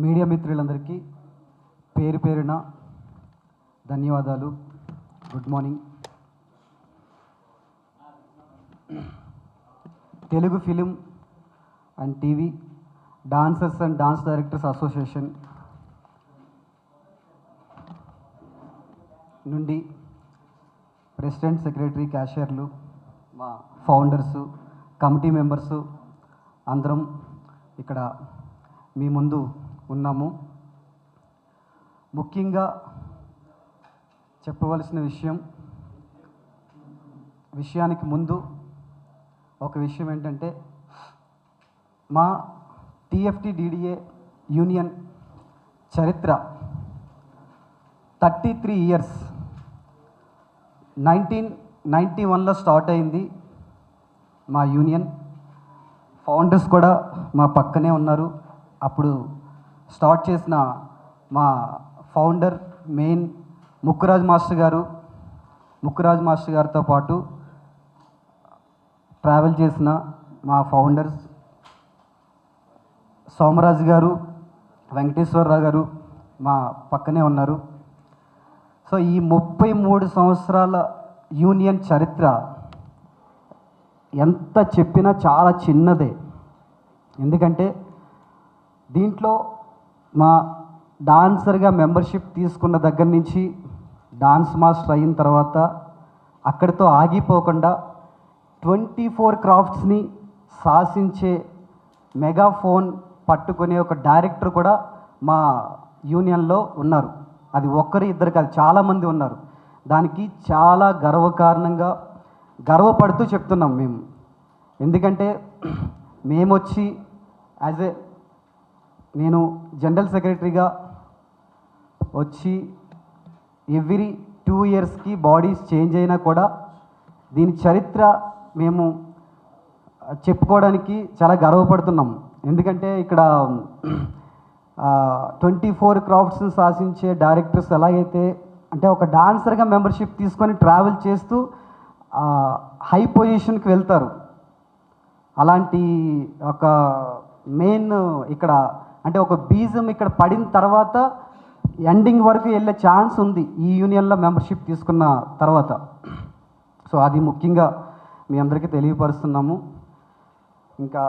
Media మిత్రులందరికీ పేరు పేరున ధన్యవాదాలు. Good morning. Telugu film and TV dancers and dance directors association నుండి ప్రెసిడెంట్, సెక్రటరీ, క్యాషియర్లు, మా ఫౌండర్సు, కమిటీ మెంబర్సు అందరం ఇక్కడ మీ ముందు ఉన్నాము. ముఖ్యంగా చెప్పవలసిన విషయానికి ముందు ఒక విషయం ఏంటంటే, మా TFT-DDA యూనియన్ చరిత్ర 33 ఇయర్స్. 1991లో స్టార్ట్ అయింది మా యూనియన్. ఫౌండర్స్ కూడా మా పక్కనే ఉన్నారు. అప్పుడు స్టార్ట్ చేసిన మా ఫౌండర్ మెయిన్ ముక్కురాజ్ మాస్టర్ గారితో పాటు ట్రావెల్ చేసిన మా ఫౌండర్స్ సోమరాజు గారు, వెంకటేశ్వరరావు గారు మా పక్కనే ఉన్నారు. సో ఈ 33 సంవత్సరాల యూనియన్ చరిత్ర ఎంత చెప్పినా చాలా చిన్నదే. ఎందుకంటే దీంట్లో మా డాన్సర్గా మెంబర్షిప్ తీసుకున్న దగ్గర నుంచి డాన్స్ మాస్టర్ అయిన తర్వాత అక్కడితో ఆగిపోకుండా 24 క్రాఫ్ట్స్ని శాసించే మెగాఫోన్ పట్టుకునే ఒక డైరెక్టర్ కూడా మా యూనియన్లో ఉన్నారు. అది ఒక్కరు ఇద్దరు కాదు, చాలామంది ఉన్నారు. దానికి చాలా గర్వకారణంగా గర్వపడుతూ చెప్తున్నాం మేము. ఎందుకంటే మేమొచ్చి నేను జనరల్ సెక్రటరీగా వచ్చి ఎవ్రీ 2 ఇయర్స్కి బాడీస్ చేంజ్ అయినా కూడా దీని చరిత్ర మేము చెప్పుకోవడానికి చాలా గర్వపడుతున్నాం. ఎందుకంటే ఇక్కడ 24 క్రాఫ్ట్స్ని శాసించే డైరెక్టర్స్ ఎలాగైతే అంటే ఒక డాన్సర్గా మెంబర్షిప్ తీసుకొని ట్రావెల్ చేస్తూ హై పొజిషన్కి వెళ్తారు. అలాంటి ఒక మెయిన్ ఇక్కడ అంటే ఒక బీజం ఇక్కడ పడిన తర్వాత ఎండింగ్ వరకు వెళ్ళే ఛాన్స్ ఉంది ఈ యూనియన్లో మెంబర్షిప్ తీసుకున్న తర్వాత. సో అది ముఖ్యంగా మీ అందరికీ తెలియపరుస్తున్నాము. ఇంకా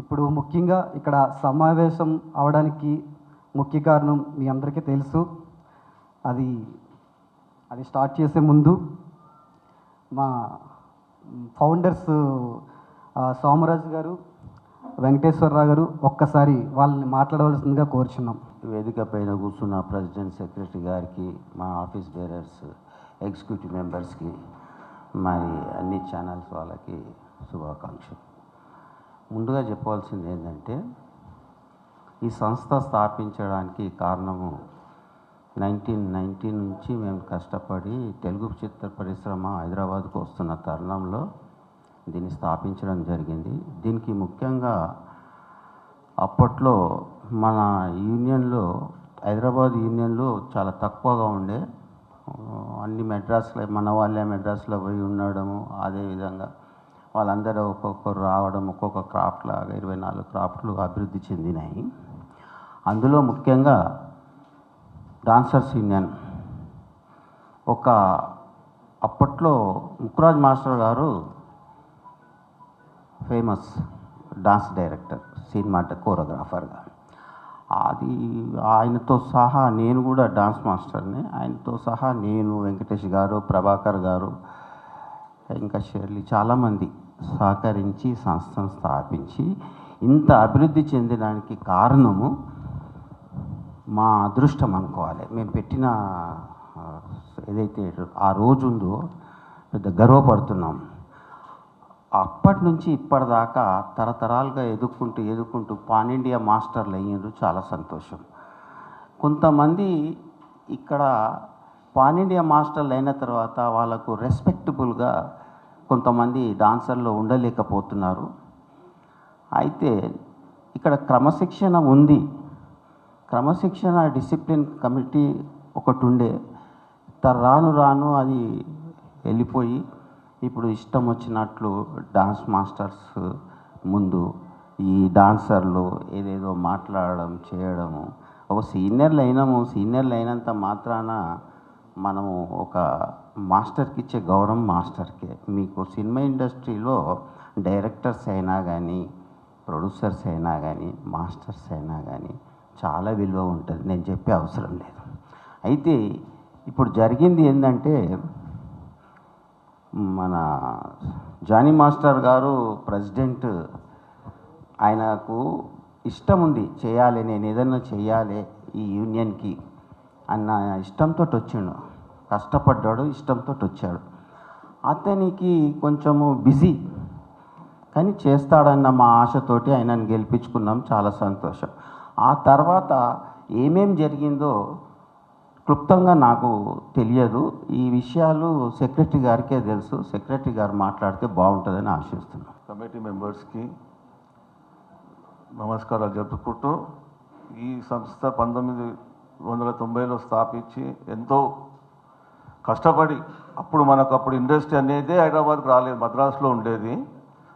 ఇప్పుడు ముఖ్యంగా ఇక్కడ సమావేశం అవడానికి ముఖ్య కారణం మీ అందరికీ తెలుసు. అది స్టార్ట్ చేసే ముందు మా ఫౌండర్స్ సోమరాజు గారు, వెంకటేశ్వరరావు గారు ఒక్కసారి వాళ్ళని మాట్లాడవలసిందిగా కోరుచున్నాం. వేదిక పైన కూర్చున్న ప్రెసిడెంట్, సెక్రటరీ గారికి, మా ఆఫీస్ బేరర్స్, ఎగ్జిక్యూటివ్ మెంబర్స్కి, మరి అన్ని ఛానల్స్ వాళ్ళకి శుభాకాంక్షలు. ముందుగా చెప్పవలసింది ఏంటంటే, ఈ సంస్థ స్థాపించడానికి కారణము 1990 నుంచి మేము కష్టపడి తెలుగు చిత్ర పరిశ్రమ హైదరాబాద్కు వస్తున్న తరుణంలో దీన్ని స్థాపించడం జరిగింది. దీనికి ముఖ్యంగా అప్పట్లో మన యూనియన్లో, హైదరాబాద్ యూనియన్లో చాలా తక్కువగా ఉండే. అన్ని మెడ్రాస్లో మన వాళ్ళే మెడ్రాస్లో పోయి ఉండడము, అదేవిధంగా వాళ్ళందరూ ఒక్కొక్కరు రావడం, ఒక్కొక్క క్రాఫ్ట్ లాగా 24 క్రాఫ్ట్లు అభివృద్ధి చెందినాయి. అందులో ముఖ్యంగా డాన్సర్స్ యూనియన్ అప్పట్లో ముక్కురాజ్ మాస్టర్ గారు ఫేమస్ డాన్స్ డైరెక్టర్, సినిమా కోరియోగ్రాఫర్గా. అది ఆయనతో సహా నేను కూడా డాన్స్ మాస్టర్ని. ఆయనతో సహా నేను, వెంకటేష్ గారు, ప్రభాకర్ గారు, ఇంకా షెర్లీ చాలామంది సహకరించి సంస్థను స్థాపించి ఇంత అభివృద్ధి చెందడానికి కారణము మా అదృష్టం అనుకోవాలి. మేము పెట్టిన ఏదైతే ఆ రోజు ఉందో పెద్ద గర్వపడుతున్నాం. అప్పటి నుంచి ఇప్పటిదాకా తరతరాలుగా ఎదుక్కుంటూ పాన్ ఇండియా మాస్టర్లు అయ్యారు. చాలా సంతోషం. కొంతమంది ఇక్కడ పాన్ ఇండియా మాస్టర్లు అయిన తర్వాత వాళ్ళకు రెస్పెక్టబుల్గా కొంతమంది డాన్సర్లు ఉండలేకపోతున్నారు. అయితే ఇక్కడ క్రమశిక్షణ ఉంది. క్రమశిక్షణ డిసిప్లిన్ కమిటీ ఒకటి ఉండే, రాను అది వెళ్ళిపోయి ఇప్పుడు ఇష్టం వచ్చినట్లు డాన్స్ మాస్టర్స్ ముందు ఈ డాన్సర్లు ఏదేదో మాట్లాడడం చేయడము. ఒక సీనియర్లు అయినంత మాత్రాన మనము ఒక మాస్టర్కి ఇచ్చే గౌరవం మాస్టర్కే. మీకు సినిమా ఇండస్ట్రీలో డైరెక్టర్స్ అయినా కానీ, ప్రొడ్యూసర్స్ అయినా కానీ, మాస్టర్స్ అయినా కానీ చాలా విలువ ఉంటుంది, నేను చెప్పే అవసరం లేదు. అయితే ఇప్పుడు జరిగింది ఏంటంటే, మన జానీ మాస్టర్ గారు ప్రెసిడెంట్, ఆయనకు ఇష్టం ఉంది చేయాలి, నేను ఏదైనా చేయాలి ఈ యూనియన్కి అన్న ఇష్టంతో వచ్చిండు, కష్టపడ్డాడు, ఇష్టంతో వచ్చాడు. అతనికి కొంచెము బిజీ, కానీ చేస్తాడన్న మా ఆశతోటి ఆయనను గెలిపించుకున్నాం, చాలా సంతోషం. ఆ తర్వాత ఏమేం జరిగిందో క్లుప్తంగా నాకు తెలియదు, ఈ విషయాలు సెక్రటరీ గారికే తెలుసు. సెక్రటరీ గారు మాట్లాడితే బాగుంటుందని ఆశిస్తున్నాం. కమిటీ మెంబర్స్కి నమస్కారాలు చెప్పుకుంటూ, ఈ సంస్థ 1990లో స్థాపించి ఎంతో కష్టపడి, అప్పుడు ఇండస్ట్రీ అనేది హైదరాబాద్కి రాలేదు, మద్రాసులో ఉండేది.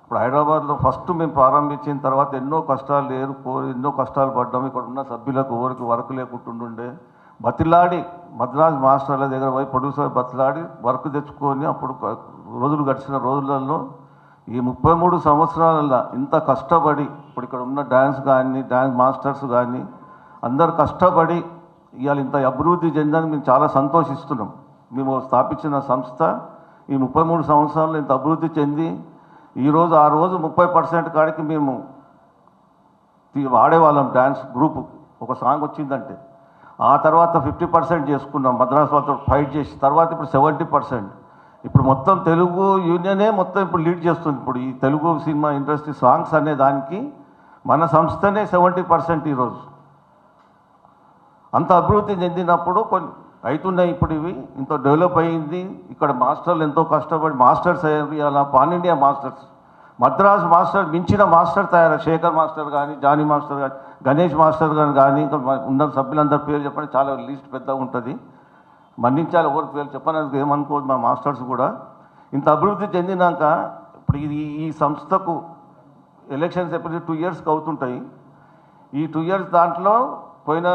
ఇప్పుడు హైదరాబాద్లో ఫస్ట్ మేము ప్రారంభించిన తర్వాత ఎన్నో కష్టాలు పడ్డాము. ఇక్కడ ఉన్న సభ్యులకు ఎవరికి వర్క్ లేకుంటుండే, బతిలాడి మద్రాసు మాస్టర్ల దగ్గర పోయి ప్రొడ్యూసర్ బతిలాడి వర్క్ తెచ్చుకొని అప్పుడు రోజులు గడిచిన రోజులలో ఈ 33 సంవత్సరాలలో ఇంత కష్టపడి, ఇప్పుడు ఇక్కడ ఉన్న డ్యాన్స్ మాస్టర్స్ కానీ అందరు కష్టపడి ఇవాళ ఇంత అభివృద్ధి చెందని మేము చాలా సంతోషిస్తున్నాం. మేము స్థాపించిన సంస్థ ఈ 33 సంవత్సరాలు ఇంత అభివృద్ధి చెంది ఈరోజు ఆ రోజు 30% కాడికి మేము వాడేవాళ్ళం. డ్యాన్స్ గ్రూప్ ఒక సాంగ్ వచ్చిందంటే ఆ తర్వాత 50% చేసుకున్నాం, మద్రాసు వాళ్ళతో ఫైట్ చేసి. తర్వాత ఇప్పుడు 70%. ఇప్పుడు మొత్తం తెలుగు యూనియనే మొత్తం ఇప్పుడు లీడ్ చేస్తుంది. ఇప్పుడు ఈ తెలుగు సినిమా ఇండస్ట్రీ సాంగ్స్ అనే దానికి మన సంస్థనే 70% ఈరోజు. అంత అభివృద్ధి చెందినప్పుడు కొన్ని అవుతున్నాయి. ఇప్పుడు ఇవి ఇంత డెవలప్ అయ్యింది. ఇక్కడ మాస్టర్లు ఎంతో కష్టపడి మాస్టర్స్ అయ్యారు. ఇలా pan India masters, Madras master మించిన మాస్టర్ తయారు. శేఖర్ మాస్టర్ కానీ, జానీ మాస్టర్ కానీ, గణేష్ మాస్టర్ కానీ ఇంకా ఉన్న సభ్యులందరి పేరు చెప్పండి, చాలా లిస్ట్ పెద్దగా ఉంటుంది, మన్నించాలి. ఎవరి పేరు చెప్పడానికి ఏమనుకోదు. మా మాస్టర్స్ కూడా ఇంత అభివృద్ధి చెందినాక ఇప్పుడు ఈ సంస్థకు ఎలక్షన్స్ ఎప్పుడు 2 ఇయర్స్కి అవుతుంటాయి. ఈ 2 ఇయర్స్ దాంట్లో పోయిన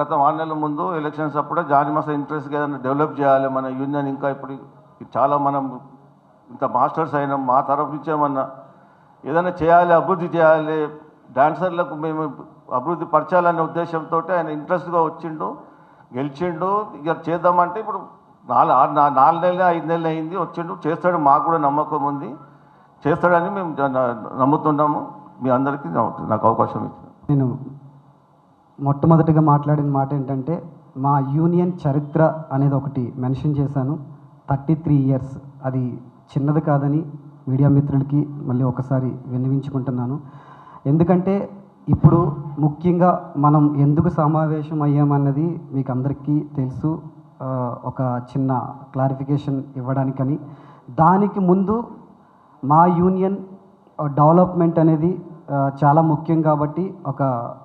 గత 6 నెలల ముందు ఎలక్షన్స్ అప్పుడే జానీ మాస్టర్ ఇంట్రెస్ట్గా ఏదైనా డెవలప్ చేయాలి మన యూనియన్, ఇంకా ఇప్పుడు చాలా మనం ఇంత మాస్టర్స్ అయినా మా తరఫు నుంచి ఏమన్నా ఏదైనా చేయాలి, అభివృద్ధి చేయాలి, డాన్సర్లకు మేము అభివృద్ధి పరచాలనే ఉద్దేశంతో ఆయన ఇంట్రెస్ట్గా వచ్చిండు, గెలిచిండు. ఇక చేద్దామంటే ఇప్పుడు 4 నెలలు 5 నెలలు అయింది, వచ్చిండు, చేస్తాడు. మాకు కూడా నమ్మకం ఉంది, చేస్తాడని మేము నమ్ముతున్నాము. మీ అందరికీ నాకు అవకాశం ఇచ్చింది. నేను మొట్టమొదటిగా మాట్లాడిన మాట ఏంటంటే, మా యూనియన్ చరిత్ర అనేది ఒకటి మెన్షన్ చేశాను. 33 ఇయర్స్, అది చిన్నది కాదని మీడియా మిత్రులకి మళ్ళీ ఒకసారి విన్నవించుకుంటున్నాను. ఎందుకంటే ఇప్పుడు ముఖ్యంగా మనం ఎందుకు సమావేశం అయ్యామన్నది మీకు అందరికీ తెలుసు. ఒక చిన్న క్లారిఫికేషన్ ఇవ్వడానికని. దానికి ముందు మా యూనియన్ డెవలప్మెంట్ అనేది చాలా ముఖ్యం కాబట్టి ఒక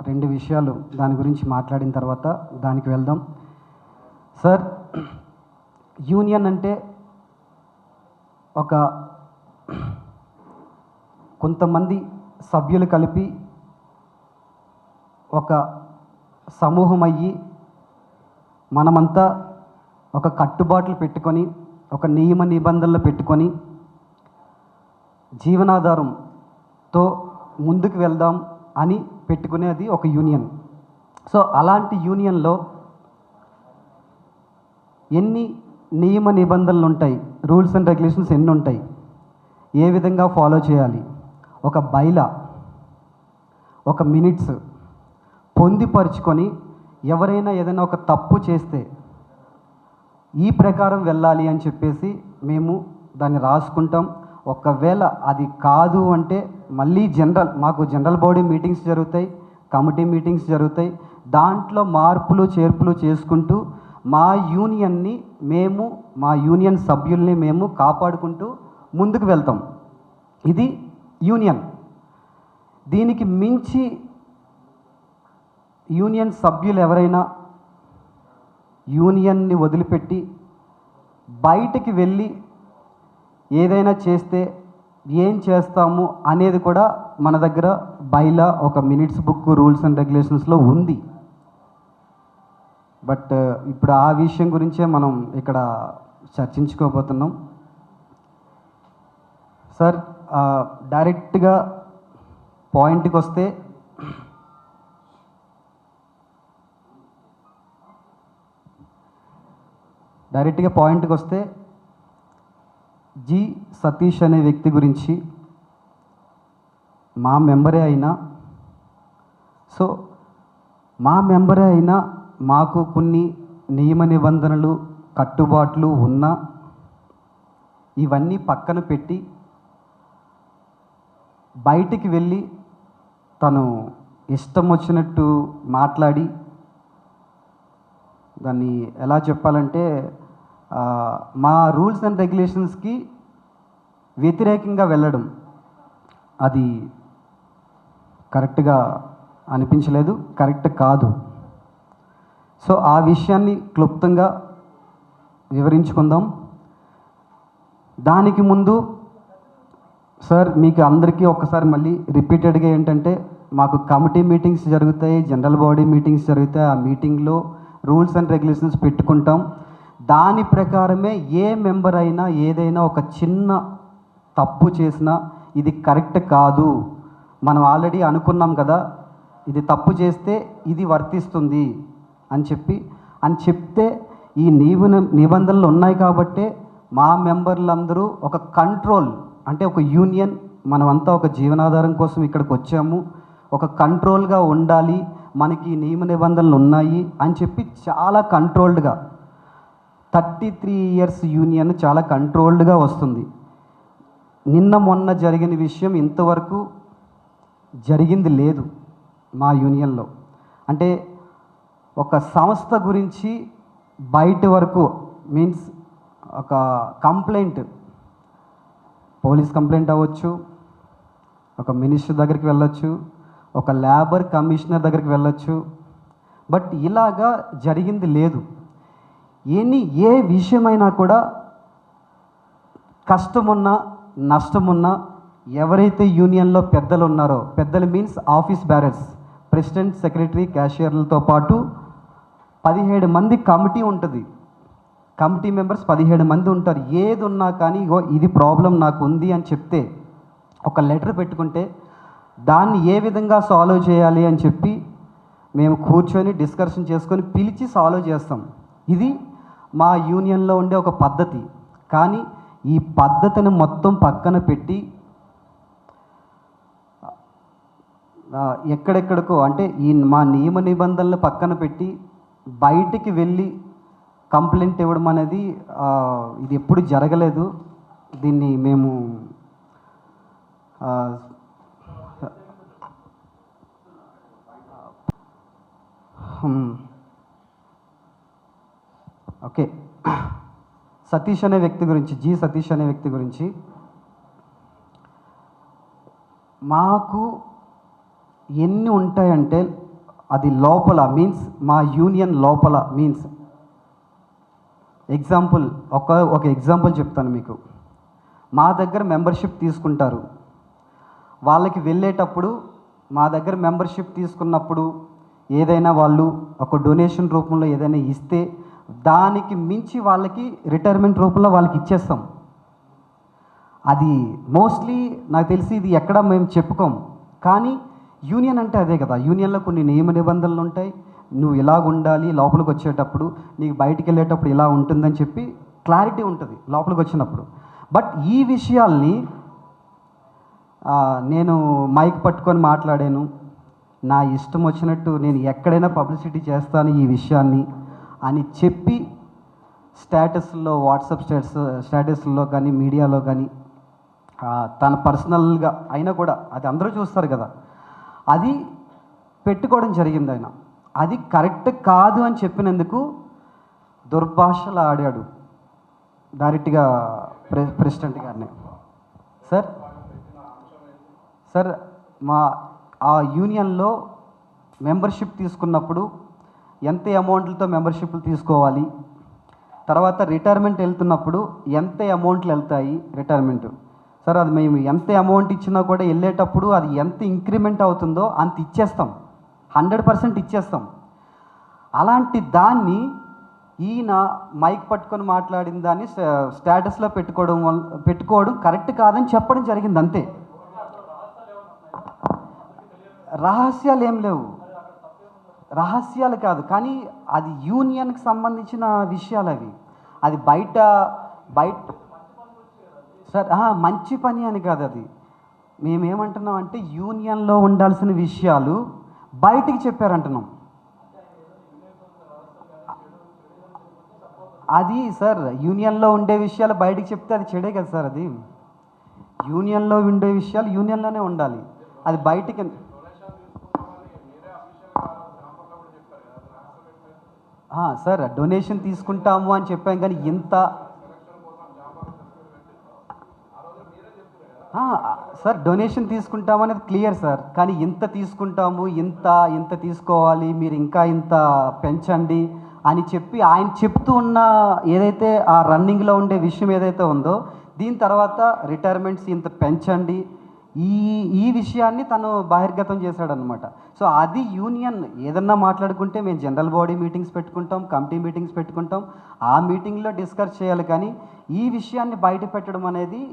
2 విషయాలు దాని గురించి మాట్లాడిన తర్వాత దానికి వెళ్దాం. సార్, యూనియన్ అంటే ఒక కొంతమంది సభ్యులు కలిపి ఒక సమూహం అయ్యి మనమంతా ఒక కట్టుబాట్లు పెట్టుకొని, ఒక నియమ నిబంధనలు పెట్టుకొని జీవనాధారంతో ముందుకు వెళ్దాం అని పెట్టుకునేది ఒక యూనియన్. సో అలాంటి యూనియన్లో ఎన్ని నియమ నిబంధనలు ఉంటాయి, రూల్స్ అండ్ రెగ్యులేషన్స్ ఎన్ని ఉంటాయి, ఏ విధంగా ఫాలో చేయాలి, ఒక బైలా, ఒక మినిట్స్ పొందిపరుచుకొని ఎవరైనా ఏదైనా ఒక తప్పు చేస్తే ఈ ప్రకారం వెళ్ళాలి అని చెప్పేసి మేము దాన్ని రాసుకుంటాం. ఒకవేళ అది కాదు అంటే మళ్ళీ మాకు జనరల్ బాడీ మీటింగ్స్ జరుగుతాయి, కమిటీ మీటింగ్స్ జరుగుతాయి. దాంట్లో మార్పులు చేర్పులు చేసుకుంటూ మా యూనియన్ని మేము, మా యూనియన్ సభ్యుల్ని మేము కాపాడుకుంటూ ముందుకు వెళ్తాం. ఇది యూనియన్. దీనికి మించి యూనియన్ సభ్యులు ఎవరైనా యూనియన్ని వదిలిపెట్టి బయటికి వెళ్ళి ఏదైనా చేస్తే ఏం చేస్తాము అనేది కూడా మన దగ్గర బైలా ఒక మినిట్స్ బుక్ రూల్స్ అండ్ రెగ్యులేషన్స్లో ఉంది. బట్ ఇప్పుడు ఆ విషయం గురించే మనం ఇక్కడ చర్చించుకోబోతున్నాం. సార్ డైరెక్ట్గా పాయింట్కి వస్తే జి సతీష్ అనే వ్యక్తి గురించి మా మెంబరే అయినా మాకు కొన్ని నియమ నిబంధనలు కట్టుబాట్లు ఉన్నా ఇవన్నీ పక్కన పెట్టి బయటికి వెళ్ళి తను ఇష్టం వచ్చినట్టు మాట్లాడి, దాన్ని ఎలా చెప్పాలంటే మా రూల్స్ అండ్ రెగ్యులేషన్స్కి వ్యతిరేకంగా వెళ్ళడం అది కరెక్ట్గా అనిపించలేదు, కరెక్ట్ కాదు. సో ఆ విషయాన్ని క్లుప్తంగా వివరించుకుందాం. దానికి ముందు సార్ మీకు అందరికీ ఒక్కసారి మళ్ళీ రిపీటెడ్గా ఏంటంటే, మాకు కమిటీ మీటింగ్స్ జరుగుతాయి, జనరల్ బాడీ మీటింగ్స్ జరుగుతాయి. ఆ మీటింగ్లో రూల్స్ అండ్ రెగ్యులేషన్స్ పెట్టుకుంటాం. దాని ప్రకారమే ఏ మెంబర్ అయినా ఏదైనా ఒక చిన్న తప్పు చేసినా ఇది కరెక్ట్ కాదు, మనం ఆల్రెడీ అనుకున్నాం కదా, ఇది తప్పు చేస్తే ఇది వర్తిస్తుంది అని చెప్తే ఈ నిబంధనలు ఉన్నాయి కాబట్టే మా మెంబర్లందరూ ఒక కంట్రోల్, అంటే ఒక యూనియన్, మనమంతా ఒక జీవనాధారం కోసం ఇక్కడికి వచ్చాము, ఒక కంట్రోల్గా ఉండాలి, మనకి నియమ నిబంధనలు ఉన్నాయి అని చెప్పి చాలా కంట్రోల్డ్గా 33 years యూనియన్ చాలా కంట్రోల్డ్గా వస్తుంది. నిన్న మొన్న జరిగిన విషయం ఇంతవరకు జరిగింది లేదు మా యూనియన్లో. అంటే ఒక సంస్థ గురించి బయట వరకు మీన్స్ ఒక కంప్లైంట్, పోలీస్ కంప్లైంట్ అవ్వచ్చు, ఒక మినిస్టర్ దగ్గరికి వెళ్ళొచ్చు, ఒక లేబర్ కమిషనర్ దగ్గరికి వెళ్ళొచ్చు, బట్ ఇలాగా జరిగింది లేదు. ఏ విషయమైనా కూడా కష్టమున్నా నష్టమున్నా ఎవరైతే యూనియన్లో పెద్దలు ఉన్నారో, పెద్దలు means office bearers, president, secretary, క్యాషియర్లతో పాటు 17 మంది కమిటీ ఉంటుంది. కమిటీ మెంబర్స్ 17 మంది ఉంటారు. ఏది ఉన్నా కానీ ఇది ప్రాబ్లం నాకు ఉంది అని చెప్తే ఒక లెటర్ పెట్టుకుంటే దాన్ని ఏ విధంగా సాల్వ్ చేయాలి అని చెప్పి మేము కూర్చొని డిస్కషన్ చేసుకొని పిలిచి సాల్వ్ చేస్తాం. ఇది మా యూనియన్లో ఉండే ఒక పద్ధతి. కానీ ఈ పద్ధతిని మొత్తం పక్కన పెట్టి ఎక్కడెక్కడికో, అంటే మా నియమ నిబంధనలు పక్కన పెట్టి బయటికి వెళ్ళి కంప్లైంట్ ఇవ్వడం అనేది ఇది ఎప్పుడు జరగలేదు. దీన్ని మేము ఓకే, సతీష్ అనే వ్యక్తి గురించి, జి సతీష్ అనే వ్యక్తి గురించి మాకు ఎన్ని ఉంటాయంటే అది లోపల మీన్స్ మా యూనియన్ లోపల మీన్స్ ఎగ్జాంపుల్, ఒక ఎగ్జాంపుల్ చెప్తాను మీకు. మా దగ్గర మెంబర్షిప్ తీసుకుంటారు. వాళ్ళకి వెళ్ళేటప్పుడు మా దగ్గర మెంబర్షిప్ తీసుకున్నప్పుడు ఏదైనా వాళ్ళు ఒక డొనేషన్ రూపంలో ఏదైనా ఇస్తే దానికి మించి వాళ్ళకి రిటైర్మెంట్ రూపంలో వాళ్ళకి ఇచ్చేస్తాం. అది మోస్ట్లీ నాకు తెలిసి ఇది ఎక్కడ మేము చెప్పుకోం. కానీ యూనియన్ అంటే అదే కదా, యూనియన్లో కొన్ని నియమ నిబంధనలు ఉంటాయి. నువ్వు ఇలాగ ఉండాలి, లోపలికి వచ్చేటప్పుడు నీకు బయటికి వెళ్ళేటప్పుడు ఇలా ఉంటుందని చెప్పి క్లారిటీ ఉంటుంది లోపలికి వచ్చినప్పుడు. బట్ ఈ విషయాల్ని నేను మైక్ పట్టుకొని మాట్లాడాను, నా ఇష్టం వచ్చినట్టు నేను ఎక్కడైనా పబ్లిసిటీ చేస్తాను ఈ విషయాన్ని అని చెప్పి స్టేటస్లో, వాట్సాప్ స్టేటస్లో కానీ మీడియాలో కానీ తన పర్సనల్గా అయినా కూడా అది అందరూ చూస్తారు కదా, అది పెట్టుకోవడం జరిగింది. ఆయన అది కరెక్ట్ కాదు అని చెప్పినందుకు దుర్భాషలు ఆడాడు డైరెక్ట్గా ప్రెసిడెంట్ గారిని. సార్ ఆ యూనియన్లో మెంబర్షిప్ తీసుకున్నప్పుడు ఎంత అమౌంట్లతో మెంబర్షిప్లు తీసుకోవాలి, తర్వాత రిటైర్మెంట్ వెళ్తున్నప్పుడు ఎంత అమౌంట్లు వెళ్తాయి రిటైర్మెంట్, సార్ అది మేము ఎంత అమౌంట్ ఇచ్చినా కూడా వెళ్ళేటప్పుడు అది ఎంత ఇంక్రిమెంట్ అవుతుందో అంత ఇచ్చేస్తాం, 100% ఇచ్చేస్తాం. అలాంటి దాన్ని ఈయన మైక్ పట్టుకొని మాట్లాడిన దాన్ని స్టేటస్లో పెట్టుకోవడం కరెక్ట్ కాదని చెప్పడం జరిగింది అంతే. రహస్యాలు ఏం లేవు, రహస్యాలు కాదు, కానీ అది యూనియన్కి సంబంధించిన విషయాలు అవి. అది బయట సార్ మంచి పని అని కాదు, అది మేమేమంటున్నాం అంటే యూనియన్లో ఉండాల్సిన విషయాలు బయటికి చెప్పారంటున్నాం. అది సార్ యూనియన్లో ఉండే విషయాలు బయటికి చెప్తే అది చెడే కదా సార్. అది యూనియన్లో ఉండే విషయాలు యూనియన్లోనే ఉండాలి, అది బయటికి. సార్ డొనేషన్ తీసుకుంటాము అని చెప్పాం, కానీ ఇంత సార్ డొనేషన్ తీసుకుంటాము అనేది క్లియర్ సార్, కానీ ఇంత తీసుకుంటాము, ఇంత తీసుకోవాలి, మీరు ఇంకా ఇంత పెంచండి అని చెప్పి ఆయన చెప్తూ ఉన్న ఏదైతే ఆ రన్నింగ్లో ఉండే విషయం ఏదైతే ఉందో, దీని తర్వాత రిటైర్మెంట్స్ ఇంత పెంచండి, ఈ విషయాన్ని తను బహిర్గతం చేశాడనమాట. సో అది యూనియన్ ఏదన్నా మాట్లాడుకుంటే మేము జనరల్ బాడీ మీటింగ్స్ పెట్టుకుంటాం, కమిటీ మీటింగ్స్ పెట్టుకుంటాం, ఆ మీటింగ్లో డిస్కస్ చేయాలి. కానీ ఈ విషయాన్ని బయట పెట్టడం అనేది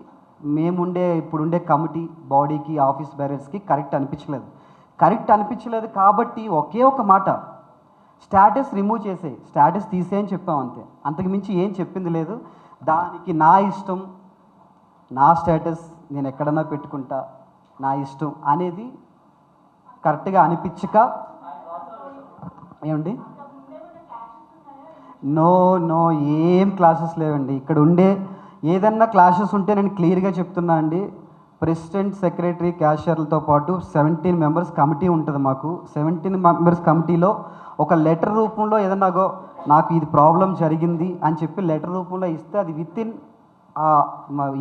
ఇప్పుడుండే కమిటీ బాడీకి, ఆఫీస్ బేరర్స్కి కరెక్ట్ అనిపించలేదు. కాబట్టి ఒకే ఒక మాట, స్టేటస్ రిమూవ్ చేసే, స్టేటస్ తీసేయని చెప్పాం అంతే, అంతకు మించి ఏం చెప్పింది లేదు. దానికి నా ఇష్టం, నా స్టేటస్ నేను ఎక్కడన్నా పెట్టుకుంటా, నా ఇష్టం అనేది కరెక్ట్గా అనిపించక ఏమండి, నో ఏం క్లాసెస్ లేవండి. ఇక్కడ ఉండే ఏదన్నా క్లాసెస్ ఉంటే నేను క్లియర్గా చెప్తున్నా అండి. ప్రెసిడెంట్, సెక్రటరీ, క్యాషియర్లతో పాటు 17 మెంబర్స్ కమిటీ ఉంటుంది మాకు. 17 మెంబర్స్ కమిటీలో ఒక లెటర్ రూపంలో ఏదన్నా నాకు ఇది ప్రాబ్లం జరిగింది అని చెప్పి లెటర్ రూపంలో ఇస్తే అది within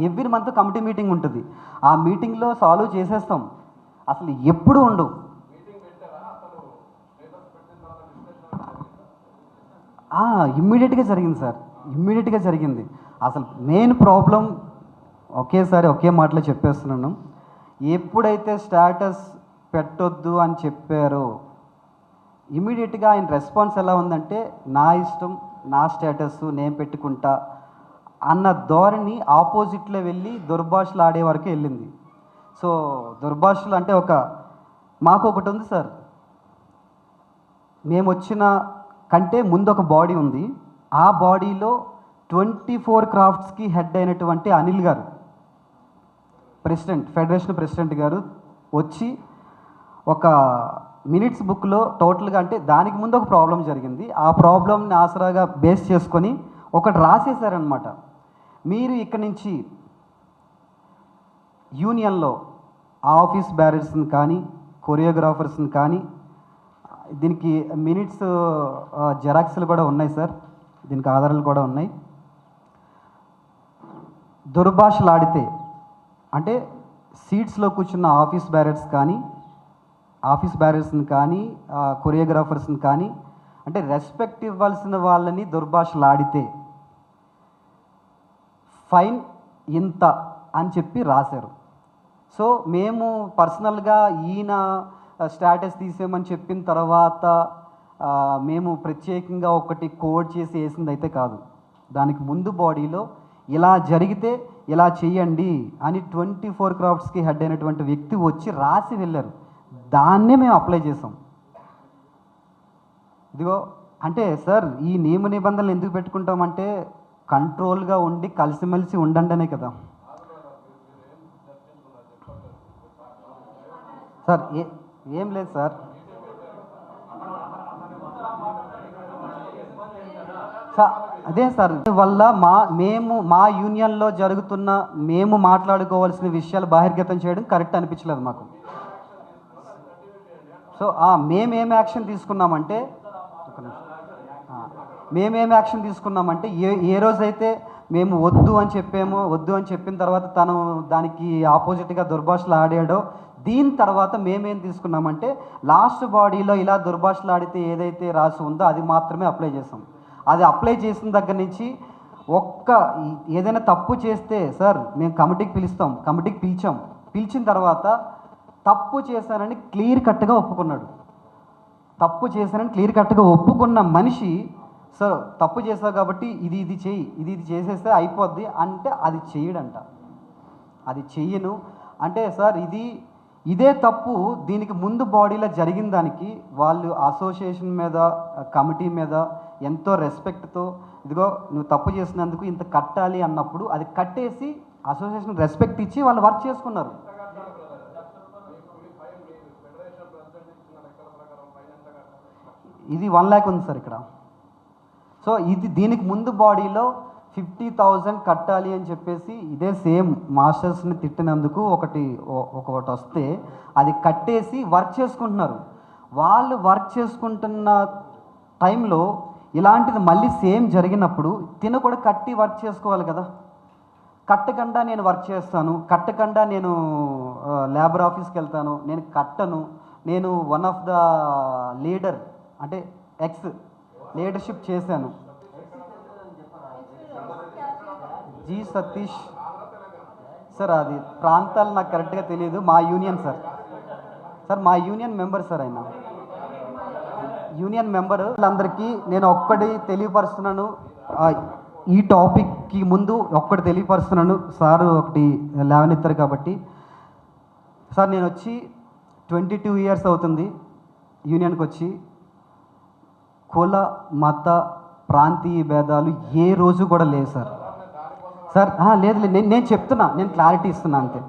every month committee meeting ఉంటుంది, ఆ మీటింగ్లో సాల్వ్ చేసేస్తాం. అసలు ఎప్పుడు ఉండవు. ఇమ్మీడియట్గా జరిగింది సార్, ఇమ్మీడియట్గా జరిగింది. అసలు మెయిన్ ప్రాబ్లం ఒకే మాటలో చెప్పేస్తున్నాను. ఎప్పుడైతే స్టేటస్ పెట్టొద్దు అని చెప్పారో ఇమ్మీడియట్గా ఆయన రెస్పాన్స్ ఎలా ఉందంటే, నా ఇష్టం, నా స్టేటస్ నేను పెట్టుకుంటా అన్న ధోరణి ఆపోజిట్లో వెళ్ళి దుర్భాషలు ఆడే వరకు వెళ్ళింది. సో దుర్భాషలు అంటే మాకు ఒకటి ఉంది సార్, మేము వచ్చిన కంటే ముందు ఒక బాడీ ఉంది, ఆ బాడీలో 24 క్రాఫ్ట్స్కి హెడ్ అయినటువంటి అనిల్ గారు, ఫెడరేషన్ ప్రెసిడెంట్ గారు వచ్చి ఒక మినిట్స్ బుక్లో టోటల్గా, అంటే దానికి ముందు ఒక ప్రాబ్లం జరిగింది, ఆ ప్రాబ్లంని ఆసరాగా బేస్ చేసుకొని ఒకటి రాసేసారనమాట. మీరు ఇక్కడి నుంచి యూనియన్లో ఆఫీస్ బ్యారర్స్ని కానీ, కొరియోగ్రాఫర్స్ని కానీ, దీనికి మినిట్స్ జెరాక్స్లు కూడా ఉన్నాయి సార్, దీనికి ఆధారాలు కూడా ఉన్నాయి. దుర్భాషలాడితే అంటే సీట్స్లో కూర్చున్న ఆఫీస్ బ్యారర్స్ని కానీ కొరియోగ్రాఫర్స్ని కానీ, అంటే రెస్పెక్ట్ ఇవ్వాల్సిన వాళ్ళని దుర్భాషలాడితే ఫైన్ ఇంత అని చెప్పి రాశారు. సో మేము పర్సనల్గా ఈయన స్టేటస్ తీసేయమని చెప్పిన తర్వాత మేము ప్రత్యేకంగా ఒకటి కోడ్ చేసి వేసింది అయితే కాదు. దానికి ముందు బాడీలో ఇలా జరిగితే ఇలా చెయ్యండి అని 24 క్రాఫ్ట్స్కి హెడ్ అయినటువంటి వ్యక్తి వచ్చి రాసి వెళ్ళారు, దాన్నే మేము అప్లై చేసాం. ఇదిగో అంటే సార్ ఈ నియమ నిబంధనలు ఎందుకు పెట్టుకుంటామంటే కంట్రోల్గా ఉండి కలిసిమెలిసి ఉండండినే కదా సార్. ఏం లేదు సార్, అదే సార్ వల్ల మా యూనియన్లో జరుగుతున్న మేము మాట్లాడుకోవాల్సిన విషయాలు బహిర్గతం చేయడం కరెక్ట్ అనిపించలేదు మాకు. సో మేమేం యాక్షన్ తీసుకున్నామంటే ఏ రోజైతే మేము వద్దు అని చెప్పిన తర్వాత తను దానికి ఆపోజిట్గా దుర్భాషలు ఆడాడో, దీని తర్వాత మేమేం తీసుకున్నామంటే లాస్ట్ బాడీలో ఇలా దుర్భాషలు ఆడితే ఏదైతే రాసి ఉందో అది మాత్రమే అప్లై చేసాం. అది అప్లై చేసిన దగ్గర నుంచి ఏదైనా తప్పు చేస్తే సార్ మేము కమిటీకి పిలుస్తాం, కమిటీకి పిలిచిన తర్వాత తప్పు చేశానని క్లియర్ కట్గా ఒప్పుకున్నాడు. తప్పు చేశానని క్లియర్ కట్గా ఒప్పుకున్న మనిషి సార్ తప్పు చేశావు కాబట్టి ఇది చెయ్యి, ఇది చేసేస్తే అయిపోద్ది అంటే అది చెయ్యడంట. అది చెయ్యను అంటే సార్ ఇదే తప్పు దీనికి ముందు బాడీలో జరిగిన దానికి వాళ్ళు అసోసియేషన్ మీద కమిటీ మీద ఎంతో రెస్పెక్ట్తో ఇదిగో నువ్వు తప్పు చేసినందుకు ఇంత కట్టాలి అన్నప్పుడు అది కట్టేసి అసోసియేషన్ రెస్పెక్ట్ ఇచ్చి వాళ్ళు వర్క్ చేసుకున్నారు. ఇది 1 lakh ఉంది సార్ ఇక్కడ. సో దీనికి ముందు బాడీలో 50,000 కట్టాలి అని చెప్పేసి ఇదే సేమ్ మాస్టర్స్ని తిట్టినందుకు ఒకటి వస్తే అది కట్టేసి వర్క్ చేసుకుంటున్నారు. వాళ్ళు వర్క్ చేసుకుంటున్న టైంలో ఇలాంటిది మళ్ళీ సేమ్ జరిగినప్పుడు తిను కూడా కట్టి వర్క్ చేసుకోవాలి కదా. కట్టకుండా నేను వర్క్ చేస్తాను, కట్టకుండా నేను లేబర్ ఆఫీస్కి వెళ్తాను, నేను కట్టను, నేను వన్ ఆఫ్ ద లీడర్ అంటే లీడర్షిప్ చేశాను. జి సతీష్ సార్, అది ప్రాంతాలు నాకు కరెక్ట్గా తెలియదు. మా యూనియన్ సార్ మా యూనియన్ మెంబర్ సార్, ఆయన యూనియన్ మెంబర్. అందరికీ నేను ఒక్కటి తెలియపరుస్తున్నాను, ఈ టాపిక్కి ముందు ఒక్కటి తెలియపరుస్తున్నాను. సార్ ఒకటి లేవనెత్తారు కాబట్టి సార్, నేను వచ్చి 22 years అవుతుంది యూనియన్కి వచ్చి. కుల మత ప్రాంతీయ భేదాలు ఏ రోజు కూడా లేవు సార్. లేదు నేను చెప్తున్నా, నేను క్లారిటీ ఇస్తున్నా అంతే.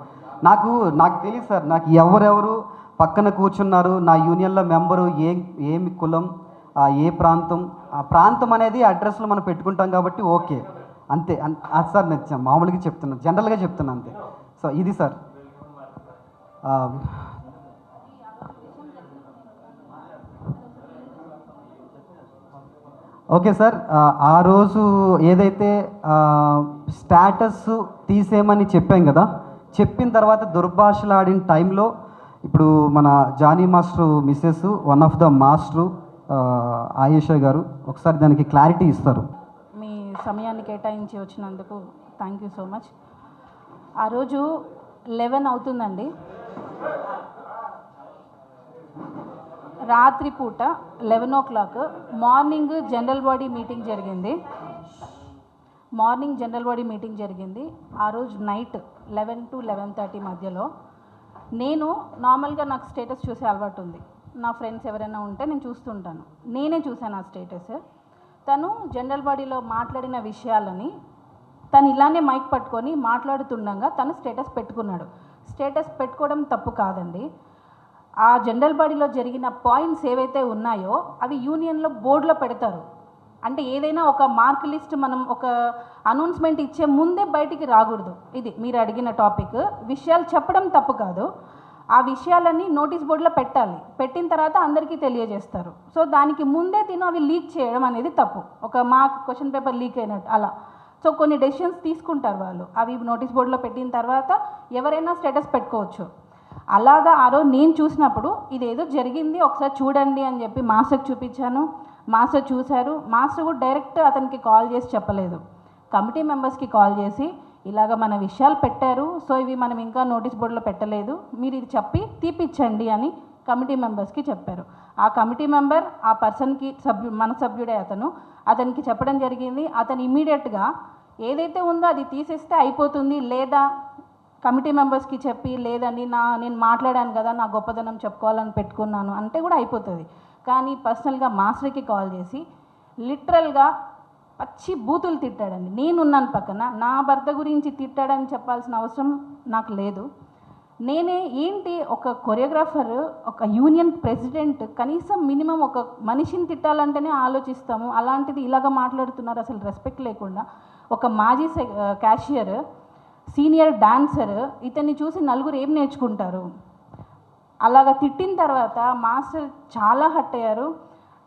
నాకు తెలియదు సార్, నాకు ఎవరెవరు పక్కన కూర్చున్నారు, నా యూనియన్లో మెంబరు, ఏమి కులం, ఏ ప్రాంతం, ఆ ప్రాంతం అనేది అడ్రస్లో మనం పెట్టుకుంటాం కాబట్టి ఓకే అంతే. సార్ నేను మామూలుగా చెప్తున్నా, జనరల్గా చెప్తున్నా అంతే. సో ఇది సార్. ఓకే సార్, ఆ రోజు ఏదైతే స్టేటస్ తీసేయమని చెప్పాం కదా, చెప్పిన తర్వాత దుర్భాషలు ఆడిన టైంలో ఇప్పుడు మన Jani master Mrs one of the master Ayesha గారు ఒకసారి దానికి క్లారిటీ ఇస్తారు. మీ సమయాన్ని కేటాయించి వచ్చినందుకు థ్యాంక్ యూ సో మచ్. ఆ రోజు 11 అవుతుందండి, రాత్రిపూట 11 o'clock morning general body meeting జరిగింది. ఆ రోజు నైట్ 11 to 11:30 మధ్యలో నేను నార్మల్గా నాకు స్టేటస్ చూసే అలవాటు ఉంది. నా ఫ్రెండ్స్ ఎవరైనా ఉంటే నేను చూస్తుంటాను. నేనే చూశాను ఆ స్టేటస్. తను జనరల్ బాడీలో మాట్లాడిన విషయాలని తను ఇలానే మైక్ పట్టుకొని మాట్లాడుతుండగా తను స్టేటస్ పెట్టుకున్నాడు. స్టేటస్ పెట్టుకోవడం తప్పు కాదండి. ఆ జనరల్ బాడీలో జరిగిన పాయింట్స్ ఏవైతే ఉన్నాయో అవి యూనియన్లో బోర్డులో పెడతారు. అంటే ఏదైనా ఒక మార్క్ లిస్ట్ మనం ఒక అనౌన్స్మెంట్ ఇచ్చే ముందే బయటికి రాకూడదు. ఇది మీరు అడిగిన టాపిక్. విషయాలు చెప్పడం తప్పు కాదు, ఆ విషయాలన్నీ నోటీస్ బోర్డులో పెట్టాలి. పెట్టిన తర్వాత అందరికీ తెలియజేస్తారు. సో దానికి ముందే అవి లీక్ చేయడం అనేది తప్పు. ఒక మార్క్ క్వశ్చన్ పేపర్ లీక్ అయినట్టు అలా. సో కొన్ని డెసిషన్స్ తీసుకుంటారు వాళ్ళు. అవి నోటీస్ బోర్డులో పెట్టిన తర్వాత ఎవరైనా స్టేటస్ పెట్టుకోవచ్చు. అలాగా ఆ రోజు నేను చూసినప్పుడు ఇదేదో జరిగింది ఒకసారి చూడండి అని చెప్పి మాస్టర్కి చూపించాను. మాస్టర్ చూశారు. మాస్టర్ కూడా డైరెక్ట్ అతనికి కాల్ చేసి చెప్పలేదు, కమిటీ మెంబర్స్కి కాల్ చేసి ఇలాగ మన విషయాలు పెట్టారు, సో ఇవి మనం ఇంకా నోటీస్ బోర్డులో పెట్టలేదు, మీరు ఇది చెప్పి తీపిచ్చండి అని కమిటీ మెంబర్స్కి చెప్పారు. ఆ కమిటీ మెంబర్ ఆ పర్సన్కి మన సభ్యుడే అతనికి చెప్పడం జరిగింది. అతను ఇమీడియట్గా ఏదైతే ఉందో అది తీసేస్తే అయిపోతుంది, లేదా కమిటీ మెంబర్స్కి చెప్పి లేదండి నేను మాట్లాడాను కదా, నా గొప్పదనం చెప్పుకోవాలని పెట్టుకున్నాను అంటే కూడా అయిపోతుంది. కానీ పర్సనల్గా మాస్టర్కి కాల్ చేసి లిటరల్గా పచ్చి బూతులు తిట్టాడండి. నేనున్నాను పక్కన, నా భర్త గురించి తిట్టాడని చెప్పాల్సిన అవసరం నాకు లేదు. ఏంటి ఒక కొరియోగ్రాఫర్, ఒక యూనియన్ ప్రెసిడెంట్, కనీసం మినిమం ఒక మనిషిని తిట్టాలంటేనే ఆలోచిస్తాము. అలాంటిది ఇలాగ మాట్లాడుతున్నారు అసలు రెస్పెక్ట్ లేకుండా. ఒక మాజీ క్యాషియర్, సీనియర్ డాన్సర్, ఇతన్ని చూసి నలుగురు ఏం నేర్చుకుంటారు? అలాగ తిట్టిన తర్వాత మాస్టర్ చాలా హర్ట్ అయ్యారు.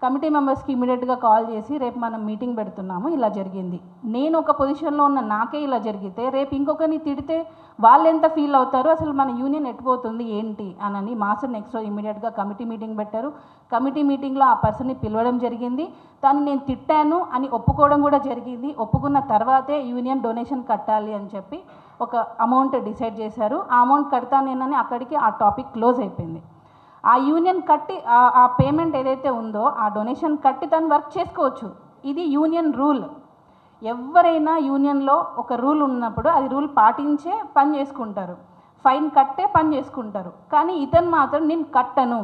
కమిటీ మెంబర్స్కి ఇమీడియట్గా కాల్ చేసి రేపు మనం మీటింగ్ పెడుతున్నాము, ఇలా జరిగింది. నేను ఒక పొజిషన్లో ఉన్న నాకే ఇలా జరిగితే రేపు ఇంకొకరిని తిడితే వాళ్ళు ఎంత ఫీల్ అవుతారో, అసలు మన యూనియన్ ఎట్టిపోతుంది ఏంటి అని మాస్టర్ నెక్స్ట్ రోజు ఇమీడియట్గా కమిటీ మీటింగ్ పెట్టారు. కమిటీ మీటింగ్లో ఆ పర్సన్ని పిలవడం జరిగింది. తను నేను తిట్టాను అని ఒప్పుకోవడం కూడా జరిగింది. ఒప్పుకున్న తర్వాతే యూనియన్ డొనేషన్ కట్టాలి అని చెప్పి ఒక అమౌంట్ డిసైడ్ చేశారు. ఆ అమౌంట్ కడతాను నేనని అక్కడికి ఆ టాపిక్ క్లోజ్ అయిపోయింది. ఆ యూనియన్ కట్టి ఆ పేమెంట్ ఏదైతే ఉందో ఆ డొనేషన్ కట్టి తను వర్క్ చేసుకోవచ్చు. ఇది యూనియన్ రూల్. ఎవరైనా యూనియన్లో ఒక రూల్ ఉన్నప్పుడు అది రూల్ పాటించే పని చేసుకుంటారు, ఫైన్ కట్టే పని చేసుకుంటారు. కానీ ఇతను మాత్రం నేను కట్టను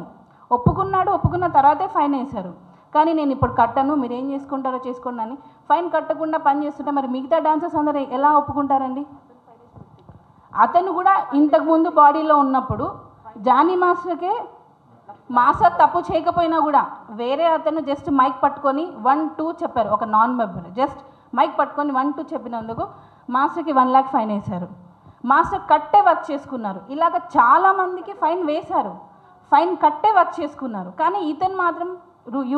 ఒప్పుకున్నాడు. ఒప్పుకున్న తర్వాతే ఫైన్ వేశారు. కానీ నేను ఇప్పుడు కట్టను, మీరు ఏం చేసుకుంటారో చేసుకోండి అని ఫైన్ కట్టకుండా పని చేస్తుంటే మరి మిగతా డాన్సర్స్ అందరూ ఎలా ఒప్పుకుంటారండి? అతను కూడా ఇంతకుముందు బాడీలో ఉన్నప్పుడు జానీ మాస్టర్కే మాస్టర్ తప్పు చేయకపోయినా కూడా వేరే అతను జస్ట్ మైక్ పట్టుకొని 1, 2 చెప్పారు. ఒక నాన్ మెంబర్ జస్ట్ మైక్ పట్టుకొని 1, 2 చెప్పినందుకు మాస్టర్కి 1 lakh ఫైన్ వేశారు. మాస్టర్ కట్టే వర్క్ చేసుకున్నారు. ఇలాగ చాలామందికి ఫైన్ వేశారు, ఫైన్ కట్టే వర్క్ చేసుకున్నారు. కానీ ఇతను మాత్రం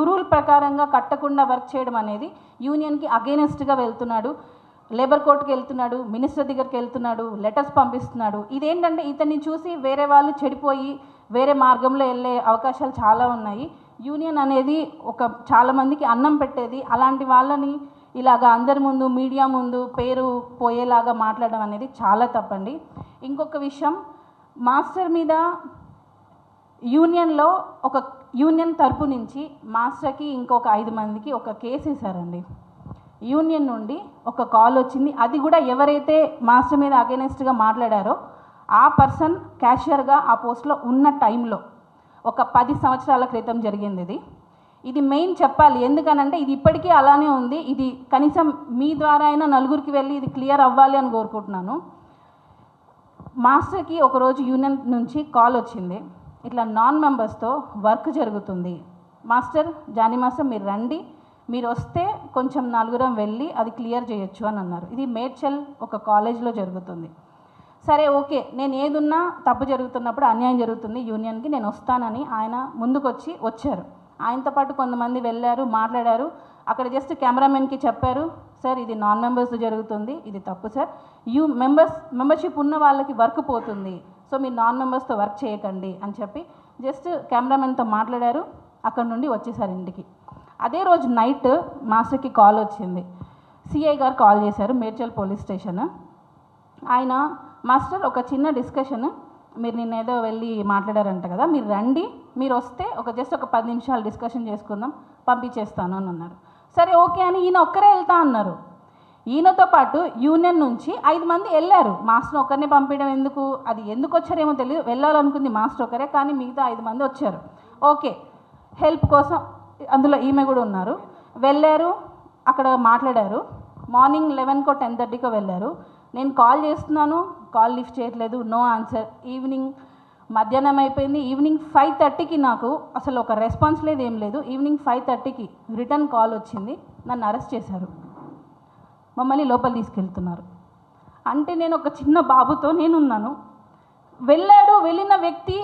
రూల్ ప్రకారంగా కట్టకుండా వర్క్ చేయడం అనేది యూనియన్కి అగెయినెస్ట్గా వెళ్తున్నాడు. లేబర్ కోర్టుకి వెళ్తున్నాడు, మినిస్టర్ దగ్గరికి వెళ్తున్నాడు, లెటర్స్ పంపిస్తున్నాడు. ఇదేంటంటే ఇతన్ని చూసి వేరే వాళ్ళు చెడిపోయి వేరే మార్గంలో వెళ్ళే అవకాశాలు చాలా ఉన్నాయి. యూనియన్ అనేది ఒక చాలామందికి అన్నం పెట్టేది. అలాంటి వాళ్ళని ఇలాగ అందరి ముందు మీడియా ముందు పేరు పోయేలాగా మాట్లాడడం అనేది చాలా తప్పండి. ఇంకొక విషయం, మాస్టర్ మీద యూనియన్లో ఒక యూనియన్ తరపు నుంచి మాస్టర్కి ఇంకొక 5 మందికి ఒక కేసు వేశారండి. యూనియన్ నుండి ఒక కాల్ వచ్చింది. అది కూడా ఎవరైతే మాస్టర్ మీద అగెనెస్ట్గా మాట్లాడారో ఆ పర్సన్ క్యాషియర్గా ఆ పోస్ట్లో ఉన్న టైంలో ఒక 10 సంవత్సరాల క్రితం జరిగింది ఇది మెయిన్ చెప్పాలి. ఎందుకనంటే ఇది ఇప్పటికీ అలానే ఉంది. ఇది కనీసం మీ ద్వారా అయినా నలుగురికి వెళ్ళి ఇది క్లియర్ అవ్వాలి అని కోరుకుంటున్నాను. మాస్టర్కి ఒకరోజు యూనియన్ నుంచి కాల్ వచ్చింది, ఇట్లా నాన్ మెంబర్స్తో వర్క్ జరుగుతుంది, మాస్టర్ జానీ మాస్టర్ మీరు రండి, మీరు వస్తే కొంచెం నలుగురం వెళ్ళి అది క్లియర్ చేయొచ్చు అని అన్నారు. ఇది మేడ్చల్ ఒక కాలేజ్లో జరుగుతుంది. సరే ఓకే, నేను ఏదున్నా తప్పు జరుగుతున్నప్పుడు అన్యాయం జరుగుతుంది యూనియన్కి, నేను వస్తానని ఆయన ముందుకొచ్చి వచ్చారు. ఆయనతో పాటు కొంతమంది వెళ్ళారు, మాట్లాడారు. అక్కడ జస్ట్ కెమెరామెన్కి చెప్పారు, సార్ ఇది నాన్ మెంబర్స్ జరుగుతుంది, ఇది తప్పు సార్, మెంబర్షిప్ ఉన్న వాళ్ళకి వర్క్ పోతుంది, సో మీరు నాన్ మెంబర్స్తో వర్క్ చేయకండి అని చెప్పి జస్ట్ కెమెరామెన్తో మాట్లాడారు. అక్కడ నుండి వచ్చేసారు ఇంటికి. అదే రోజు నైట్ మాస్టర్కి కాల్ వచ్చింది. సిఐ గారు కాల్ చేశారు, మేడ్చల్ పోలీస్ స్టేషన్. ఆయన మాస్టర్ ఒక చిన్న డిస్కషన్, మీరు నిన్నేదో వెళ్ళి మాట్లాడారంట కదా, మీరు రండి, మీరు వస్తే జస్ట్ ఒక 10 నిమిషాలు డిస్కషన్ చేసుకుందాం, పంపించేస్తాను అని అన్నారు. సరే ఓకే అని ఈయన ఒక్కరే వెళ్తా అన్నారు. ఈయనతో పాటు యూనియన్ నుంచి 5 మంది వెళ్ళారు. మాస్టర్ ఒక్కరిని పంపించడం ఎందుకు, అది ఎందుకు వచ్చారేమో తెలియదు, వెళ్ళాలనుకుంది మాస్టర్ ఒకరే, కానీ మిగతా 5 మంది వచ్చారు. ఓకే, హెల్ప్ కోసం అందులో ఈమె కూడా ఉన్నారు. వెళ్ళారు, అక్కడ మాట్లాడారు. మార్నింగ్ 11కో 10:30కో వెళ్ళారు. నేను కాల్ చేస్తున్నాను, కాల్ లిఫ్ట్ చేయట్లేదు, నో ఆన్సర్. ఈవినింగ్ మధ్యాహ్నం అయిపోయింది. ఈవినింగ్ 5:30కి నాకు అసలు ఒక రెస్పాన్స్ లేదు, ఏం లేదు. ఈవినింగ్ 5:30కి రిటర్న్ కాల్ వచ్చింది, నన్ను అరెస్ట్ చేశారు, మమ్మల్ని లోపల తీసుకెళ్తున్నారు. అంటే నేను ఒక చిన్న బాబుతో నేనున్నాను. వెళ్ళిన వ్యక్తి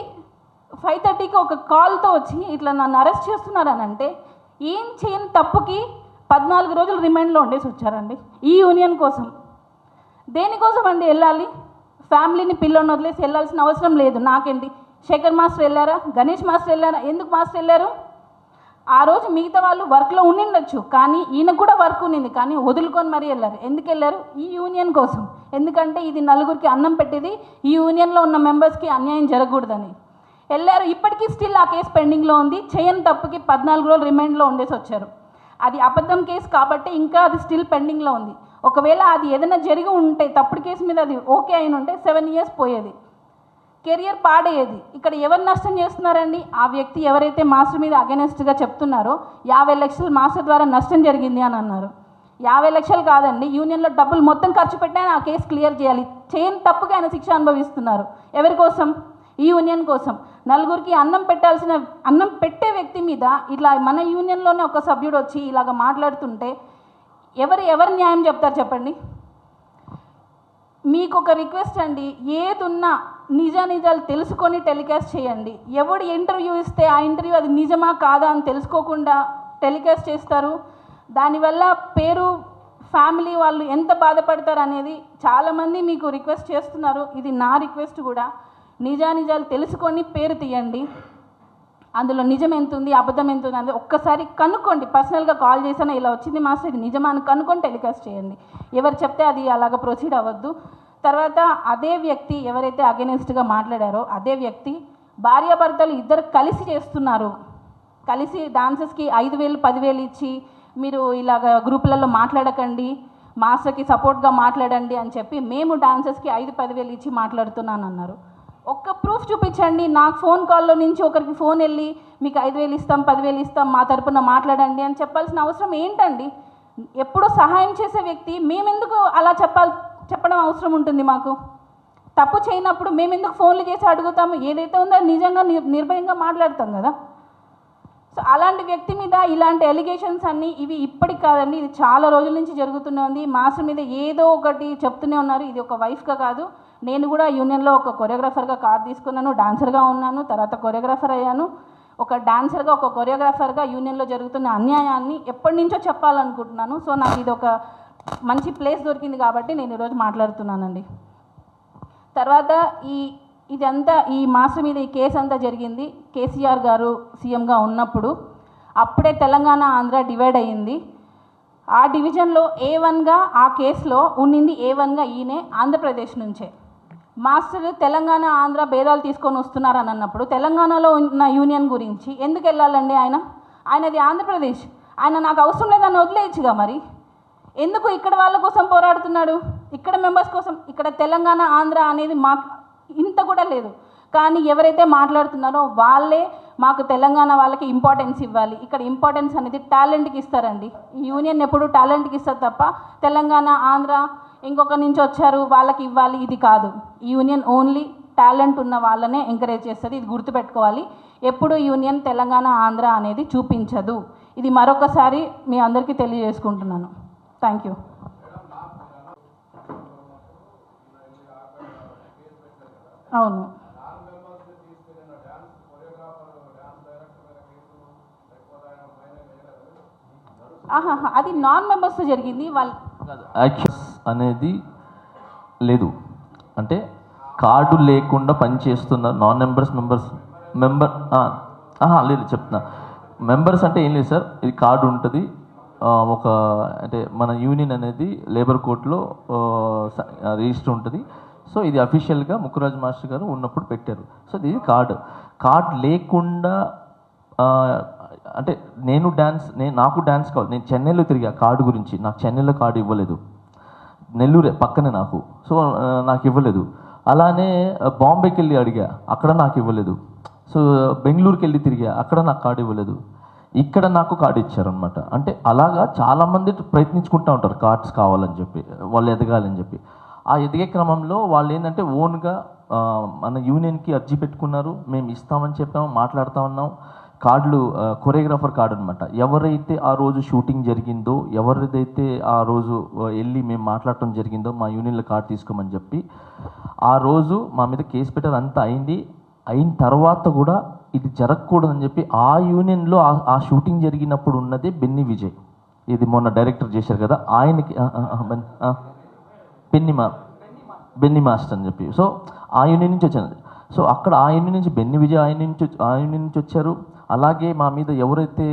5:30కి ఒక కాల్తో వచ్చి ఇట్లా నన్ను అరెస్ట్ చేస్తున్నారని అంటే ఏం చేయని తప్పుకి 14 రోజులు రిమైండ్లో ఉండేసి వచ్చారండి ఈ యూనియన్ కోసం. దేనికోసం అండి వెళ్ళాలి? ఫ్యామిలీని పిల్లని వదిలేసి వెళ్ళాల్సిన అవసరం లేదు. నాకేంటి, శేఖర్ మాస్టర్ వెళ్ళారా, గణేష్ మాస్టర్ వెళ్ళారా? ఎందుకు మాస్టర్ వెళ్ళారు? ఆ రోజు మిగతా వాళ్ళు వర్క్లో ఉండిండొచ్చు, కానీ ఈయనకు కూడా వర్క్ ఉండింది, కానీ వదులుకొని మరీ వెళ్ళారు. ఎందుకు వెళ్ళారు? ఈ యూనియన్ కోసం. ఎందుకంటే ఇది నలుగురికి అన్నం పెట్టేది, ఈ యూనియన్లో ఉన్న మెంబర్స్కి అన్యాయం జరగకూడదని వెళ్ళారు. ఇప్పటికీ స్టిల్ ఆ కేసు పెండింగ్లో ఉంది. చేయని తప్పుకి 14 రోజులు రిమైండ్లో ఉండేసి వచ్చారు. అది అబద్ధం కేసు కాబట్టి ఇంకా అది స్టిల్ పెండింగ్లో ఉంది. ఒకవేళ అది ఏదైనా జరిగి ఉంటే, తప్పుడు కేసు మీద అది ఓకే అయిన ఉంటే 7 years పోయేది, కెరియర్ పాడేది. ఇక్కడ ఎవరు నష్టం చేస్తున్నారండి? ఆ వ్యక్తి ఎవరైతే మాస్టర్ మీద అగెనెస్ట్గా చెప్తున్నారో 50 లక్షలు మాస్టర్ ద్వారా నష్టం జరిగింది అని అన్నారు. 50 లక్షలు కాదండి, యూనియన్లో డబ్బులు మొత్తం ఖర్చు పెట్టినా ఆ కేసు క్లియర్ చేయాలి. చేయని తప్పుగా ఆయన శిక్ష అనుభవిస్తున్నారు. ఎవరి కోసం? ఈ యూనియన్ కోసం. నలుగురికి అన్నం పెట్టే వ్యక్తి మీద ఇట్లా మన యూనియన్లోనే ఒక సభ్యుడు వచ్చి ఇలాగ మాట్లాడుతుంటే ఎవరు న్యాయం చెప్తారు చెప్పండి? మీకు ఒక రిక్వెస్ట్ అండి, ఏదున్నా నిజాలు తెలుసుకొని టెలికాస్ట్ చేయండి. ఎవడు ఇంటర్వ్యూ ఇస్తే ఆ ఇంటర్వ్యూ అది నిజమా కాదా అని తెలుసుకోకుండా టెలికాస్ట్ చేస్తారు. దానివల్ల పేరు ఫ్యామిలీ వాళ్ళు ఎంత బాధపడతారు అనేది చాలామంది మీకు రిక్వెస్ట్ చేస్తున్నారు. ఇది నా రిక్వెస్ట్ కూడా. నిజానిజాలు తెలుసుకొని పేరు తీయండి. అందులో నిజం ఎంత ఉంది, అబద్ధం ఎంత ఉంది అనేది ఒక్కసారి కనుక్కోండి. పర్సనల్గా కాల్ చేసినా ఇలా వచ్చింది మాస్టర్ ఇది నిజమా అని కనుక్కొని టెలికాస్ట్ చేయండి. ఎవరు చెప్తే అది అలాగ ప్రొసీడ్ అవ్వద్దు. తర్వాత అదే వ్యక్తి ఎవరైతే అగెనిస్ట్గా మాట్లాడారో అదే వ్యక్తి భార్యాభర్తలు ఇద్దరు కలిసి చేస్తున్నారు. కలిసి డాన్సెస్కి 5,000 10,000 ఇచ్చి మీరు ఇలాగ గ్రూపులలో మాట్లాడకండి, మాస్టర్కి సపోర్ట్గా మాట్లాడండి అని చెప్పి మేము డాన్సెస్కి 5,000-10,000 ఇచ్చి మాట్లాడుతున్నాను అన్నారు. ఒక్క ప్రూఫ్ చూపించండి. నాకు ఫోన్ కాల్లో నుంచి ఒకరికి ఫోన్ వెళ్ళి మీకు 5,000 ఇస్తాం 10,000 ఇస్తాం మా తరపున మాట్లాడండి అని చెప్పాల్సిన అవసరం ఏంటండి? ఎప్పుడో సహాయం చేసే వ్యక్తి మేమెందుకు అలా చెప్పడం అవసరం ఉంటుంది? మాకు తప్పు చేయనప్పుడు మేమెందుకు ఫోన్లు చేసి అడుగుతాము? ఏదైతే ఉందో నిజంగా నిర్భయంగా మాట్లాడతాం కదా. సో అలాంటి వ్యక్తి మీద ఇలాంటి ఎలిగేషన్స్ అన్నీ ఇవి ఇప్పటికి కాదండి, ఇది చాలా రోజుల నుంచి జరుగుతూనే ఉంది. మాస్టర్ మీద ఏదో ఒకటి చెప్తూనే ఉన్నారు. ఇది ఒక వైఫ్గా కాదు, నేను కూడా యూనియన్లో ఒక కొరియోగ్రాఫర్గా కార్డు తీసుకున్నాను, డాన్సర్గా ఉన్నాను, తర్వాత కొరియోగ్రాఫర్ అయ్యాను. ఒక డాన్సర్గా ఒక కొరియోగ్రాఫర్గా యూనియన్లో జరుగుతున్న అన్యాయాన్ని ఎప్పటి నుంచో చెప్పాలనుకుంటున్నాను. సో నాకు ఇది ఒక మంచి ప్లేస్ దొరికింది కాబట్టి నేను ఈరోజు మాట్లాడుతున్నానండి. తర్వాత ఇదంతా ఈ మాస్టర్ మీద ఈ కేసు అంతా జరిగింది కేసీఆర్ గారు సీఎంగా ఉన్నప్పుడు. అప్పుడే తెలంగాణ ఆంధ్ర డివైడ్ అయ్యింది. ఆ డివిజన్లో A1గా ఆ కేసులో ఉన్నింది A1గా ఈయనే ఆంధ్రప్రదేశ్ నుంచే. మాస్టర్ తెలంగాణ ఆంధ్ర భేదాలు తీసుకొని వస్తున్నారని అన్నప్పుడు తెలంగాణలో ఉన్న యూనియన్ గురించి ఎందుకు వెళ్ళాలండి? ఆయనది ఆంధ్రప్రదేశ్. ఆయన నాకు అవసరం లేదని వదిలేయచ్చుగా. మరి ఎందుకు ఇక్కడ వాళ్ళ కోసం పోరాడుతున్నాడు? ఇక్కడ మెంబర్స్ కోసం. ఇక్కడ తెలంగాణ ఆంధ్ర అనేది మాకు ఇంత కూడా లేదు. కానీ ఎవరైతే మాట్లాడుతున్నారో వాళ్ళే మాకు తెలంగాణ వాళ్ళకి ఇంపార్టెన్స్ ఇవ్వాలి. ఇక్కడ ఇంపార్టెన్స్ అనేది టాలెంట్కి ఇస్తారండి. ఈ యూనియన్ ఎప్పుడు టాలెంట్కి ఇస్తారు తప్ప తెలంగాణ ఆంధ్ర ఇంకొక నుంచి వచ్చారు వాళ్ళకి ఇవ్వాలి ఇది కాదు. ఈ యూనియన్ ఓన్లీ టాలెంట్ ఉన్న వాళ్ళనే ఎంకరేజ్ చేస్తుంది. ఇది గుర్తుపెట్టుకోవాలి. ఎప్పుడు యూనియన్ తెలంగాణ ఆంధ్ర అనేది చూపించదు. ఇది మరొకసారి మీ అందరికీ తెలియజేసుకుంటున్నాను. Thank you. అవును, అది నాన్ మెంబర్స్ జరిగింది. వాళ్ళు యాక్సెస్ అనేది లేదు అంటే కార్డు లేకుండా పనిచేస్తున్న నాన్ మెంబర్స్ లేదు చెప్తున్నా. మెంబర్స్ అంటే ఏం లేదు సార్, ఇది కార్డు ఉంటుంది. ఒక అంటే మన యూనియన్ అనేది లేబర్ కోర్టులో రిజిస్టర్ ఉంటుంది. సో ఇది అఫీషియల్గా ముక్కురాజు మాస్టర్ గారు ఉన్నప్పుడు పెట్టారు. సో ఇది కార్డ్ లేకుండా అంటే నాకు డ్యాన్స్ కావాలి. నేను చెన్నైలో తిరిగా కార్డు గురించి. నాకు చెన్నైలో కార్డు ఇవ్వలేదు. నెల్లూరే పక్కనే నాకు. సో నాకు ఇవ్వలేదు. అలానే బాంబేకి వెళ్ళి అడిగా, అక్కడ నాకు ఇవ్వలేదు. సో బెంగళూరుకి వెళ్ళి తిరిగా, అక్కడ నాకు కార్డు ఇవ్వలేదు. ఇక్కడ నాకు కార్డు ఇచ్చారనమాట. అంటే అలాగా చాలామంది ప్రయత్నించుకుంటూ ఉంటారు కార్డ్స్ కావాలని చెప్పి, వాళ్ళు ఎదగాలని చెప్పి. ఆ ఎదిగే క్రమంలో వాళ్ళు ఏంటంటే ఓన్గా మన యూనియన్కి అర్జీ పెట్టుకున్నారు. మేము ఇస్తామని చెప్పాము, మాట్లాడుతూ ఉన్నాం. కార్డులు కొరియోగ్రాఫర్ కార్డు అనమాట. ఎవరైతే ఆ రోజు షూటింగ్ జరిగిందో, ఎవరిదైతే ఆ రోజు వెళ్ళి మేము మాట్లాడటం జరిగిందో మా యూనియన్లో కార్డు తీసుకోమని చెప్పి ఆ రోజు మా మీద కేసు పెట్టారు. అంతా అయిన తర్వాత కూడా ఇది జరగకూడదని చెప్పి ఆ యూనియన్లో ఆ షూటింగ్ జరిగినప్పుడు ఉన్నదే బెన్నీ విజయ్. ఇది మొన్న డైరెక్టర్ చేశారు కదా, ఆయనకి బెన్నీ మాస్టర్ అని చెప్పి. సో ఆ యూనియన్ నుంచి వచ్చాను. సో అక్కడ ఆ యూనియన్ నుంచి బెన్నీ విజయ్ ఆ యూనియన్ నుంచి వచ్చారు. అలాగే మా మీద ఎవరైతే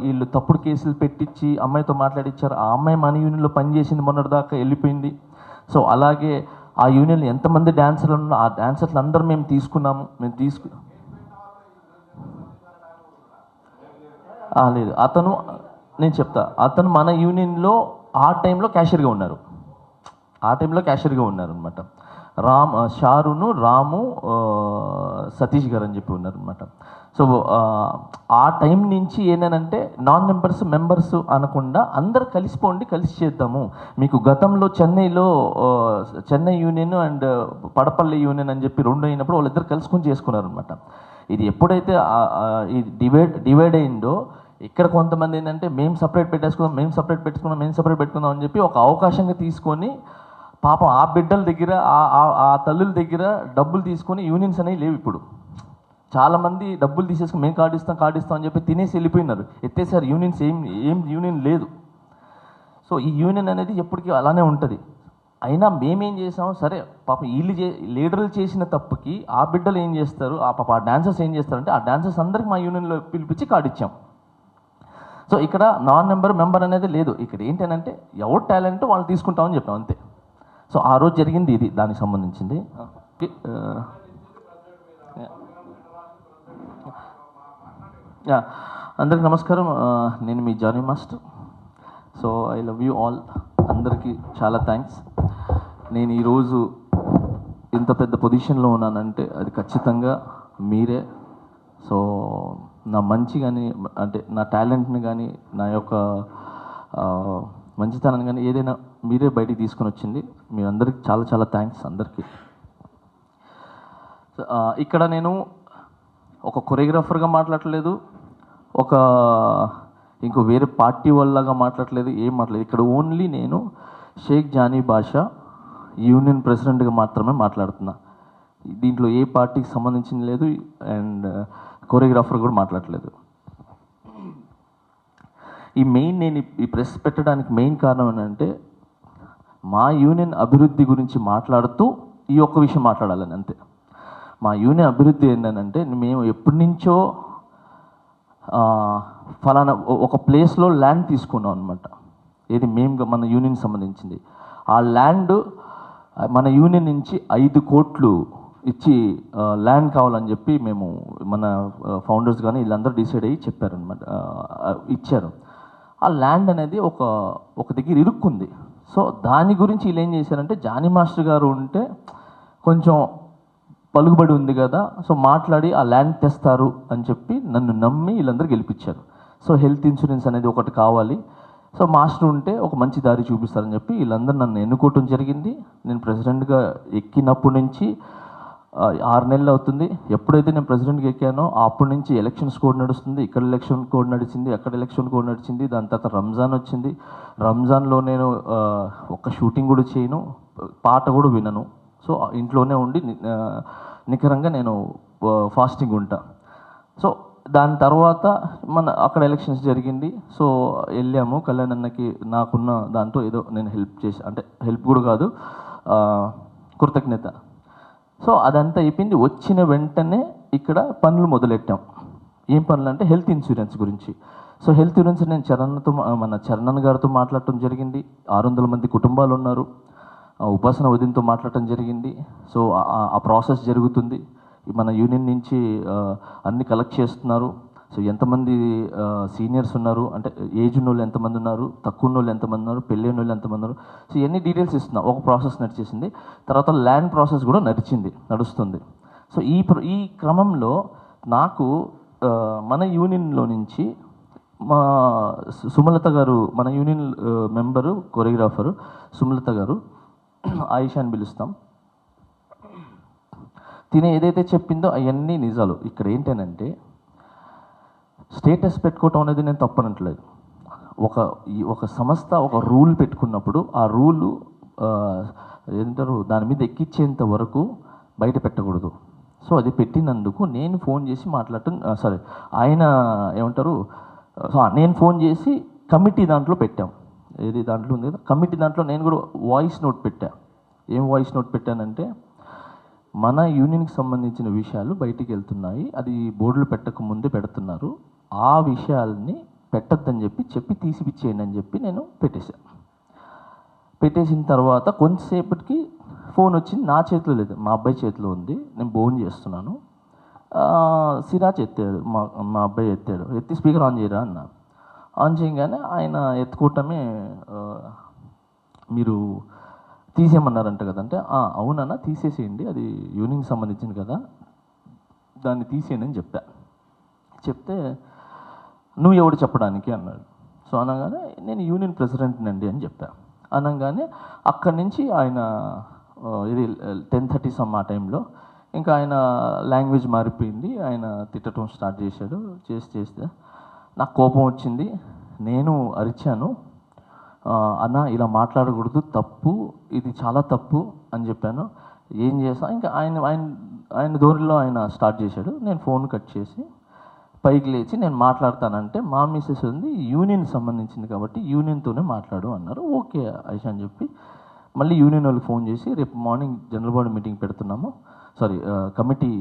వీళ్ళు తప్పుడు కేసులు పెట్టించి అమ్మాయితో మాట్లాడిచ్చారో ఆ అమ్మాయి మన యూనియన్లో పనిచేసింది, మొన్నటిదాకా వెళ్ళిపోయింది. సో అలాగే ఆ యూనియన్లో ఎంతమంది డాన్సర్లు ఉన్నా ఆ డాన్సర్లు అందరూ మేము తీసుకున్నాము. లేదు, నేను చెప్తా, అతను మన యూనియన్లో ఆ టైంలో క్యాషియర్గా ఉన్నారు. అనమాట. షారును రాము సతీష్ గారు అని చెప్పి ఉన్నారనమాట. సో ఆ టైం నుంచి ఏంటంటే నాన్ మెంబర్స్ అనకుండా అందరు కలిసిపోండి, కలిసి చేద్దాము. మీకు గతంలో చెన్నై యూనియన్ అండ్ పడపల్లి యూనియన్ అని చెప్పి రెండు అయినప్పుడు వాళ్ళిద్దరు కలుసుకొని చేసుకున్నారనమాట. ఇది ఎప్పుడైతే ఈ డివైడ్ అయిందో ఇక్కడ కొంతమంది ఏంటంటే మేము సపరేట్ పెట్టుకుందాం అని చెప్పి ఒక అవకాశంగా తీసుకొని పాపం ఆ బిడ్డల దగ్గర ఆ తల్లుల దగ్గర డబ్బులు తీసుకొని యూనియన్స్ అనేవి లేవు. ఇప్పుడు చాలామంది డబ్బులు తీసేసుకుని మేము కార్డు ఇస్తాం అని చెప్పి తినేసి వెళ్ళిపోయినారు, ఎత్తేసారు. యూనియన్స్ ఏం యూనియన్ లేదు. సో ఈ యూనియన్ అనేది ఎప్పటికీ అలానే ఉంటుంది. అయినా మేమేం చేసాం, సరే పాపం వీళ్ళు లీడర్లు చేసిన తప్పుకి ఆ బిడ్డలు ఏం చేస్తారు, ఆ డాన్సర్స్ ఏం చేస్తారంటే ఆ డాన్సర్స్ అందరికి మా యూనియన్లో పిలిపించి కార్డు ఇచ్చాం. సో ఇక్కడ మెంబర్ అనేది లేదు. ఇక్కడ ఏంటంటే ఎవరు టాలెంట్ వాళ్ళు తీసుకుంటామని చెప్పాం అంతే. సో ఆ రోజు జరిగింది ఇది, దానికి సంబంధించింది. అందరికి నమస్కారం. నేను మీ Jani master. So I love you all. అందరికీ చాలా థ్యాంక్స్. నేను ఈరోజు ఇంత పెద్ద పొజిషన్లో ఉన్నానంటే అది ఖచ్చితంగా మీరే. సో నా మంచి కానీ అంటే నా టాలెంట్ని కానీ నా యొక్క మంచితనాన్ని కానీ ఏదైనా మీరే బయటికి తీసుకొని వచ్చింది. మీ అందరికి చాలా చాలా థ్యాంక్స్ అందరికీ. ఇక్కడ నేను ఒక కొరియోగ్రాఫర్గా మాట్లాడలేదు, ఒక ఇంకో వేరే పార్టీ వాళ్ళగా మాట్లాడలేదు, ఏం మాట్లాడలేదు. ఇక్కడ ఓన్లీ నేను షేక్ జానీ బాషా యూనియన్ ప్రెసిడెంట్గా మాత్రమే మాట్లాడుతున్నా. దీంట్లో ఏ పార్టీకి సంబంధించింది లేదు అండ్ కొరియోగ్రాఫర్ కూడా మాట్లాడలేదు. నేను ఈ ప్రెస్ పెట్టడానికి మెయిన్ కారణం ఏంటంటే మా యూనియన్ అభివృద్ధి గురించి మాట్లాడుతూ ఈ ఒక్క విషయం మాట్లాడాలని అంతే. మా యూనియన్ అభివృద్ధి ఏంటంటే మేము ఎప్పటి నుంచో ఫలానా ఒక ప్లేస్లో ల్యాండ్ తీసుకున్నాం అనమాట. ఏది మేము మన యూనియన్ సంబంధించింది. ఆ ల్యాండ్ మన యూనియన్ నుంచి 5 కోట్లు ఇచ్చి ల్యాండ్ కావాలని చెప్పి మేము మన ఫౌండర్స్ కానీ వీళ్ళందరూ డిసైడ్ అయ్యి చెప్పారనమాట, ఇచ్చారు. ఆ ల్యాండ్ అనేది ఒక దగ్గర ఇరుక్కుంది. సో దాని గురించి వీళ్ళు ఏం చేశారంటే జానీ మాస్టర్ గారు ఉంటే కొంచెం పలుకుబడి ఉంది కదా, సో మాట్లాడి ఆ ల్యాండ్ తెస్తారు అని చెప్పి నన్ను నమ్మి వీళ్ళందరూ గెలిపించారు. సో హెల్త్ ఇన్సూరెన్స్ అనేది ఒకటి కావాలి, సో మాస్టర్ ఉంటే ఒక మంచి దారి చూపిస్తారని చెప్పి వీళ్ళందరూ నన్ను ఎన్నుకోవటం జరిగింది. నేను ప్రెసిడెంట్గా ఎక్కినప్పటి నుంచి 6 నెలలు అవుతుంది. ఎప్పుడైతే నేను ప్రెసిడెంట్గా ఎక్కానో అప్పటి నుంచి ఎలక్షన్స్ కోడ్ నడుస్తుంది. ఇక్కడ ఎలక్షన్ కోడ్ నడిచింది, అక్కడ ఎలక్షన్ కోడ్ నడిచింది. దాని తర్వాత రంజాన్ వచ్చింది. రంజాన్లో నేను ఒక షూటింగ్ కూడా చేయను, పాట కూడా వినను. సో ఇంట్లోనే ఉండి నికరంగా నేను ఫాస్టింగ్ ఉంటా. సో దాని తర్వాత అక్కడ ఎలక్షన్స్ జరిగింది. సో వెళ్ళాము కళ్యాణ్ అన్నకి నాకున్న దాంతో ఏదో నేను హెల్ప్ చేసి, అంటే హెల్ప్ కూడా కాదు, కృతజ్ఞత. సో అదంతా అయిపోయింది. వచ్చిన వెంటనే ఇక్కడ పనులు మొదలెట్టాం. ఏం పనులు అంటే హెల్త్ ఇన్సూరెన్స్ గురించి. సో హెల్త్ ఇన్సూరెన్స్ నేను మన చరణ్ గారితో మాట్లాడటం జరిగింది. 600 మంది కుటుంబాలు ఉన్నారు. ఉపాసన వదినతో మాట్లాడటం జరిగింది. సో ఆ ప్రాసెస్ జరుగుతుంది. మన యూనియన్ నుంచి అన్ని కలెక్ట్ చేస్తున్నారు. సో ఎంతమంది సీనియర్స్ ఉన్నారు, అంటే ఏజ్ ఉన్న వాళ్ళు ఎంతమంది ఉన్నారు, తక్కువ ఉన్న వాళ్ళు ఎంతమంది ఉన్నారు, పెళ్ళైన వాళ్ళు ఎంతమంది ఉన్నారు, సో ఇవన్నీ డీటెయిల్స్ ఇస్తున్నాం. ఒక ప్రాసెస్ నడిచేసింది. తర్వాత ల్యాండ్ ప్రాసెస్ కూడా నడుస్తుంది. సో ఈ క్రమంలో నాకు మన యూనియన్లో నుంచి మా సుమలత గారు, మన యూనియన్ మెంబరు కొరియోగ్రాఫరు సుమలత గారు, ఆయిషా అని పిలుస్తాం, తినే ఏదైతే చెప్పిందో అవన్నీ నిజాలు. ఇక్కడ ఏంటంటే స్టేటస్ పెట్టుకోవటం అనేది నేను తప్పనట్లేదు. ఒక సంస్థ ఒక రూల్ పెట్టుకున్నప్పుడు ఆ రూలు ఏంటారు దాని మీద ఎక్కించేంత వరకు బయట పెట్టకూడదు. సో అది పెట్టినందుకు నేను ఫోన్ చేసి మాట్లాడటం, సరే ఆయన ఏమంటారు, నేను ఫోన్ చేసి కమిటీ దాంట్లో పెట్టాం. ఏది దాంట్లో ఉంది కదా కమిటీ, దాంట్లో నేను కూడా వాయిస్ నోట్ పెట్టా. ఏం వాయిస్ నోట్ పెట్టానంటే మన యూనియన్కి సంబంధించిన విషయాలు బయటికి వెళ్తున్నాయి, అది బోర్డులు పెట్టక ముందే పెడుతున్నారు, ఆ విషయాల్ని పెట్టద్దని చెప్పి తీసిపిచ్చేయండి అని చెప్పి నేను పెట్టేసిన తర్వాత కొంతసేపటికి ఫోన్ వచ్చింది. నా చేతిలో లేదు, మా అబ్బాయి చేతిలో ఉంది. నేను ఫోన్ చేస్తున్నాను. సిరాజ్ ఎత్తాడు, మా అబ్బాయి ఎత్తి స్పీకర్ ఆన్ చేయరా అన్న. ఆన్ చేయగానే ఆయన ఎత్తుకోవటమే, మీరు తీసేయమన్నారంట కదంటే, అవునన్నా తీసేసేయండి, అది యూనియన్కి సంబంధించింది కదా, దాన్ని తీసేయండి అని చెప్తే నువ్వు ఎవడు చెప్పడానికి అన్నాడు. సో అనగానే నేను యూనియన్ ప్రెసిడెంట్నండి అని అనగానే అక్కడి నుంచి ఆయన ఇది 10:30 సమ్ ఆ టైంలో ఇంకా ఆయన లాంగ్వేజ్ మారిపోయింది. ఆయన తిట్టడం స్టార్ట్ చేశాడు. చేస్తే నాకు కోపం వచ్చింది. నేను అరిచాను, అన్న ఇలా మాట్లాడకూడదు, తప్పు, ఇది చాలా తప్పు అని చెప్పాను. ఏం చేస్తా ఇంకా ఆయన ధోరణిలో ఆయన స్టార్ట్ చేశాడు. నేను ఫోన్ కట్ చేసి పైకి లేచి నేను మాట్లాడతానంటే మా మిస్సెస్ ఉంది యూనియన్ సంబంధించింది కాబట్టి యూనియన్తోనే మాట్లాడు అన్నారు. ఓకే ఐషా అని చెప్పి మళ్ళీ యూనియన్ వాళ్ళకి ఫోన్ చేసి రేపు మార్నింగ్ జనరల్ బాడీ మీటింగ్ పెడుతున్నాము, సారీ కమిటీ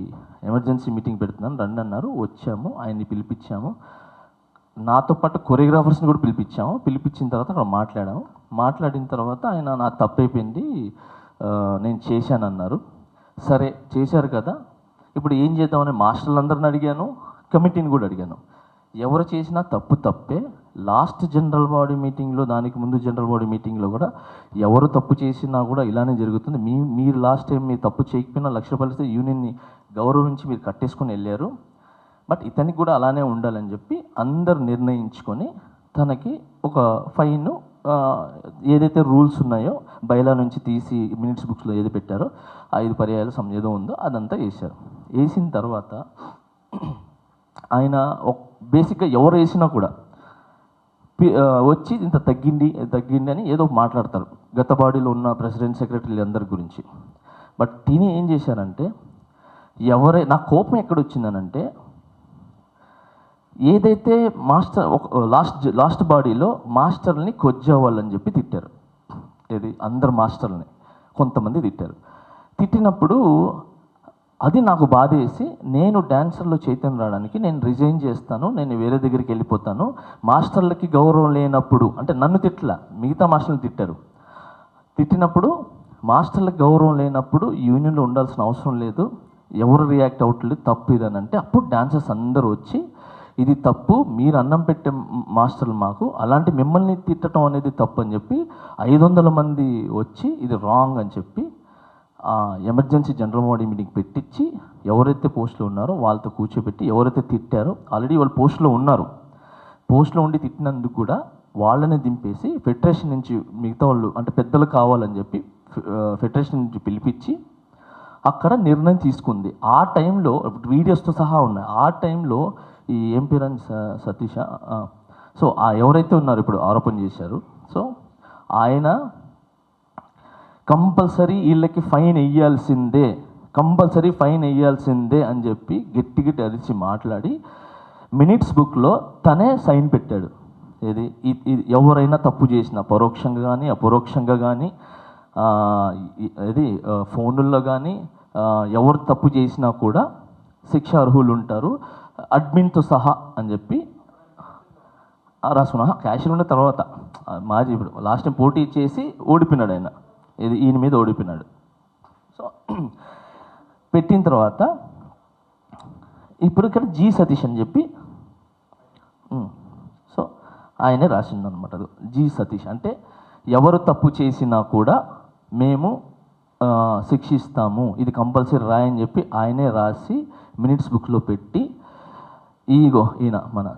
ఎమర్జెన్సీ మీటింగ్ పెడుతున్నాను రండి అన్నారు. వచ్చాము, ఆయన్ని పిలిపించాము, నాతో పాటు కొరియోగ్రాఫర్స్ని కూడా పిలిపించాము. పిలిపించిన తర్వాత అక్కడ మాట్లాడిన తర్వాత ఆయన నా తప్పైపోయింది నేను చేశానన్నారు. సరే చేశారు కదా, ఇప్పుడు ఏం చేద్దామని మాస్టర్లందరిని అడిగాను, కమిటీని కూడా అడిగాను. ఎవరు చేసినా తప్పే. లాస్ట్ జనరల్ బాడీ మీటింగ్లో, దానికి ముందు జనరల్ బాడీ మీటింగ్లో కూడా ఎవరు తప్పు చేసినా కూడా ఇలానే జరుగుతుంది. మీరు లాస్ట్ టైం మీరు తప్పు చేయకపోయినా 1,00,000 రూపాయలు యూనియన్ని గౌరవించి మీరు కట్టేసుకొని వెళ్ళారు, బట్ ఇతనికి కూడా అలానే ఉండాలని చెప్పి అందరు నిర్ణయించుకొని తనకి ఒక ఫైన్ ఏదైతే రూల్స్ ఉన్నాయో బైలా నుంచి తీసి మినిట్స్ బుక్స్లో ఏది పెట్టారో 5 పర్యాయాలు ఏదో ఉందో అదంతా వేశారు. వేసిన తర్వాత ఆయన బేసిక్గా ఎవరు వేసినా కూడా వచ్చి ఇంత తగ్గింది అని ఏదో మాట్లాడతారు గత బాడీలో ఉన్న ప్రెసిడెంట్ సెక్రటరీలు అందరి గురించి. బట్ తిని ఏం చేశారంటే నా కోపం ఎక్కడొచ్చిందనంటే ఏదైతే మాస్టర్ లాస్ట్ బాడీలో మాస్టర్ని కొజ్జావాళ్ళని చెప్పి తిట్టారు. ఏది అందరు మాస్టర్ని కొంతమంది తిట్టారు. తిట్టినప్పుడు అది నాకు బాధేసి నేను డాన్సర్లో చైతన్యం రావడానికి నేను రిజైన్ చేస్తాను, నేను వేరే దగ్గరికి వెళ్ళిపోతాను. మాస్టర్లకి గౌరవం లేనప్పుడు అంటే నన్ను తిట్టలా, మిగతా మాస్టర్ని తిట్టారు. తిట్టినప్పుడు మాస్టర్లకు గౌరవం లేనప్పుడు యూనియన్లో ఉండాల్సిన అవసరం లేదు, ఎవరు రియాక్ట్ అవ్వట్లేదు, తప్పు ఇదని అంటే అప్పుడు డాన్సర్స్ అందరూ వచ్చి ఇది తప్పు, మీరు అన్నం పెట్టే మాస్టర్లు మాకు, అలాంటి మిమ్మల్ని తిట్టడం అనేది తప్పు అని చెప్పి 500 మంది వచ్చి ఇది రాంగ్ అని చెప్పి ఎమర్జెన్సీ జనరల్ బాడీ మీటింగ్ పెట్టించి ఎవరైతే పోస్టులో ఉన్నారో వాళ్ళతో కూర్చోబెట్టి ఎవరైతే తిట్టారో ఆల్రెడీ వాళ్ళు పోస్టులో ఉన్నారు, పోస్టులో ఉండి తిట్టినందుకు కూడా వాళ్ళని దింపేసి ఫెడరేషన్ నుంచి మిగతా వాళ్ళు అంటే పెద్దలు కావాలని చెప్పి ఫెడరేషన్ నుంచి పిలిపించి అక్కడ నిర్ణయం తీసుకుంది. ఆ టైంలో వీడియోస్తో సహా ఉన్నాయి. ఆ టైంలో ఈ ఏం పేరని సతీష, సో ఎవరైతే ఉన్నారో ఇప్పుడు ఆరోపణ చేశారు, సో ఆయన కంపల్సరీ వీళ్ళకి ఫైన్ వేయాల్సిందే అని చెప్పి గట్టి అరిచి మాట్లాడి మినిట్స్ బుక్లో తనే సైన్ పెట్టాడు. ఇది ఎవరైనా తప్పు చేసిన పరోక్షంగా కానీ అపరోక్షంగా కానీ ఇది ఫోనుల్లో కానీ ఎవరు తప్పు చేసినా కూడా శిక్ష అర్హులు ఉంటారు అడ్మిన్తో సహా అని చెప్పి రాసుకున్నా. క్యాషియర్ ఉన్న తర్వాత మాజీ ఇప్పుడు లాస్ట్ టైం పోటీ చేసి ఓడిపోయినాడు ఆయన, ఇది ఈయన మీద ఓడిపోయినాడు. సో పెట్టిన తర్వాత ఇప్పుడు ఇక్కడ జి సతీష్ అని చెప్పి సో ఆయనే రాసిందనమాట. జి సతీష్ అంటే ఎవరు తప్పు చేసినా కూడా మేము శిక్షిస్తాము, ఇది కంపల్సరీ రాయని చెప్పి ఆయనే రాసి మినిట్స్ బుక్లో పెట్టి ఈయన మన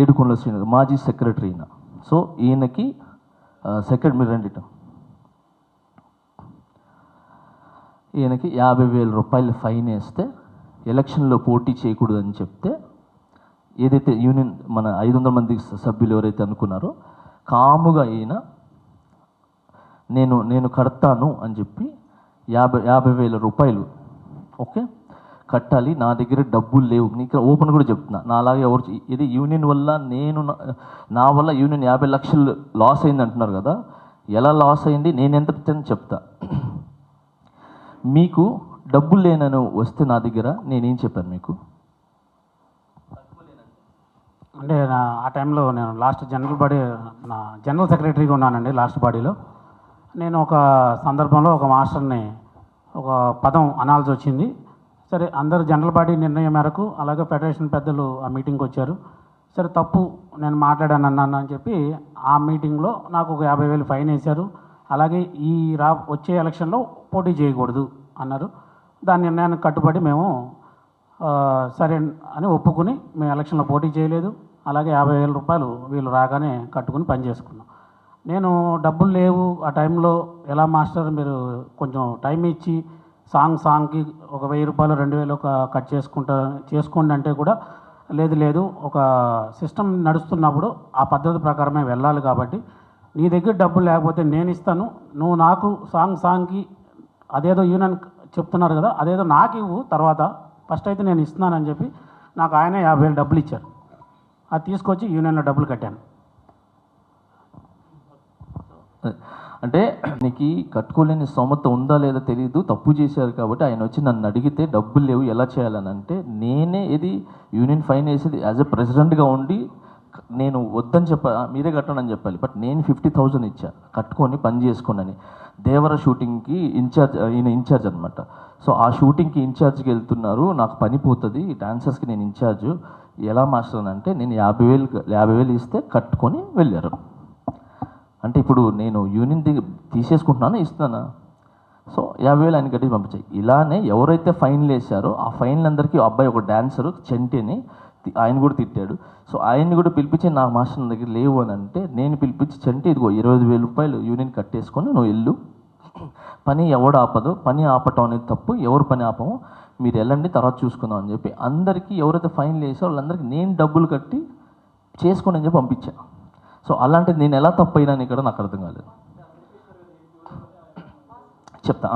ఏడుకొండల శ్రీనివాస్ మాజీ సెక్రటరీ ఈయన. సో ఈయనకి మీరు రండి, ఈయనకి 50,000 రూపాయలు ఫైన్ వేస్తే ఎలక్షన్లో పోటీ చేయకూడదని చెప్తే ఏదైతే యూనియన్ మన 500 మంది సభ్యులు ఎవరైతే అనుకున్నారో కాముగా ఈయన నేను కడతాను అని చెప్పి 50,000 రూపాయలు ఓకే కట్టాలి, నా దగ్గర డబ్బులు లేవు, నీకు ఓపెన్ కూడా చెప్తున్నా, నాలాగే ఎవరు ఇది యూనియన్ వల్ల నా వల్ల యూనియన్ 50 లక్షలు లాస్ అయింది అంటున్నారు కదా, ఎలా లాస్ అయింది నేను ఎంత పెట్టాను చెప్తా. మీకు డబ్బులు లేనని వస్తే నా దగ్గర నేనేం చెప్పాను మీకు అంటే ఆ టైంలో నేను లాస్ట్ జనరల్ బాడీ నా జనరల్ సెక్రటరీగా ఉన్నానండి. లాస్ట్ బాడీలో నేను ఒక సందర్భంలో ఒక మాస్టర్ని ఒక పదం అనాల్సి వచ్చింది. సరే అందరూ జనరల్ బాడీ నిర్ణయం మేరకు అలాగే ఫెడరేషన్ పెద్దలు ఆ మీటింగ్కి వచ్చారు. సరే తప్పు నేను మాట్లాడాను అన్నాను అని చెప్పి ఆ మీటింగ్లో నాకు ఒక 50,000 ఫైన్ వేశారు. అలాగే వచ్చే ఎలక్షన్లో పోటీ చేయకూడదు అన్నారు. దాని నిర్ణయానికి కట్టుబడి మేము సరే అని ఒప్పుకుని మేము ఎలక్షన్లో పోటీ చేయలేదు. అలాగే 50,000 రూపాయలు వీళ్ళు రాగానే కట్టుకుని పని చేసుకున్నాం. నేను డబ్బులు లేవు ఆ టైంలో, ఎలా మాస్టర్ మీరు కొంచెం టైం ఇచ్చి సాంగ్కి ఒక 1,000 రూపాయలు 2,000 కట్ చేసుకోండి అంటే కూడా లేదు ఒక సిస్టమ్ నడుస్తున్నప్పుడు ఆ పద్ధతి ప్రకారమే వెళ్ళాలి కాబట్టి నీ దగ్గర డబ్బులు లేకపోతే నేను ఇస్తాను, నువ్వు నాకు సాంగ్కి అదేదో చెప్తున్నారు కదా, అదేదో నాకు ఇవ్వు తర్వాత, ఫస్ట్ అయితే నేను ఇస్తున్నానని చెప్పి నాకు ఆయనే 50,000 డబ్బులు ఇచ్చారు. అది తీసుకొచ్చి యూనియన్లో డబ్బులు కట్టాను. అంటే నీకు కట్టుకోలేని స్తోమత ఉందా లేదా తెలియదు, తప్పు చేశారు కాబట్టి ఆయన వచ్చి నన్ను అడిగితే డబ్బులు లేవు ఎలా చేయాలని అంటే నేనే ఇది యూనియన్ ఫైన్ వేసేది యాజ్ ఎ ప్రెసిడెంట్గా ఉండి నేను వద్దని మీరే కట్టండి అని చెప్పాలి. బట్ నేను 50,000 ఇచ్చా కట్టుకొని పని చేసుకోనని. దేవర షూటింగ్కి ఈయన ఇన్ఛార్జ్ అనమాట. సో ఆ షూటింగ్కి ఇన్ఛార్జ్కి వెళ్తున్నారు, నాకు పని పోతుంది, డాన్సర్స్కి నేను ఇన్ఛార్జ్, ఎలా మాస్టర్ అని అంటే నేను 50,000 ఇస్తే కట్టుకొని వెళ్ళారు. అంటే ఇప్పుడు నేను యూనియన్ తీసేసుకుంటున్నాను ఇస్తున్నానా? సో 50,000 ఆయన కట్టి పంపించాయి. ఇలానే ఎవరైతే ఫైన్లు వేశారో ఆ ఫైన్లందరికీ అబ్బాయి ఒక డాన్సరు చంటి అని ఆయన కూడా తిట్టాడు. సో ఆయన్ని కూడా పిలిపించి నా మాస్టర్ నా దగ్గర లేవు అని అంటే నేను పిలిపించి చంటి ఇదిగో 25,000 రూపాయలు యూనియన్ కట్టేసుకొని నువ్వు వెళ్ళు, పని ఎవడు ఆపదు, పని ఆపటం అనేది తప్పు, ఎవరు పని ఆపము, మీరు వెళ్ళండి తర్వాత చూసుకుందాం అని చెప్పి అందరికీ ఎవరైతే ఫైన్లు వేసారో వాళ్ళందరికీ నేను డబ్బులు కట్టి చేసుకోండి అని చెప్పి పంపించాను. సో అలాంటిది నేను ఎలా తప్పు అయినాను ఇక్కడ నాకు అర్థం కాలేదు. చెప్తా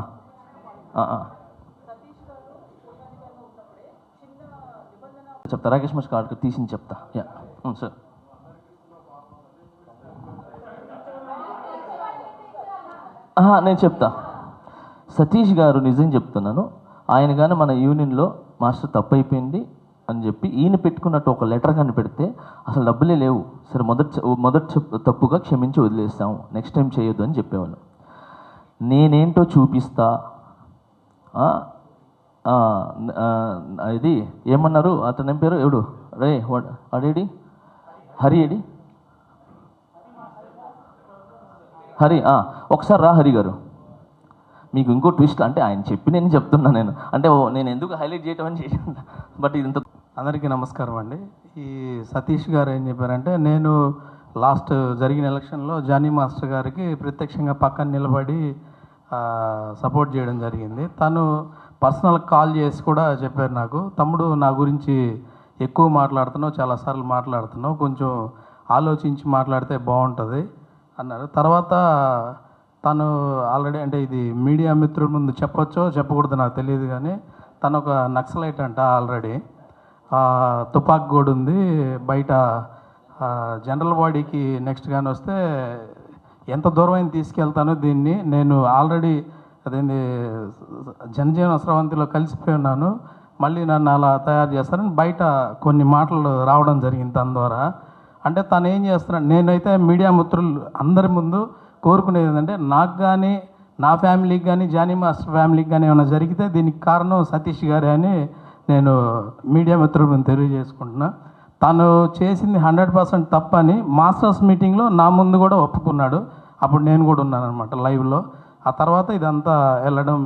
చెప్తా రాకేష్ మాస్టర్ కార్డు తీసింది చెప్తా. Yeah sir. నేను చెప్తా. సతీష్ గారు నిజం చెప్తున్నాను, ఆయన కానీ మన యూనియన్లో మాస్టర్ తప్పు అయిపోయింది అని చెప్పి ఈయన పెట్టుకున్నట్టు ఒక లెటర్ కానీ పెడితే అసలు డబ్బులే లేవు, సరే మొదటి తప్పుగా క్షమించి వదిలేస్తాము, నెక్స్ట్ టైం చేయొద్దు అని చెప్పేవాళ్ళు. నేనేంటో చూపిస్తా, ఇది ఏమన్నారు అతని పేరు ఎవడు రే అడేడి హరి ఏడి హరి, ఒకసారి రా హరి గారు, మీకు ఇంకో ట్విస్ట్ అంటే ఆయన చెప్పి నేను చెప్తున్నా నేను అంటే నేను ఎందుకు హైలైట్ చేయటం అని చేశాను. బట్ ఇదంతా అందరికీ నమస్కారం అండి. ఈ సతీష్ గారు ఏం చెప్పారంటే నేను లాస్ట్ జరిగిన ఎలక్షన్లో జానీ మాస్టర్ గారికి ప్రత్యక్షంగా పక్కన నిలబడి సపోర్ట్ చేయడం జరిగింది. తను పర్సనల్ కాల్ చేసి కూడా చెప్పారు నాకు, తమ్ముడు నా గురించి ఎక్కువ మాట్లాడుతున్నావు, చాలాసార్లు మాట్లాడుతున్నావు, కొంచెం ఆలోచించి మాట్లాడితే బాగుంటుంది అన్నారు. తర్వాత తను ఆల్రెడీ అంటే ఇది మీడియా మిత్రుల ముందు చెప్పొచ్చో చెప్పకూడదు నాకు తెలియదు, కానీ తను ఒక నక్సలైట్ అంట, ఆల్రెడీ తుపాకు కూడా ఉంది బయట, జనరల్ బాడీకి నెక్స్ట్ కానీ వస్తే ఎంత దూరమైన తీసుకెళ్తానో దీన్ని, నేను ఆల్రెడీ అదేంది జనజీవన స్రవంతిలో కలిసిపోయి ఉన్నాను, మళ్ళీ నన్ను అలా తయారు చేస్తారని బయట కొన్ని మాటలు రావడం జరిగింది తన ద్వారా. అంటే తను ఏం చేస్తున్నాడు, నేనైతే మీడియా మిత్రులు అందరి ముందు కోరుకునేది ఏంటంటే నాకు కానీ నా ఫ్యామిలీకి కానీ జానీ మాస్టర్ ఫ్యామిలీకి కానీ ఏమైనా జరిగితే దీనికి కారణం సతీష్ గారే అని నేను మీడియా మిత్రుల ముందు తెలియజేసుకుంటున్నా. తను చేసింది 100% తప్పని మాస్టర్స్ మీటింగ్లో నా ముందు కూడా ఒప్పుకున్నాడు. అప్పుడు నేను కూడా ఉన్నాను అనమాట లైవ్లో. ఆ తర్వాత ఇదంతా వెళ్ళడం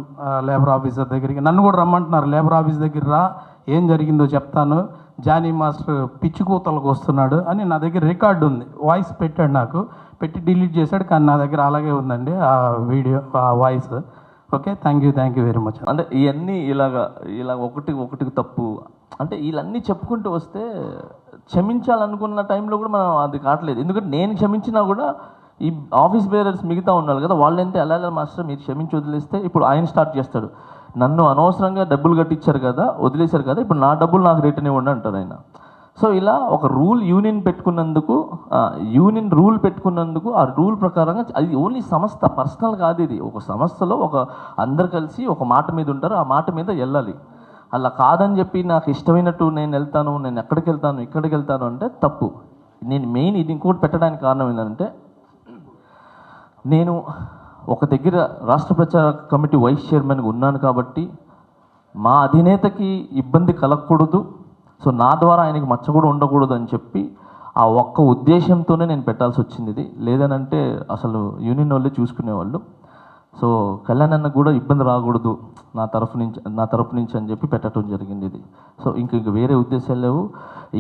లేబర్ ఆఫీసర్ దగ్గరికి, నన్ను కూడా రమ్మంటున్నారు లేబర్ ఆఫీస్ దగ్గర రా, ఏం జరిగిందో చెప్తాను, జానీ మాస్టర్ పిచ్చి కూతలకు వస్తున్నాడు అని నా దగ్గర రికార్డు ఉంది, వాయిస్ పెట్టాడు, నాకు పెట్టి డిలీట్ చేశాడు, కానీ నా దగ్గర అలాగే ఉందండి ఆ వీడియో ఆ voice. Okay, thank you very much. అంటే ఇవన్నీ ఇలాగ ఒకటికి తప్పు అంటే వీళ్ళన్నీ చెప్పుకుంటూ వస్తే క్షమించాలనుకున్న టైంలో కూడా మనం అది కావట్లేదు. ఎందుకంటే నేను క్షమించినా కూడా ఈ ఆఫీస్ బేరర్స్ మిగతా ఉన్నారు కదా, వాళ్ళంటే ఎలా మాస్టర్ మీరు క్షమించి వదిలేస్తే ఇప్పుడు ఆయన స్టార్ట్ చేస్తాడు, నన్ను అనవసరంగా డబ్బులు కట్టించారు కదా, వదిలేశారు కదా, ఇప్పుడు నా డబ్బులు నాకు రిటర్న్ ఇవ్వండి అంటారు ఆయన. సో ఇలా ఒక యూనియన్ రూల్ పెట్టుకున్నందుకు ఆ రూల్ ప్రకారంగా అది ఓన్లీ సంస్థ పర్సనల్ కాదు, ఇది ఒక సంస్థలో అందరు కలిసి ఒక మాట మీద ఉంటారు, ఆ మాట మీద వెళ్ళాలి. అలా కాదని చెప్పి నాకు ఇష్టమైనట్టు నేను వెళ్తాను, నేను ఎక్కడికి వెళ్తాను ఇక్కడికి వెళ్తాను అంటే తప్పు. నేను మెయిన్ ఇది ఇంకోటి పెట్టడానికి కారణం ఏంటంటే నేను ఒక దగ్గర రాష్ట్ర ప్రచార కమిటీ వైస్ చైర్మన్గా ఉన్నాను కాబట్టి మా అధినేతకి ఇబ్బంది కలగకూడదు, సో నా ద్వారా ఆయనకి మచ్చ కూడా ఉండకూడదు అని చెప్పి ఆ ఒక్క ఉద్దేశంతోనే నేను పెట్టాల్సి వచ్చింది ఇది. లేదనంటే అసలు యూనియన్ వాళ్ళే చూసుకునేవాళ్ళు. సో కళ్యాణ్ అన్న కూడా ఇబ్బంది రాకూడదు నా తరఫు నుంచి అని చెప్పి పెట్టడం జరిగింది ఇది. సో ఇంక వేరే ఉద్దేశాలు లేవు.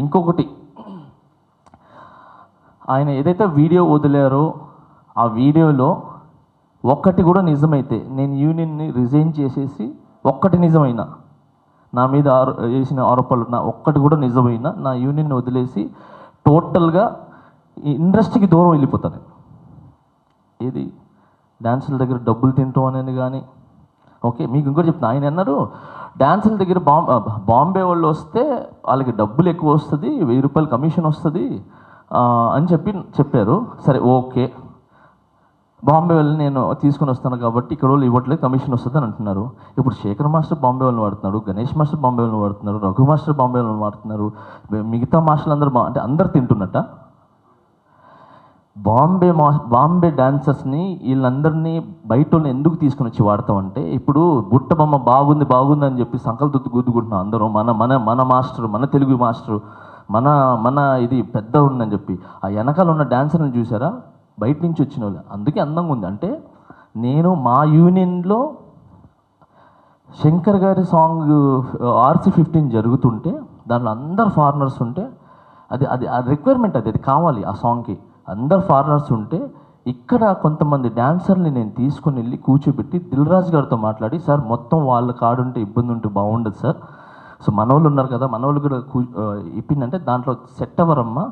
ఇంకొకటి, ఆయన ఏదైతే వీడియో వదిలారో ఆ వీడియోలో ఒక్కటి కూడా నిజమైతే నేను యూనియన్ని రిజైన్ చేసేసి, ఒక్కటి నిజమైనా నా మీద వేసిన ఆరోపణలు ఒక్కటి కూడా నిజమైనా నా యూనియన్ని వదిలేసి టోటల్గా ఇండస్ట్రీకి దూరం వెళ్ళిపోతాను. ఏది డ్యాన్సుల దగ్గర డబ్బులు తింటాం అనేది కానీ, ఓకే, మీకు ఇంకోటి చెప్తున్నా, ఆయన అన్నారు డ్యాన్సుల దగ్గర బాంబే వాళ్ళు వస్తే వాళ్ళకి డబ్బులు ఎక్కువ వస్తుంది, 1000 రూపాయలు కమిషన్ వస్తుంది అని చెప్పారు. సరే ఓకే, బాంబే వాళ్ళని నేను తీసుకుని వస్తాను కాబట్టి ఇక్కడ వాళ్ళు ఇవ్వట్లేదు, కమిషన్ వస్తుంది అని అంటున్నారు. ఇప్పుడు శేఖర్ మాస్టర్ బాంబే వాళ్ళని వాడుతున్నాడు, గణేష్ మాస్టర్ బాంబే వాళ్ళని వాడుతున్నారు, రఘు మాస్టర్ బాంబే వాళ్ళని వాడుతున్నారు, మిగతా మాస్టర్లు అందరూ అంటే అందరు తింటున్నట్ట. బాంబే డాన్సర్స్ని వీళ్ళందరినీ బయట వాళ్ళని ఎందుకు తీసుకుని వచ్చి వాడతామంటే, ఇప్పుడు బుట్ట బొమ్మ బాగుంది అని చెప్పి సంకల్ గుద్దుకుంటున్నాం అందరూ, మన మాస్టర్, మన తెలుగు మాస్టరు, మన ఇది పెద్ద ఉందని చెప్పి. ఆ వెనకాల ఉన్న డాన్సర్ని చూసారా, బయట నుంచి వచ్చిన వాళ్ళు, అందుకే అందంగా ఉంది. అంటే నేను మా యూనియన్లో శంకర్ గారి సాంగ్ RC15 జరుగుతుంటే దాంట్లో అందరు ఫారినర్స్ ఉంటే అది రిక్వైర్మెంట్, అది కావాలి ఆ సాంగ్కి, అందరు ఫారినర్స్ ఉంటే ఇక్కడ కొంతమంది డాన్సర్ని నేను తీసుకుని వెళ్ళి కూర్చోబెట్టి దిల్ రాజు గారితో మాట్లాడి, సార్ మొత్తం వాళ్ళ కాడుంటే ఇబ్బంది ఉంటే బాగుండదు సార్, సో మనోళ్ళు ఉన్నారు కదా, మనోళ్ళు కూడా ఇప్పిందంటే దాంట్లో సెట్ అవ్వరమ్మా,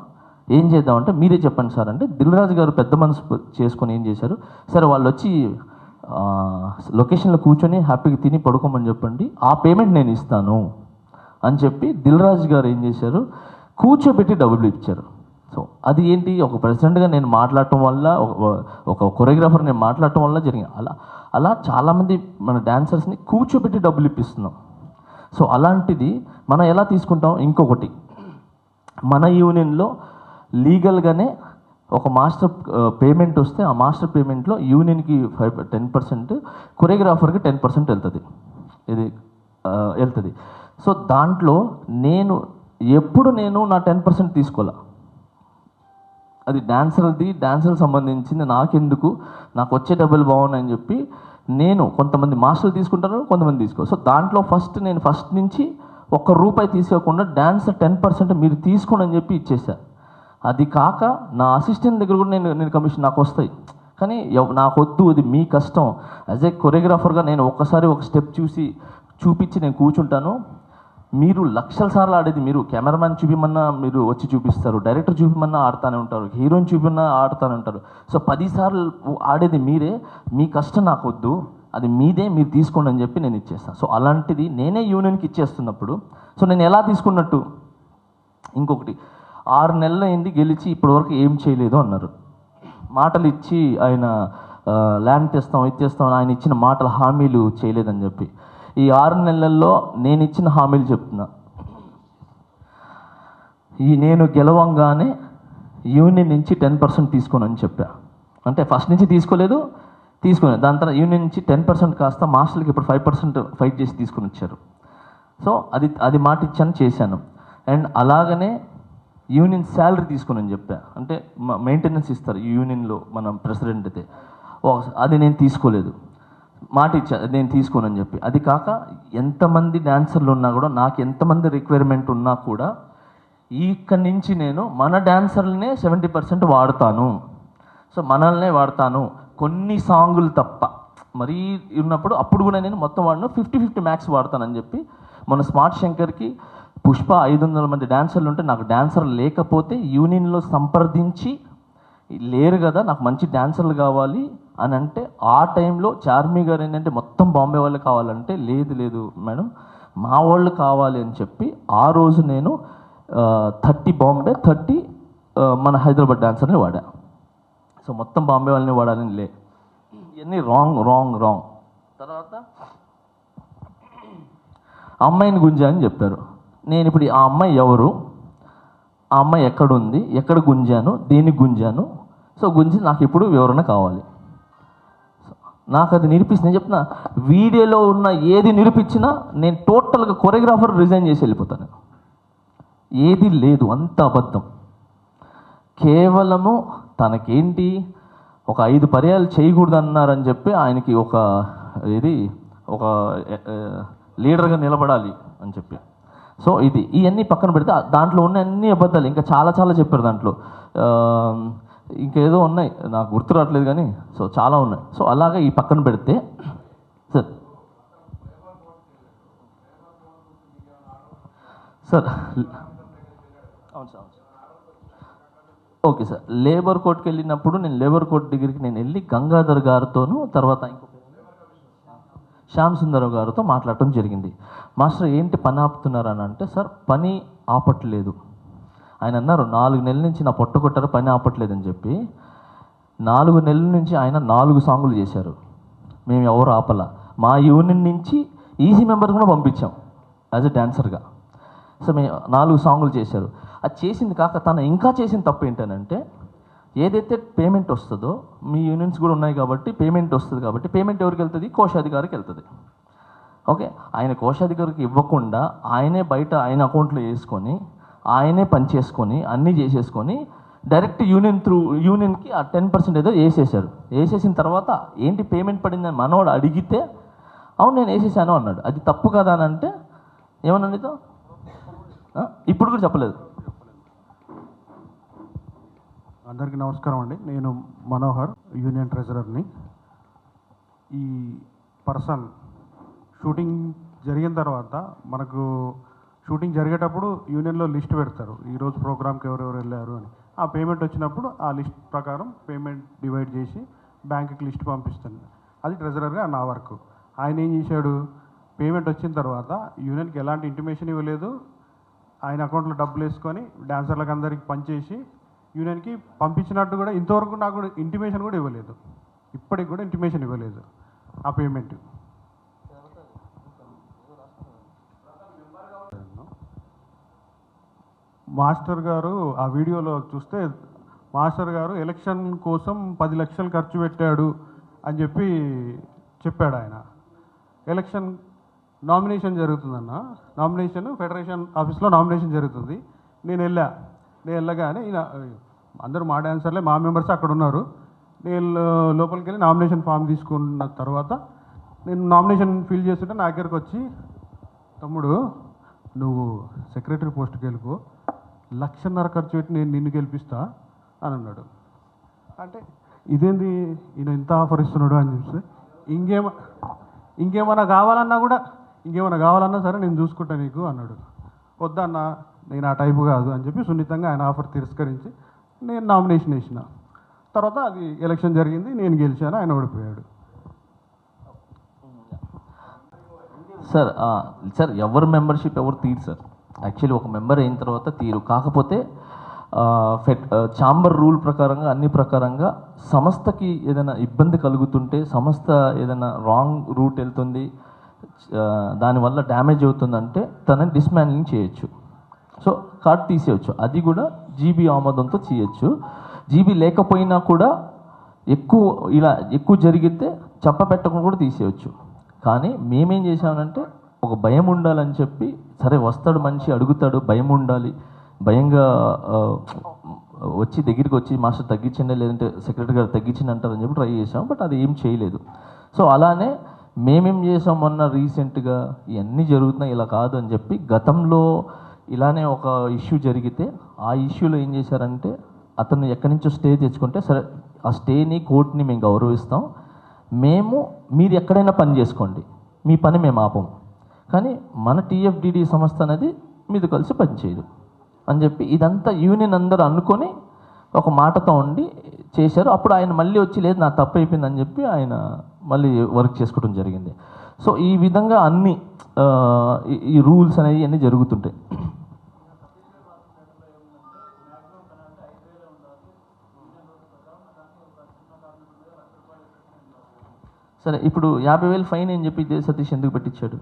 ఏం చేద్దామంటే మీరే చెప్పండి సార్ అంటే దిల్ రాజు గారు పెద్ద మనసు చేసుకొని ఏం చేశారు, సరే వాళ్ళు వచ్చి లొకేషన్లో కూర్చొని హ్యాపీగా తిని పడుకోమని చెప్పండి, ఆ పేమెంట్ నేను ఇస్తాను అని చెప్పి దిల్ రాజు గారు ఏం చేశారు, కూర్చోబెట్టి డబ్బులు ఇచ్చారు. సో అది ఏంటి, ఒక ప్రెసిడెంట్గా నేను మాట్లాడటం వల్ల, ఒక కొరియోగ్రాఫర్ నేను మాట్లాడటం వల్ల జరిగింది. అలా చాలామంది మన డాన్సర్స్ని కూర్చోబెట్టి డబ్బులు ఇప్పిస్తున్నాం. సో అలాంటిది మనం ఎలా తీసుకుంటాం. ఇంకొకటి, మన యూనియన్లో లీగల్గానే ఒక మాస్టర్ పేమెంట్ వస్తే ఆ మాస్టర్ పేమెంట్లో యూనియన్కి 10%, కొరియోగ్రాఫర్కి 10% వెళ్తుంది, ఇది వెళ్తుంది. సో దాంట్లో నేను నా 10% తీసుకోలే, అది డాన్సర్కి సంబంధించింది, నాకెందుకు, నాకు వచ్చే డబ్బులు బాగున్నాయని చెప్పి నేను, కొంతమంది మాస్టర్లు తీసుకుంటారు, కొంతమంది తీసుకో. సో దాంట్లో నేను ఫస్ట్ నుంచి ₹1 తీసుకోకుండా డాన్సర్ 10% మీరు తీసుకోండి అని చెప్పి ఇచ్చేసాను. అది కాక నా అసిస్టెంట్ దగ్గర కూడా నేను కమిషన్ నాకు వస్తాయి, కానీ నాకు వద్దు, అది మీ కష్టం. యాజ్ ఏ కొరియోగ్రాఫర్గా నేను ఒక్కసారి ఒక స్టెప్ చూపించి నేను కూర్చుంటాను. మీరు లక్షల సార్లు ఆడేది, మీరు కెమెరామ్యాన్ చూపిమన్నా మీరు వచ్చి చూపిస్తారు, డైరెక్టర్ చూపిమన్నా ఆడుతూనే ఉంటారు, హీరోయిన్ చూపిమన్నా ఆడుతూనే ఉంటారు. సో 10 సార్లు ఆడేది మీరే, మీ కష్టం నాకు వద్దు, అది మీదే, మీరు తీసుకోండి అని చెప్పి నేను ఇచ్చేస్తాను. సో అలాంటిది నేనే యూనియన్కి ఇచ్చేస్తున్నప్పుడు సో నేను ఎలా తీసుకున్నట్టు. ఇంకొకటి, 6 నెలలు అయింది గెలిచి ఇప్పటివరకు ఏం చేయలేదు అన్నారు. మాటలు ఇచ్చి ఆయన ల్యాండ్ తెస్తాం, ఇచ్చేస్తాం, ఆయన ఇచ్చిన మాటల హామీలు చేయలేదని చెప్పి. ఈ 6 నెలల్లో నేను ఇచ్చిన హామీలు చెప్తున్నా. నేను గెలవంగానే యూనియన్ నుంచి 10% తీసుకోనని చెప్పా. అంటే ఫస్ట్ నుంచి తీసుకోలేదు, దాని తర్వాత యూనియన్ నుంచి 10% కాస్త మాస్టర్లకి ఇప్పుడు 5% ఫైట్ చేసి తీసుకుని వచ్చారు. సో అది మాట ఇచ్చాను, చేశాను. అండ్ అలాగనే యూనియన్ శాలరీ తీసుకుని చెప్పా. అంటే మెయింటెనెన్స్ ఇస్తారు ఈ యూనియన్లో మనం ప్రెసిడెంట్ అయితే, అది నేను తీసుకోలేదు, మాట ఇచ్చా నేను తీసుకోనని చెప్పి. అది కాక ఎంతమంది డాన్సర్లు ఉన్నా కూడా, నాకు ఎంతమంది రిక్వైర్మెంట్ ఉన్నా కూడా ఇక్కడి నుంచి నేను మన డాన్సర్లనే 70% వాడతాను. సో మనల్నే వాడతాను, కొన్ని సాంగులు తప్ప మరీ ఉన్నప్పుడు అప్పుడు కూడా నేను మొత్తం వాడిన 50-50 మ్యాక్స్ వాడతానని చెప్పి. మన స్మార్ట్ శంకర్కి పుష్ప 500 మంది డాన్సర్లు ఉంటే, నాకు డాన్సర్ లేకపోతే యూనియన్లో సంప్రదించి లేరు కదా, నాకు మంచి డాన్సర్లు కావాలి అని అంటే, ఆ టైంలో చార్మి గారు ఏంటంటే మొత్తం బాంబే వాళ్ళు కావాలంటే, లేదు మేడం మా వాళ్ళు కావాలి అని చెప్పి ఆ రోజు నేను 30 బాంబే 30 మన హైదరాబాద్ డాన్సర్ని వాడా. సో మొత్తం బాంబే వాళ్ళని వాడాలని ఇవన్నీ రాంగ్. తర్వాత అమ్మాయిని గుంజా అని చెప్పారు. నేను ఇప్పుడు ఆ అమ్మాయి ఎవరు, ఆ అమ్మాయి ఎక్కడుంది, ఎక్కడ గుంజాను, దేనికి గుంజాను, సో గుంజి నాకు ఇప్పుడు వివరణ కావాలి. నాకు అది నిరూపిస్తే, నేను చెప్తున్నా, వీడియోలో ఉన్న ఏది నిరూపించినా నేను టోటల్గా కొరియోగ్రాఫర్ రిజైన్ చేసి వెళ్ళిపోతాను. ఏది లేదు, అంత అబద్ధం. కేవలము తనకేంటి ఒక 5 పర్యాలు చేయకూడదు అన్నారని చెప్పి ఆయనకి ఒక లీడర్గా నిలబడాలి అని చెప్పి. సో ఇవన్నీ పక్కన పెడితే దాంట్లో ఉన్న అన్ని అబద్ధాలు, ఇంకా చాలా చెప్పారు దాంట్లో. ఇంకేదో ఉన్నాయి నాకు గుర్తు రావట్లేదు కానీ, సో చాలా ఉన్నాయి. సో అలాగా ఈ పక్కన పెడితే సార్ అవును సార్ ఓకే సార్, లేబర్ కోర్టుకి వెళ్ళినప్పుడు నేను లేబర్ కోర్టు దగ్గరికి నేను వెళ్ళి గంగాధర్ గారితోనూ, తర్వాత శ్యామ్ సుందరరావు గారితో మాట్లాడటం జరిగింది. మాస్టర్ ఏంటి పని ఆపుతున్నారని అంటే, సార్ పని ఆపట్లేదు. ఆయన అన్నారు 4 నెలల నుంచి నా పొట్ట కొట్టారు పని ఆపట్లేదని చెప్పి. 4 నెలల నుంచి ఆయన 4 సాంగులు చేశారు. మేము ఎవరు ఆపల. మా యూనియన్ నుంచి ఈజీ మెంబర్ కూడా పంపించాం యాజ్ ఎ డాన్సర్గా. సో మేము 4 సాంగులు చేశారు. అది చేసింది కాక తను ఇంకా చేసిన తప్పు ఏంటనంటే, ఏదైతే పేమెంట్ వస్తుందో, మీ యూనియన్స్ కూడా ఉన్నాయి కాబట్టి పేమెంట్ వస్తుంది కాబట్టి, పేమెంట్ ఎవరికి వెళ్తుంది? కోశాధికారికి వెళ్తుంది. ఓకే, ఆయన కోశాధికారికి ఇవ్వకుండా ఆయనే బయట ఆయన అకౌంట్లో వేసుకొని ఆయనే పని చేసుకొని అన్నీ చేసేసుకొని డైరెక్ట్ యూనియన్కి ఆ 10% ఏదో వేసేసారు. వేసేసిన తర్వాత ఏంటి పేమెంట్ పడిందని మనోడు అడిగితే అవును నేను వేసేసాను అన్నాడు. అది తప్పు కదా అని అంటే ఏమన్నా నీతో ఇప్పుడు కూడా చెప్పలేదు. అందరికీ నమస్కారం అండి. నేను మనోహర్, యూనియన్ ట్రెజరర్ని. ఈ పర్సన్ షూటింగ్ జరిగిన తర్వాత మనకు షూటింగ్ జరిగేటప్పుడు యూనియన్లో లిస్ట్ పెడతారు, ఈరోజు ప్రోగ్రామ్కి ఎవరెవరు వెళ్ళారు అని. ఆ పేమెంట్ వచ్చినప్పుడు ఆ లిస్ట్ ప్రకారం పేమెంట్ డివైడ్ చేసి బ్యాంకుకి లిస్ట్ పంపిస్తాను. అది ట్రెజరర్గా నా వర్క్. ఆయన ఏం చేశాడు, పేమెంట్ వచ్చిన తర్వాత యూనియన్కి ఎలాంటి ఇంటిమేషన్ ఇవ్వలేదు. ఆయన అకౌంట్లో డబ్బులు వేసుకొని డాన్సర్లకు అందరికి పనిచేసి యూనియన్కి పంపించినట్టు కూడా ఇంతవరకు నాకు ఇంటిమేషన్ కూడా ఇవ్వలేదు. ఇప్పటికి కూడా ఇంటిమేషన్ ఇవ్వలేదు ఆ పేమెంట్. మాస్టర్ గారు ఆ వీడియోలో చూస్తే మాస్టర్ గారు ఎలక్షన్ కోసం 10 లక్షలు ఖర్చు పెట్టాడు అని చెప్పాడు ఆయన. ఎలక్షన్ నామినేషన్ జరుగుతుందన్న, నామినేషన్ ఫెడరేషన్ ఆఫీస్లో నామినేషన్ జరుగుతుంది. నేను వెళ్ళగానే ఈయన అందరూ మా డాన్సర్లే, మా మెంబర్స్ అక్కడ ఉన్నారు. నేను లోపలికి వెళ్ళి నామినేషన్ ఫామ్ తీసుకున్న తర్వాత నేను నామినేషన్ ఫిల్ చేస్తుంటే నా దగ్గరకు వచ్చి, తమ్ముడు నువ్వు సెక్రటరీ పోస్ట్కి వెళ్ళిపో, 1.5 లక్షలు ఖర్చు పెట్టి నేను నిన్ను గెలిపిస్తా అని అన్నాడు. అంటే ఇదేంది ఈయన ఇంత ఆఫర్ ఇస్తున్నాడు అని చూస్తే, ఇంకేమన్నా కావాలన్నా సరే నేను చూసుకుంటా నీకు అన్నాడు. వద్దన్న నేను ఆ టైపు కాదు అని చెప్పి సున్నితంగా ఆయన ఆఫర్ తిరస్కరించి నేను నామినేషన్ వేసిన. తర్వాత అది ఎలక్షన్ జరిగింది, నేను గెలిచాను, ఆయన ఓడిపోయాడు. సార్ ఎవరు మెంబర్షిప్ ఎవరు తీరు సార్. యాక్చువల్లీ ఒక మెంబర్ అయిన తర్వాత తీరు. కాకపోతే ఛాంబర్ రూల్ ప్రకారంగా అన్ని ప్రకారంగా సంస్థకి ఏదైనా ఇబ్బంది కలుగుతుంటే, సంస్థ ఏదైనా రాంగ్ రూట్ వెళ్తుంది, దానివల్ల డ్యామేజ్ అవుతుందంటే తనని డిస్మాండ్లింగ్ చేయొచ్చు. సో కార్డు తీసేయచ్చు. అది కూడా జీబీ ఆమోదంతో చేయొచ్చు. జీబీ లేకపోయినా కూడా ఎక్కువ జరిగితే చెప్పపెట్టకుండా కూడా తీసేయచ్చు. కానీ మేమేం చేసామంటే ఒక భయం ఉండాలని చెప్పి, సరే వస్తాడు మనిషి అడుగుతాడు, భయం ఉండాలి, భయంగా వచ్చి దగ్గరికి వచ్చి మాస్టర్ తగ్గించండి లేదంటే సెక్రటరీ గారు తగ్గించండి అంటారని చెప్పి ట్రై చేసాం. బట్ అది ఏం చేయలేదు. సో అలానే మేమేం చేసాం మొన్న రీసెంట్గా ఇవన్నీ జరుగుతున్నాయి ఇలా కాదు అని చెప్పి, గతంలో ఇలానే ఒక ఇష్యూ జరిగితే ఆ ఇష్యూలో ఏం చేశారంటే అతను ఎక్కడి నుంచో స్టే తెచ్చుకుంటే, సరే ఆ స్టేని కోర్టుని మేము గౌరవిస్తాం, మీరు ఎక్కడైనా పని చేసుకోండి, మీ పని మేము ఆపం, కానీ మన టీఎఫ్డిడి సంస్థ అనేది మీతో కలిసి పనిచేయదు అని చెప్పి ఇదంతా యూనియన్ అందరూ అనుకొని ఒక మాటతో ఉండి చేశారు. అప్పుడు ఆయన మళ్ళీ వచ్చి లేదు నా తప్పు అయిపోయింది అని చెప్పి ఆయన మళ్ళీ వర్క్ చేసుకోవడం జరిగింది. సో ఈ విధంగా అన్ని ఈ రూల్స్ అనేవి అన్నీ జరుగుతుంటాయి. సరే ఇప్పుడు 50,000 ఫైన్ అని చెప్పి సతీష్ ఎందుకు పెట్టించాడు?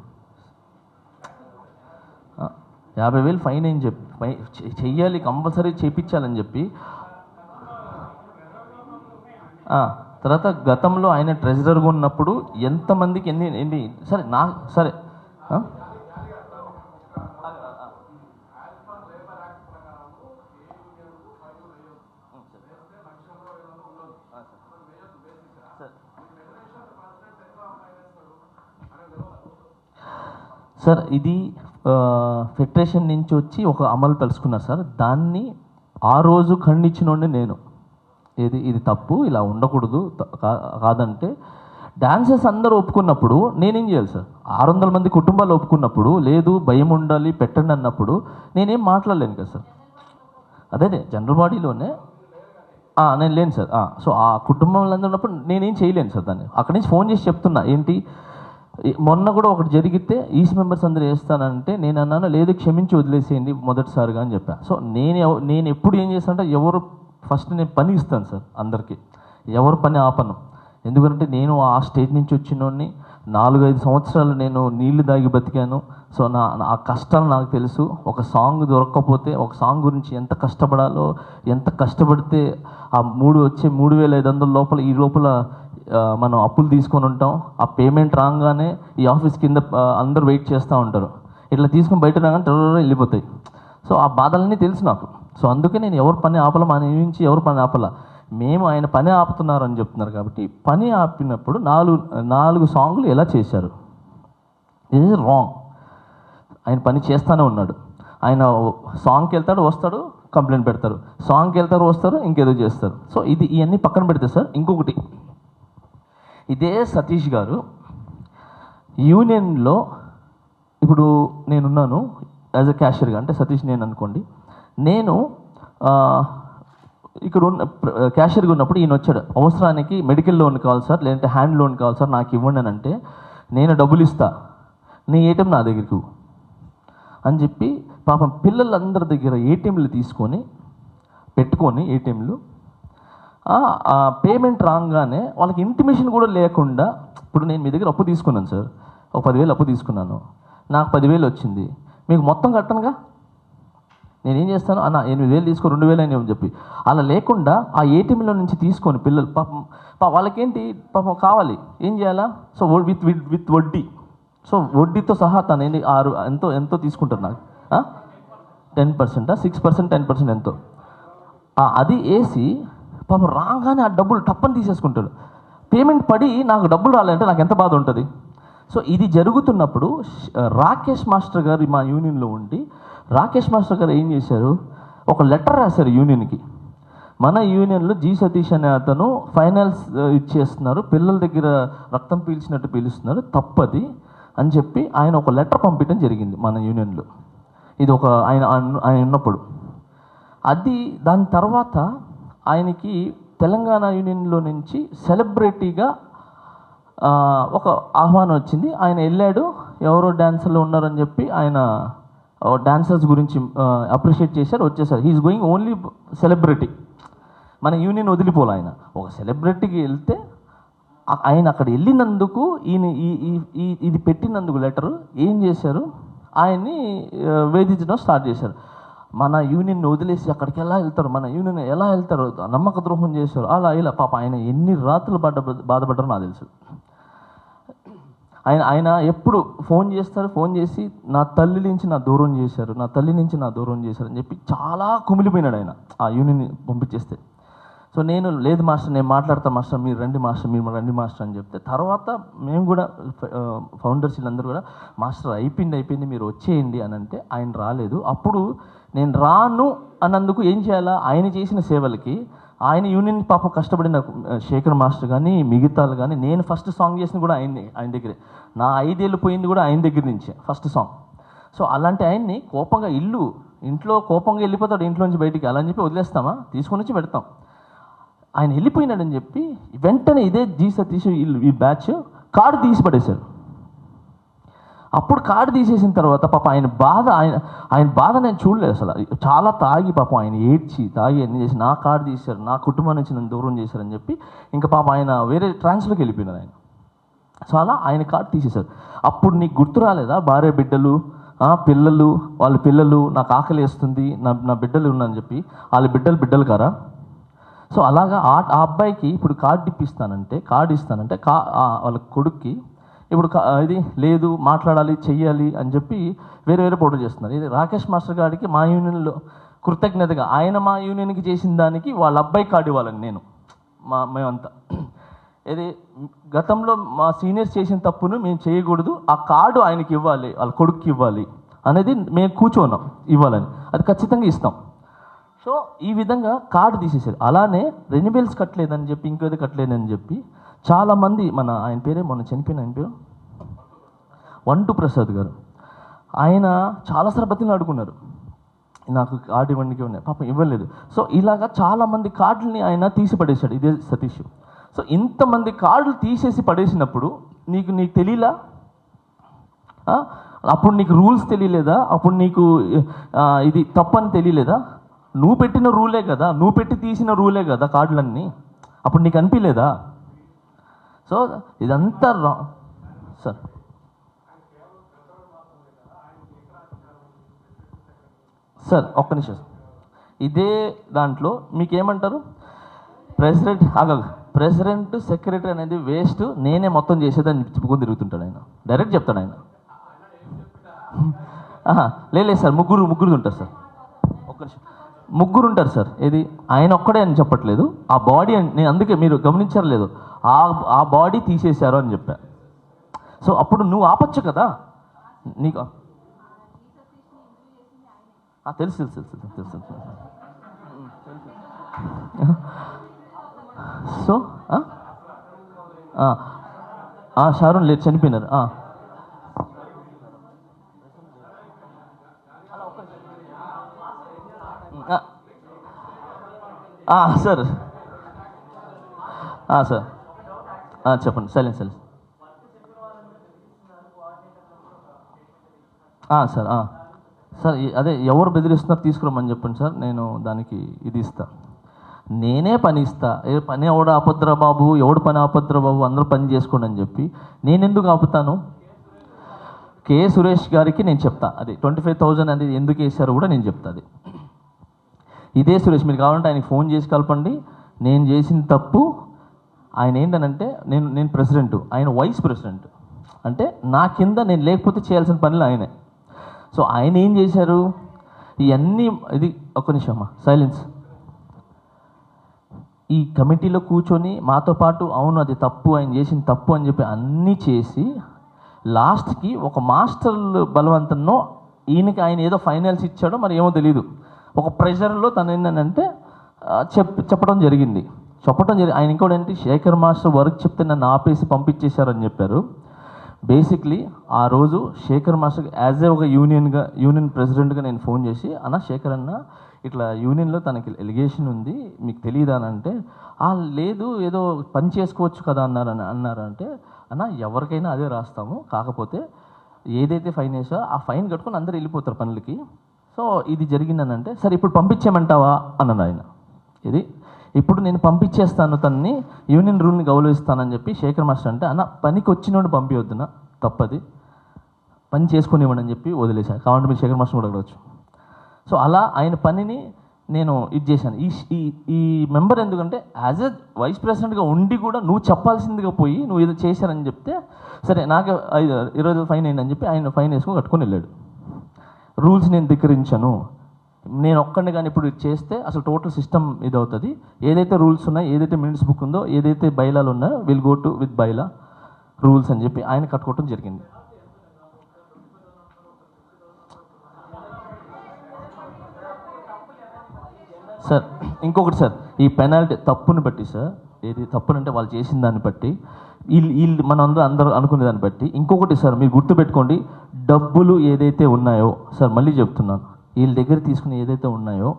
50,000 ఫైన్ అని చెప్పి చెయ్యాలి, కంపల్సరీ చేయించాలని చెప్పి. తర్వాత గతంలో ఆయన ట్రెజరర్గా ఉన్నప్పుడు ఎంతమందికి ఎన్ని సరే సార్ ఇది ఫెడరేషన్ నుంచి వచ్చి ఒక అమలు తెలుసుకున్నారు సార్. దాన్ని ఆ రోజు ఖండించినోండి నేను. ఇది తప్పు, ఇలా ఉండకూడదు కాదంటే డాన్సర్స్ అందరూ ఒప్పుకున్నప్పుడు నేనేం చేయాలి సార్? 600 మంది కుటుంబాలు ఒప్పుకున్నప్పుడు, లేదు భయం ఉండాలి పెట్టండి అన్నప్పుడు నేనేం మాట్లాడలేను కదా సార్. అదే జనరల్ బాడీలోనే నేను లేను సార్. సో ఆ కుటుంబంలో అందరూ ఉన్నప్పుడు నేనేం చేయలేను సార్. దాన్ని అక్కడి నుంచి ఫోన్ చేసి చెప్తున్నా, ఏంటి మొన్న కూడా ఒకటి జరిగితే ఈస్ట్ మెంబర్స్ అందరూ వేస్తానంటే నేను అన్నాను లేదు క్షమించి వదిలేసేయండి మొదటిసారిగా అని చెప్పాను. సో నేను ఎప్పుడు ఏం చేస్తానంటే ఎవరు ఫస్ట్ నేను పని ఇస్తాను సార్ అందరికీ, ఎవరు పని ఆపను. ఎందుకంటే నేను ఆ స్టేజ్ నుంచి వచ్చినోడిని 4-5 సంవత్సరాలు నేను నీళ్లు దాగి బతికాను. సో ఆ కష్టాలు నాకు తెలుసు. ఒక సాంగ్ దొరక్కపోతే ఒక సాంగ్ గురించి ఎంత కష్టపడాలో, ఎంత కష్టపడితే ఆ 3,500 లోపల ఈ లోపల మనం అప్పులు తీసుకొని ఉంటాం. ఆ పేమెంట్ రాగానే ఈ ఆఫీస్ కింద అందరూ వెయిట్ చేస్తూ ఉంటారు. ఇట్లా తీసుకొని బయట రాగానే టర్ర వెళ్ళిపోతాయి. సో ఆ బాధలన్నీ తెలుసు నాకు. సో అందుకే నేను ఎవరు పని ఆపల, మా నుంచి ఎవరు పని ఆపల, మేము ఆయన పని ఆపుతున్నారు అని చెప్తున్నారు. కాబట్టి పని ఆపినప్పుడు 4 సాంగ్లు ఎలా చేశారు, ఇది ఈజ్ రాంగ్. ఆయన పని చేస్తూనే ఉన్నాడు. ఆయన సాంగ్కి వెళ్తాడు వస్తాడు కంప్లైంట్ పెడతారు, సాంగ్కి వెళ్తారు వస్తారు ఇంకేదో చేస్తారు. సో ఇవన్నీ పక్కన పెడితే సార్ ఇంకొకటి, ఇదే సతీష్ గారు యూనియన్లో ఇప్పుడు నేనున్నాను యాజ్ అ క్యాషియర్గా, అంటే సతీష్ నేను అనుకోండి, నేను ఇక్కడ ఉన్న క్యాషియర్గా ఉన్నప్పుడు ఈయన వచ్చాడు, అవసరానికి మెడికల్ లోన్ కావాలి సార్, లేదంటే హ్యాండ్ లోన్ కావాలి సార్ నాకు ఇవ్వండి అని అంటే నేను డబ్బులు ఇస్తా, నీ ఏటీఎం నా దగ్గరికి అని చెప్పి పాపం పిల్లలందరి దగ్గర ఏటీఎంలు తీసుకొని పెట్టుకొని ఏటీఎంలు పేమెంట్ రాగానే వాళ్ళకి ఇంటిమేషన్ కూడా లేకుండా, ఇప్పుడు నేను మీ దగ్గర అప్పు తీసుకున్నాను సార్, ఒక 10,000 అప్పు తీసుకున్నాను, నాకు 10,000 వచ్చింది, మీకు మొత్తం కట్టనుగా, నేనేం చేస్తాను అన్న 8,000 తీసుకో 2,000 అని చెప్పి అలా లేకుండా ఆ ఏటీఎంలో నుంచి తీసుకొని పిల్లలు పాపం వాళ్ళకేంటి పాపం కావాలి ఏం చేయాలా, సో విత్ వడ్డీ, సో వడ్డీతో సహా తను ఏంటి ఎంతో తీసుకుంటారు నాకు 10%, 6%, 10% ఎంతో అది వేసి పాపం రాగానే ఆ డబ్బులు టప్పని తీసేసుకుంటాడు. పేమెంట్ పడి నాకు డబ్బులు రాలంటే నాకు ఎంత బాధ ఉంటుంది. సో ఇది జరుగుతున్నప్పుడు రాకేష్ మాస్టర్ గారు మా యూనియన్లో ఉండి, రాకేష్ మాస్టర్ గారు ఏం చేశారు, ఒక లెటర్ రాశారు యూనియన్కి, మన యూనియన్లో జి సతీష్ అనే అతను ఫైనాన్స్ ఇచ్చేస్తున్నారు, పిల్లల దగ్గర రక్తం పీల్చినట్టు పీలుస్తున్నారు, తప్పది అని చెప్పి ఆయన ఒక లెటర్ పంపించడం జరిగింది మన యూనియన్లో. ఇది ఒక ఆయన ఉన్నప్పుడు అది. దాని తర్వాత ఆయనకి తెలంగాణ యూనియన్లో నుంచి సెలబ్రిటీగా ఒక ఆహ్వానం వచ్చింది. ఆయన వెళ్ళాడు, ఎవరో డ్యాన్సర్లు ఉన్నారని చెప్పి ఆయన డాన్సర్స్ గురించి అప్రిషియేట్ చేశారు, వచ్చేసారు. హీఈస్ గోయింగ్ ఓన్లీ సెలబ్రిటీ, మన యూనియన్ వదిలిపోలే. ఆయన ఒక సెలబ్రిటీకి వెళ్తే ఆయన అక్కడ వెళ్ళినందుకు ఈయన ఇది పెట్టినందుకు లెటరు ఏం చేశారు, ఆయన్ని వేధించడం స్టార్ట్ చేశారు. మన యూనియన్ వదిలేసి అక్కడికి ఎలా వెళ్తారు, మన యూనియన్ ఎలా వెళ్తారు, నమ్మక ద్రోహం చేశారు, అలా ఇలా. పాప ఆయన ఎన్ని రాత్రులు బాధపడ్డారో నాకు తెలుసు. ఆయన ఎప్పుడు ఫోన్ చేస్తారు, ఫోన్ చేసి నా తల్లి నుంచి నా దూరం చేశారు, నా తల్లి నుంచి నా దూరం చేశారు అని చెప్పి చాలా కుమిలిపోయినాడు ఆయన ఆ యూనియన్ పంపించేస్తే. సో నేను లేదు మాస్టర్, నేను మాట్లాడతా మాస్టర్, మీరు రండి మాస్టర్, మీరు రండి మాస్టర్ అని చెప్తే, తర్వాత మేము కూడా ఫౌండర్స్ వీళ్ళందరూ కూడా మాస్టర్ అయిపోయింది మీరు వచ్చేయండి అని అంటే ఆయన రాలేదు. అప్పుడు నేను రాను అన్నందుకు ఏం చేయాలా, ఆయన చేసిన సేవలకి ఆయన యూనియన్ పాపం కష్టపడిన శేఖర్ మాస్టర్ కానీ మిగతాలు కానీ, నేను ఫస్ట్ సాంగ్ చేసింది కూడా ఆయన దగ్గరే, నా 5 ఏళ్ళు పోయింది కూడా ఆయన దగ్గర నుంచే ఫస్ట్ సాంగ్. సో అలాంటి ఆయన్ని కోపంగా ఇంట్లో కోపంగా వెళ్ళిపోతాడు ఇంట్లోంచి బయటికి, అలా అని చెప్పి వదిలేస్తామా, తీసుకొని వచ్చి పెడతాం. ఆయన వెళ్ళిపోయినాడని చెప్పి వెంటనే ఇదే జి సతీష్ ఈ బ్యాచ్ కార్డు తీసి పడేశారు. అప్పుడు కార్డు తీసేసిన తర్వాత పాప ఆయన బాధ నేను చూడలేదు అసలు. చాలా తాగి పాపం ఆయన ఏడ్చి తాగి అన్ని చేసి నా కార్డు తీశారు, నా కుటుంబం నుంచి నన్ను దూరం చేశారని చెప్పి ఇంకా పాప ఆయన వేరే ట్రాన్స్లోకి వెళ్ళిపోయినారు ఆయన. సో అలా ఆయన కార్డు తీసేశారు. అప్పుడు నీకు గుర్తు రాలేదా, భార్య బిడ్డలు వాళ్ళ పిల్లలు నాకు ఆకలి వేస్తుంది, నా బిడ్డలు ఉన్నారని చెప్పి, వాళ్ళ బిడ్డలు కారా. సో అలాగా ఆ అబ్బాయికి ఇప్పుడు కార్డు ఇస్తానంటే వాళ్ళ కొడుక్కి ఇప్పుడు ఇది లేదు, మాట్లాడాలి చెయ్యాలి అని చెప్పి వేరే ఫోటో చేస్తున్నారు. ఇది రాకేష్ మాస్టర్ గారికి మా యూనియన్లో కృతజ్ఞతగా ఆయన మా యూనియన్కి చేసిన దానికి వాళ్ళ అబ్బాయి కార్డు ఇవ్వాలని మేమంతా ఇది గతంలో మా సీనియర్స్ చేసిన తప్పును మేము చేయకూడదు, ఆ కార్డు ఆయనకి ఇవ్వాలి, వాళ్ళ కొడుక్కి ఇవ్వాలి అనేది మేము కూర్చోన్నాం ఇవ్వాలని, అది ఖచ్చితంగా ఇస్తాం. సో ఈ విధంగా కార్డు తీసేసారు. అలానే రెన్యువల్స్ కట్టలేదని చెప్పి ఇంకేది కట్టలేదని చెప్పి చాలామంది ఆయన పేరే మొన్న చనిపోయిన ఆయన పేరు వంటు ప్రసాద్ గారు, ఆయన చాలాసార్లు బతిని అడుగున్నారు నాకు కార్డు ఇవ్వండికి ఉన్నాయి, పాపం ఇవ్వలేదు. సో ఇలాగా చాలామంది కార్డులని ఆయన తీసి పడేశాడు ఇదే సతీష్. సో ఇంతమంది కార్డులు తీసేసి పడేసినప్పుడు నీకు తెలియలా అప్పుడు నీకు రూల్స్ తెలియలేదా? అప్పుడు నీకు ఇది తప్పని తెలియలేదా? నువ్వు పెట్టిన రూలే కదా, నువ్వు పెట్టి తీసిన రూలే కదా కార్డులన్నీ. అప్పుడు నీకు అనిపించలేదా? సో ఇదంతా సార్. సార్ ఒక్క నిమిషం, ఇదే దాంట్లో మీకేమంటారు, ప్రెసిడెంట్ సెక్రటరీ అనేది వేస్ట్, నేనే మొత్తం చేసేదని చెప్పుకొని తిరుగుతుంటాడు ఆయన. డైరెక్ట్ చెప్తాడు ఆయన. లేదు సార్, ముగ్గురు ఉంటారు సార్. ఒక్క నిమిషం, ముగ్గురు ఉంటారు సార్. ఏది ఆయన ఒక్కడే అని చెప్పట్లేదు, ఆ బాడీ నేను అందుకే మీరు గమనించారు లేదు, ఆ బాడీ తీసేశారు అని చెప్పా. సో అప్పుడు నువ్వు ఆపచ్చు కదా. నీకు తెలుసు. సో షారూన్ లేదు, చనిపోయినారు. సార్ సార్ చెప్పండి. Silence sir. సార్ అదే ఎవరు బెదిరిస్తున్నారు తీసుకురమ్మని చెప్పండి సార్, నేను దానికి ఇది ఇస్తా. నేనే పని ఇస్తా. పని ఎవడు ఆపద్రా బాబు, ఎవడు పని ఆపద్రా బాబు, అందరూ పని చేసుకోండి అని చెప్పి నేను ఎందుకు ఆపుతాను? కే సురేష్ గారికి నేను చెప్తా, అది 25,000 అనేది ఎందుకు వేసారో కూడా నేను చెప్తా. అది ఇదే సురేష్, మీరు కావాలంటే ఆయనకి ఫోన్ చేసి కలపండి. నేను చేసిన తప్పు, ఆయన ఏంటనంటే నేను ప్రెసిడెంట్, ఆయన వైస్ ప్రెసిడెంట్, అంటే నా కింద నేను లేకపోతే చేయాల్సిన పనులు ఆయనే. సో ఆయన ఏం చేశారు ఇవన్నీ, ఇది ఒక్క నిమిషం అమ్మా, సైలెన్స్. ఈ కమిటీలో కూర్చొని మాతో పాటు అవును అది తప్పు, ఆయన చేసిన తప్పు అని చెప్పి అన్నీ చేసి లాస్ట్కి ఒక మాస్టర్ బలవంతంలో ఈయనకి ఆయన ఏదో ఫైనల్స్ ఇచ్చాడో మరి ఏమో తెలీదు, ఒక ప్రెషర్లో తను ఏంటంటే చెప్పడం జరిగింది. ఆయన ఇంకోటి ఏంటి, శేఖర్ మాస్టర్ వర్క్ చెప్తే నన్ను ఆపేసి పంపించేశారని చెప్పారు. బేసిక్లీ ఆ రోజు శేఖర్ మాస్టర్కి యాజ్ ఏ ఒక యూనియన్ ప్రెసిడెంట్గా నేను ఫోన్ చేసి, అన్న శేఖర్ అన్న ఇట్లా యూనియన్లో తనకి ఎలిగేషన్ ఉంది, మీకు తెలియదా అని అంటే, లేదు ఏదో పని చేసుకోవచ్చు కదా అన్నారంటే, అన్న ఎవరికైనా అదే రాస్తాము, కాకపోతే ఏదైతే ఫైన్ వేసో ఆ ఫైన్ కట్టుకొని అందరూ వెళ్ళిపోతారు పనులకి. సో ఇది జరిగిందనంటే, సరే ఇప్పుడు పంపించేయమంటావా అన్నాను ఆయన. ఇది ఇప్పుడు నేను పంపించేస్తాను, తనని యూనియన్ రూల్ని గౌరవిస్తానని చెప్పి శేఖర్ మాస్టర్ అంటే, అన్న పనికి వచ్చినోడు పంపించొద్దున, తప్పది, పని చేసుకునివ్వండి అని చెప్పి వదిలేశాను. కావాలంటే మీరు శేఖర్ మాస్టర్ కూడా అడగవచ్చు. సో అలా ఆయన పనిని నేను ఇది చేశాను. ఈ మెంబర్ ఎందుకంటే యాజ్ ఎ వైస్ ప్రెసిడెంట్గా ఉండి కూడా నువ్వు చెప్పాల్సిందిగా పోయి నువ్వు ఏదో చేశానని చెప్తే, సరే నాకు 20 ఫైన్ అయింది అని చెప్పి ఆయన ఫైన్ వేసుకొని కట్టుకొని వెళ్ళాడు. రూల్స్ నేను ధిక్కరించాను, నేను ఒక్కడిని కానీ ఇప్పుడు చేస్తే అసలు టోటల్ సిస్టమ్ ఇది అవుతుంది. ఏదైతే రూల్స్ ఉన్నాయో, ఏదైతే మినిట్స్ బుక్ ఉందో, ఏదైతే బైలాలు ఉన్నాయో will go to with bylaw rules అని చెప్పి ఆయన కట్టుకోవటం జరిగింది. సార్ ఇంకొకటి సార్, ఈ పెనాల్టీ తప్పుని బట్టి సార్, ఏది తప్పునంటే వాళ్ళు చేసిన దాన్ని బట్టి, వీళ్ళు మనం అందరూ అనుకునే దాన్ని బట్టి. ఇంకొకటి సార్ మీరు గుర్తుపెట్టుకోండి, డబ్బులు ఏదైతే ఉన్నాయో సార్, మళ్ళీ చెప్తున్నాను, వీళ్ళ దగ్గర తీసుకుని ఏదైతే ఉన్నాయో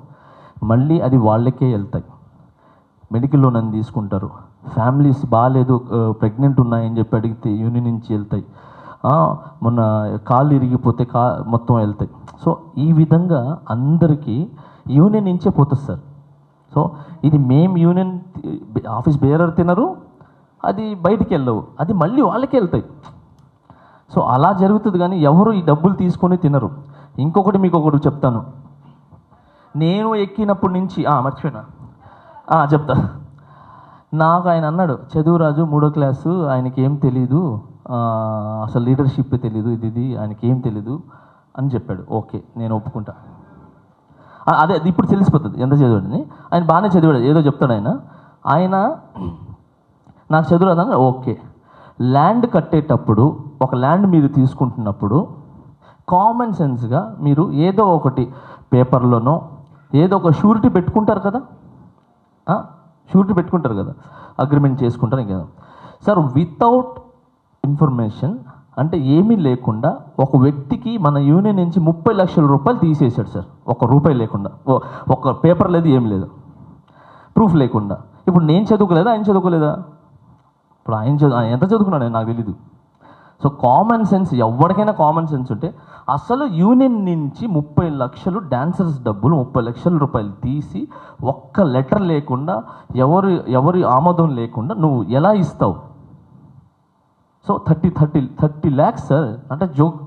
మళ్ళీ అది వాళ్ళకే వెళ్తాయి. మెడికల్ లోన్ అని తీసుకుంటారు, ఫ్యామిలీస్ బాగాలేదు ప్రెగ్నెంట్ ఉన్నాయని చెప్పి అడిగితే యూనియన్ నుంచి వెళ్తాయి, మొన్న కాళ్ళు ఇరిగిపోతే మొత్తం వెళ్తాయి. సో ఈ విధంగా అందరికీ యూనియన్ నుంచే పోతుంది సార్. సో ఇది మేము యూనియన్ ఆఫీస్ బేరర్ తినరు, అది బయటికి వెళ్ళవు, అది మళ్ళీ వాళ్ళకే వెళ్తాయి. సో అలా జరుగుతుంది, కానీ ఎవరు ఈ డబ్బులు తీసుకొని తినరు. ఇంకొకటి మీకు ఒకటి చెప్తాను, నేను ఎక్కినప్పటి నుంచి మర్చిపోయినా చెప్తా. నాకు ఆయన అన్నాడు, చదువురాజు 3వ క్లాసు, ఆయనకి ఏం తెలీదు, అసలు లీడర్షిప్ తెలీదు, ఇది ఆయనకి ఏం తెలీదు అని చెప్పాడు. ఓకే నేను ఒప్పుకుంటా, అదే ఇప్పుడు తెలిసిపోతుంది ఎంత చదివాడని. ఆయన బాగానే చదివాడు, ఏదో చెప్తాడు ఆయన నాకు చదువురాదని. ఓకే, ల్యాండ్ కట్టేటప్పుడు ఒక ల్యాండ్ మీరు తీసుకుంటున్నప్పుడు కామన్ సెన్స్గా మీరు ఏదో ఒకటి పేపర్లోనో ఏదో ఒక షూరిటీ పెట్టుకుంటారు కదా, అగ్రిమెంట్ చేసుకుంటారు కదా సార్. వితౌట్ ఇన్ఫర్మేషన్ అంటే ఏమీ లేకుండా ఒక వ్యక్తికి మన యూనియన్ నుంచి 30 లక్షల రూపాయలు తీసేశాడు సార్, ₹1 లేకుండా, ఒక పేపర్ లేదు, ఏం లేదు, ప్రూఫ్ లేకుండా. ఇప్పుడు నేను చదువుకోలేదా, ఆయన చదువుకోలేదా? ఇప్పుడు ఆయన ఎంత చదువుకున్నాడు నాకు తెలీదు. సో కామన్ సెన్స్, ఎవరికైనా కామన్ సెన్స్ ఉంటే అసలు యూనియన్ నుంచి 30 లక్షలు డాన్సర్స్ డబ్బులు 30 లక్షల రూపాయలు తీసి ఒక్క లెటర్ లేకుండా ఎవరి ఆమోదం లేకుండా నువ్వు ఎలా ఇస్తావు? సో 30 ల్యాక్స్ సార్, అంటే జోక్.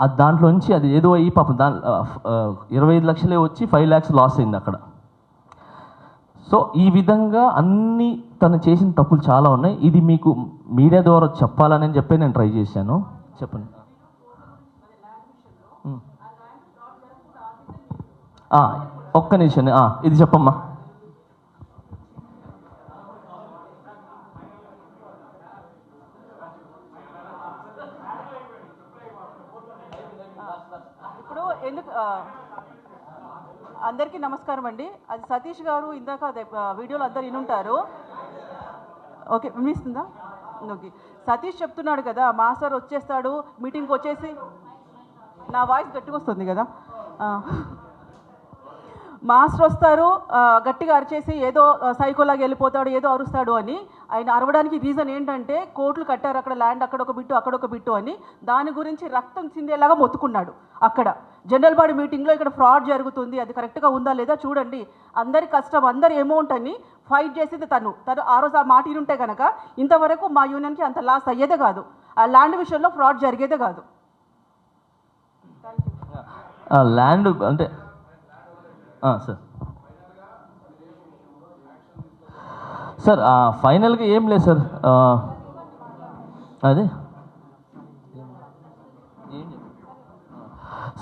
అది దాంట్లోంచి అది ఏదో అయ్యి పాపం 25 లక్షలే వచ్చి 5 ల్యాక్స్ లాస్ అయింది అక్కడ. సో ఈ విధంగా అన్ని తను చేసిన తప్పులు చాలా ఉన్నాయి. ఇది మీకు మీడియా ద్వారా చెప్పాలని చెప్పి నేను ట్రై చేశాను. చెప్పండి. ఒక్క నిమిషం, ఇది చెప్పమ్మా. ఇప్పుడు ఎందుకు అందరికీ నమస్కారం అండి. అది సతీష్ గారు ఇందాక వీడియోలో అందరు వినుంటారు. ఓకే, వినిపిస్తుందా? ఓకే, సతీష్ చెప్తున్నాడు కదా, మాస్టర్ వచ్చేస్తాడు మీటింగ్కి వచ్చేసి, నా వాయిస్ గట్టిగా వస్తుంది కదా, మాస్టర్ వస్తారు గట్టిగా అరిచేసి ఏదో సైకోలాగా వెళ్ళిపోతాడు, ఏదో అరుస్తాడు అని. ఆయన అరవడానికి రీజన్ ఏంటంటే కోట్లు కట్టారు అక్కడ, ల్యాండ్ అక్కడ ఒక బిట్టు అక్కడ ఒక బిట్టు అని, దాని గురించి రక్తం చిందేలాగా మొత్తుకున్నాడు అక్కడ జనరల్ బాడీ మీటింగ్లో. ఇక్కడ ఫ్రాడ్ జరుగుతుంది, అది కరెక్ట్గా ఉందా లేదా చూడండి, అందరి కష్టం అందరి అమౌంట్ అని ఫైట్ చేసేది తను ఆ రోజు ఆ మాట ఉంటే కనుక ఇంతవరకు మా యూనియన్కి అంత లాస్ అయ్యేదే కాదు, ఆ ల్యాండ్ విషయంలో ఫ్రాడ్ జరిగేదే కాదు. ల్యాండ్ అంటే సార్ ఫైనల్గా ఏం లేదు సార్. అదే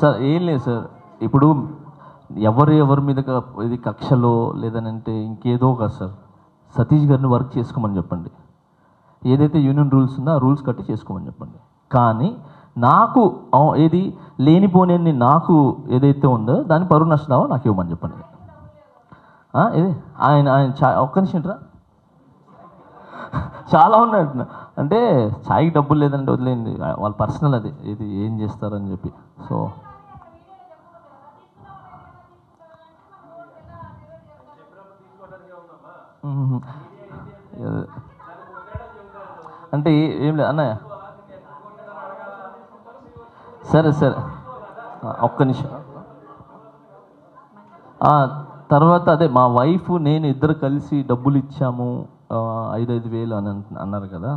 సార్ ఏం లేదు సార్. ఇప్పుడు ఎవరి మీద ఇది కక్షలో లేదనంటే ఇంకేదో కాదు సార్. సతీష్ గారిని వర్క్ చేసుకోమని చెప్పండి. ఏదైతే యూనియన్ రూల్స్ ఉందో ఆ రూల్స్ కట్టి చేసుకోమని చెప్పండి. కానీ నాకు ఏది లేనిపోని నాకు ఏదైతే ఉందో దాని పరువు నష్టం నాకు ఇవ్వమని చెప్పండి. ఇది ఆయన ఒక్క నిమిషం రా, చాలా ఉన్నాయి. అంటే ఛాయ్కి డబ్బులు లేదంటే వదిలేండి, వాళ్ళ పర్సనల్ అది, ఇది ఏం చేస్తారని చెప్పి. సో అంటే ఏం లేదు అన్నయ్య. సరే ఒక్క నిమిషం. తర్వాత అదే మా వైఫ్ నేను ఇద్దరు కలిసి డబ్బులు ఇచ్చాము 5,000 అని అన్నారు కదా.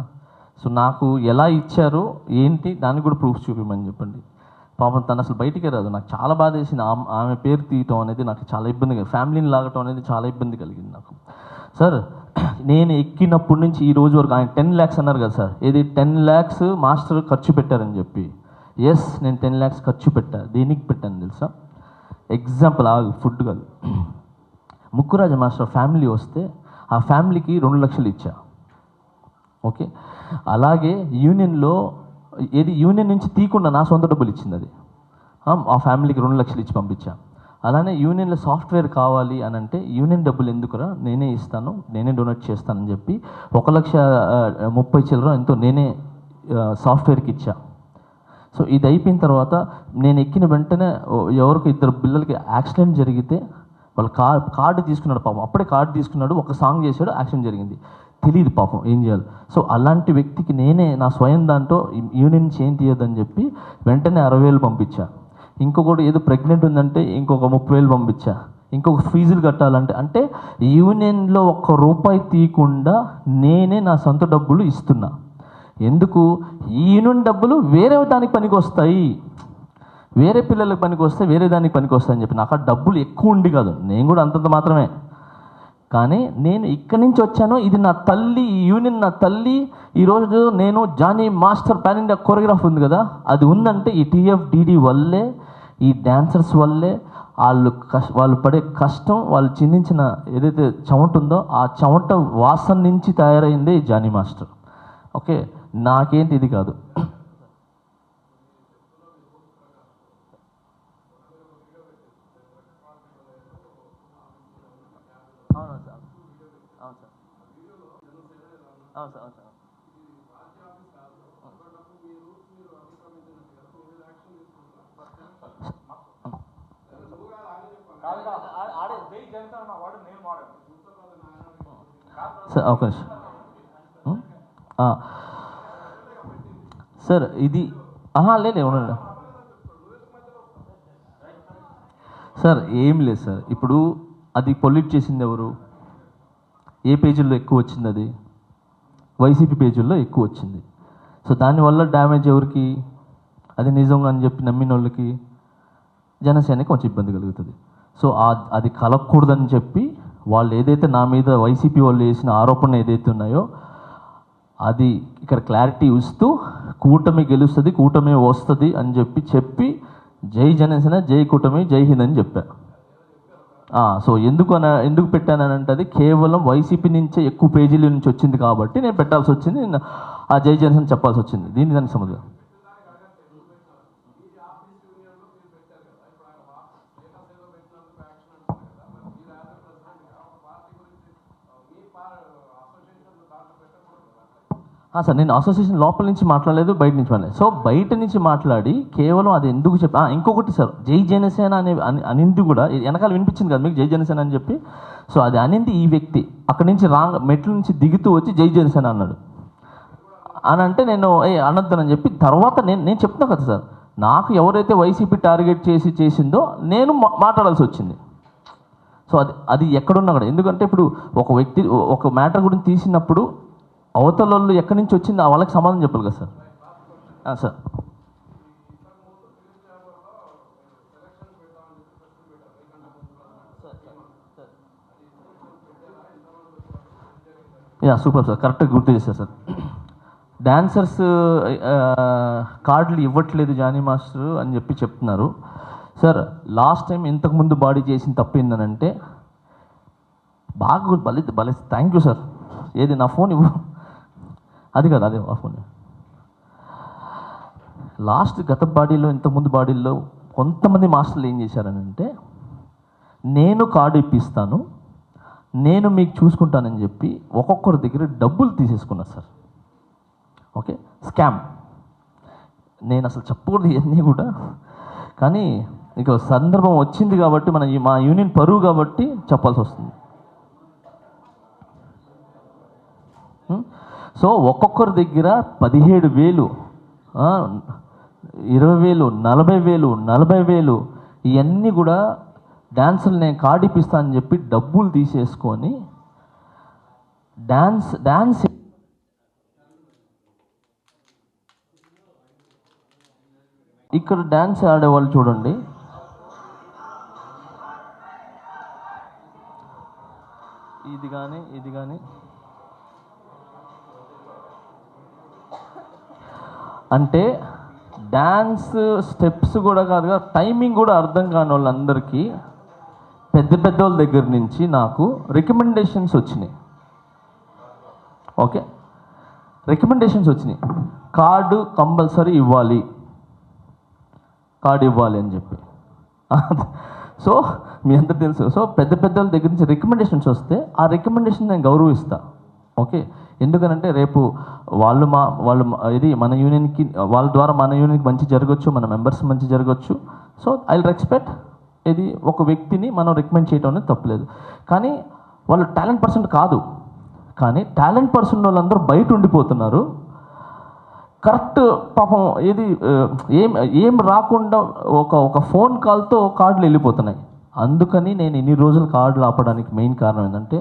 సో నాకు ఎలా ఇచ్చారో ఏంటి దానికి కూడా ప్రూఫ్ చూపించమని చెప్పండి. పాపం తను అసలు బయటికే రాదు. నాకు చాలా బాధ వేసింది. ఆమె పేరు తీయటం అనేది నాకు చాలా ఇబ్బందిగా, ఫ్యామిలీని లాగటం అనేది చాలా ఇబ్బంది కలిగింది నాకు. సార్ నేను ఎక్కినప్పటి నుంచి ఈ రోజు వరకు ఆయన 10 lakhs అన్నారు కదా సార్, ఇది 10 lakhs మాస్టర్ ఖర్చు పెట్టారని చెప్పి. ఎస్, నేను 10 lakhs ఖర్చు పెట్టా. దేనికి పెట్టాను తెలుసా? ఎగ్జాంపుల్ ఫుడ్ కాదు, ముక్కురాజ మాస్టర్ ఫ్యామిలీ వస్తే ఆ ఫ్యామిలీకి 2 లక్షలు ఇచ్చా. ఓకే, అలాగే యూనియన్లో యూనియన్ నుంచి తీయకుండా నా సొంత డబ్బులు ఇచ్చింది అది. ఆ ఫ్యామిలీకి 2 లక్షలు ఇచ్చి పంపించా. అలానే యూనియన్లో సాఫ్ట్వేర్ కావాలి అని అంటే యూనియన్ డబ్బులు ఎందుకురా, నేనే ఇస్తాను, నేనే డొనేట్ చేస్తానని చెప్పి 1,30,000 ఎంతో నేనే సాఫ్ట్వేర్కి ఇచ్చా. సో ఇది అయిపోయిన తర్వాత నేను ఎక్కిన వెంటనే ఎవరికి 2 పిల్లలకి యాక్సిడెంట్ జరిగితే వాళ్ళు కార్డు తీసుకున్నాడు పాపం. అప్పుడే కార్డు తీసుకున్నాడు, ఒక సాంగ్ చేశాడు, యాక్సిడెంట్ జరిగింది, తెలియదు పాపం ఏం చేయాలి. సో అలాంటి వ్యక్తికి నేనే నా స్వయం దాంట్లో యూనియన్ నుంచి ఏం తీయొద్దని చెప్పి వెంటనే 60,000 పంపించా. ఇంకొకటి ఏదో ప్రెగ్నెంట్ ఉందంటే ఇంకొక 30,000 పంపించా. ఇంకొక ఫీజులు కట్టాలంటే, అంటే యూనియన్లో ₹1 తీయకుండా నేనే నా సొంత డబ్బులు ఇస్తున్నా. ఎందుకు? ఈ యూనియన్ డబ్బులు వేరే దానికి పనికి వస్తాయి, వేరే పిల్లలకు పనికి వస్తాయి, వేరే దానికి పనికి వస్తాయని చెప్పి. నాకు ఆ డబ్బులు ఎక్కువ ఉండి కాదు, నేను కూడా అంతంత మాత్రమే. కానీ నేను ఇక్కడి నుంచి వచ్చాను, ఇది నా తల్లి, ఈ యూనియన్ నా తల్లి. ఈరోజు నేను Jani master pan India choreograph ఉంది కదా, అది ఉందంటే ఈ TFDD వల్లే, ఈ డాన్సర్స్ వల్లే. వాళ్ళు పడే కష్టం, వాళ్ళు చిందించిన ఏదైతే చెమట ఉందో ఆ చెమట వాసన నుంచి తయారైందే ఈ జానీ మాస్టర్. ఓకే, నాకేంటి ఇది కాదు. అవును సార్, అవును సార్, అవును సార్, అవును సార్. సార్ ఒక నిమిషం సార్ ఇది లేదు ఉండండి సార్, ఏం లేదు సార్. ఇప్పుడు అది పొల్యూట్ చేసింది ఎవరు? ఏ పేజీల్లో ఎక్కువ వచ్చింది? అది వైసీపీ పేజీల్లో ఎక్కువ వచ్చింది. సో దానివల్ల డ్యామేజ్ ఎవరికి? అది నిజంగా అని చెప్పి నమ్మిన వాళ్ళకి, జనసేనకి కొంచెం ఇబ్బంది కలుగుతుంది. సో అది కలగకూడదని చెప్పి వాళ్ళు ఏదైతే నా మీద వైసీపీ వాళ్ళు వేసిన ఆరోపణలు ఏదైతే ఉన్నాయో అది ఇక్కడ క్లారిటీ ఇస్తూ కూటమి గెలుస్తుంది, కూటమి వస్తుంది అని చెప్పి జై జనసేన, జై కూటమి, జై హింద్ అని చెప్పా. సో ఎందుకు పెట్టానంటే అది కేవలం వైసీపీ నుంచే ఎక్కువ పేజీల నుంచి వచ్చింది కాబట్టి నేను పెట్టాల్సి వచ్చింది. ఆ జై జనసేన చెప్పాల్సి వచ్చింది. దానికి సంబంధం సార్, నేను అసోసియేషన్ లోపల నుంచి మాట్లాడలేదు, బయట నుంచి మాట్లాడలేదు. సో బయట నుంచి మాట్లాడి కేవలం అది ఎందుకు ఇంకొకటి సార్, జై జనసేన అనింది కూడా వెనకాల వినిపించింది కదా మీకు, జై జనసేన అని చెప్పి. సో అది అనింది ఈ వ్యక్తి అక్కడి నుంచి మెట్ల నుంచి దిగుతూ వచ్చి జై జనసేన అన్నాడు అని అంటే నేను అనొద్దనని చెప్పి తర్వాత నేను చెప్తున్నా కదా సార్, నాకు ఎవరైతే వైసీపీ టార్గెట్ చేసిందో నేను మాట్లాడాల్సి వచ్చింది. సో అది ఎక్కడున్నా కూడా, ఎందుకంటే ఇప్పుడు ఒక వ్యక్తి ఒక మ్యాటర్ గురించి తీసినప్పుడు అవతల వాళ్ళు ఎక్కడి నుంచి వచ్చిందో వాళ్ళకి సమాధానం చెప్పాలి కదా సార్. సార్ సూపర్ సార్, కరెక్ట్గా గుర్తు చేశారు సార్. డాన్సర్స్ కార్డులు ఇవ్వట్లేదు జానీ మాస్టర్ అని చెప్పి చెప్తున్నారు సార్. లాస్ట్ టైం ఇంతకుముందు బాడీ చేసిన తప్పు ఏంటనంటే బాగా భలే థ్యాంక్ యూ సార్. ఏది నా ఫోన్ ఇవ్వు, అది కాదు, అదే ఆ ఫోన్. గత బాడీలో ఇంతకుముందు బాడీల్లో కొంతమంది మాస్టర్లు ఏం చేశారనంటే నేను కార్డు ఇప్పిస్తాను, నేను మీకు చూసుకుంటానని చెప్పి ఒక్కొక్కరి దగ్గర డబ్బులు తీసేసుకున్నారు సార్. Okay, scam. నేను అసలు చెప్పకూడదు ఇవన్నీ కూడా, కానీ ఇక సందర్భం వచ్చింది కాబట్టి మా యూనియన్ పరువు కాబట్టి చెప్పాల్సి వస్తుంది. సో ఒక్కొక్కరి దగ్గర 17,000, 20,000, 40,000, 40,000 ఇవన్నీ కూడా డ్యాన్సులు నేను కార్డు ఇప్పిస్తానని చెప్పి డబ్బులు తీసేసుకొని డ్యాన్స్ ఇక్కడ డ్యాన్స్ ఆడేవాళ్ళు చూడండి, ఇది కానీ అంటే డ్యాన్స్ స్టెప్స్ కూడా కాదుగా, టైమింగ్ కూడా అర్థం కాని వాళ్ళందరికీ పెద్ద వాళ్ళ దగ్గర నుంచి నాకు రికమెండేషన్స్ వచ్చినాయి. ఓకే, రికమెండేషన్స్ వచ్చినాయి, కార్డు కంపల్సరీ ఇవ్వాలి, కార్డు ఇవ్వాలి అని చెప్పి. సో మీ అందరు తెలుసు. సో పెద్ద వాళ్ళ దగ్గర నుంచి రికమెండేషన్స్ వస్తే ఆ రికమెండేషన్ నేను గౌరవిస్తాను. ఓకే, ఎందుకనంటే రేపు వాళ్ళు ఇది మన యూనియన్కి, వాళ్ళ ద్వారా మన యూనియన్కి మంచి జరగచ్చు, మన మెంబర్స్ మంచి జరగచ్చు. So I respect. ఇది ఒక వ్యక్తిని మనం రికమెండ్ చేయడం అనేది తప్పలేదు, కానీ వాళ్ళు టాలెంట్ పర్సన్ కాదు. కానీ టాలెంట్ పర్సన్ వాళ్ళందరూ బయట ఉండిపోతున్నారు. కరెక్ట్ పాపం ఏది ఏం రాకుండా ఒక ఫోన్ కాల్తో కార్డులు వెళ్ళిపోతున్నాయి. అందుకని నేను ఇన్ని రోజులు కార్డులు ఆపడానికి మెయిన్ కారణం ఏంటంటే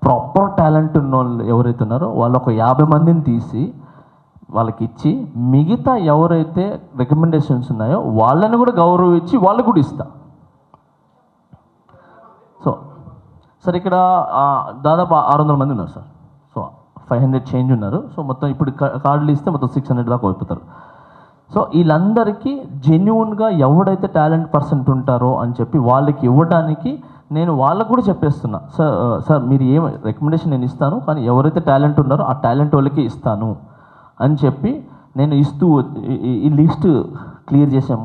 ప్రాపర్ టాలెంట్ ఉన్న వాళ్ళు ఎవరైతే ఉన్నారో వాళ్ళు ఒక 50 మందిని తీసి వాళ్ళకి ఇచ్చి, మిగతా ఎవరైతే రికమెండేషన్స్ ఉన్నాయో వాళ్ళని కూడా గౌరవించి వాళ్ళకు కూడా ఇస్తా. సో సార్ ఇక్కడ దాదాపు 600 మంది ఉన్నారు సార్. సో 500 చేంజ్ ఉన్నారు. సో మొత్తం ఇప్పుడు కార్డులు ఇస్తే మొత్తం 600 దాకా అయిపోతారు. సో వీళ్ళందరికీ జెన్యున్గా ఎవడైతే టాలెంట్ పర్సెంట్ ఉంటారో అని చెప్పి వాళ్ళకి ఇవ్వడానికి నేను వాళ్ళకు కూడా చెప్పేస్తున్నా, సార్ మీరు ఏం రికమెండేషన్ నేను ఇస్తాను, కానీ ఎవరైతే టాలెంట్ ఉన్నారో ఆ టాలెంట్ వాళ్ళకి ఇస్తాను అని చెప్పి నేను ఇస్తూ ఈ లిస్ట్ క్లియర్ చేసాం.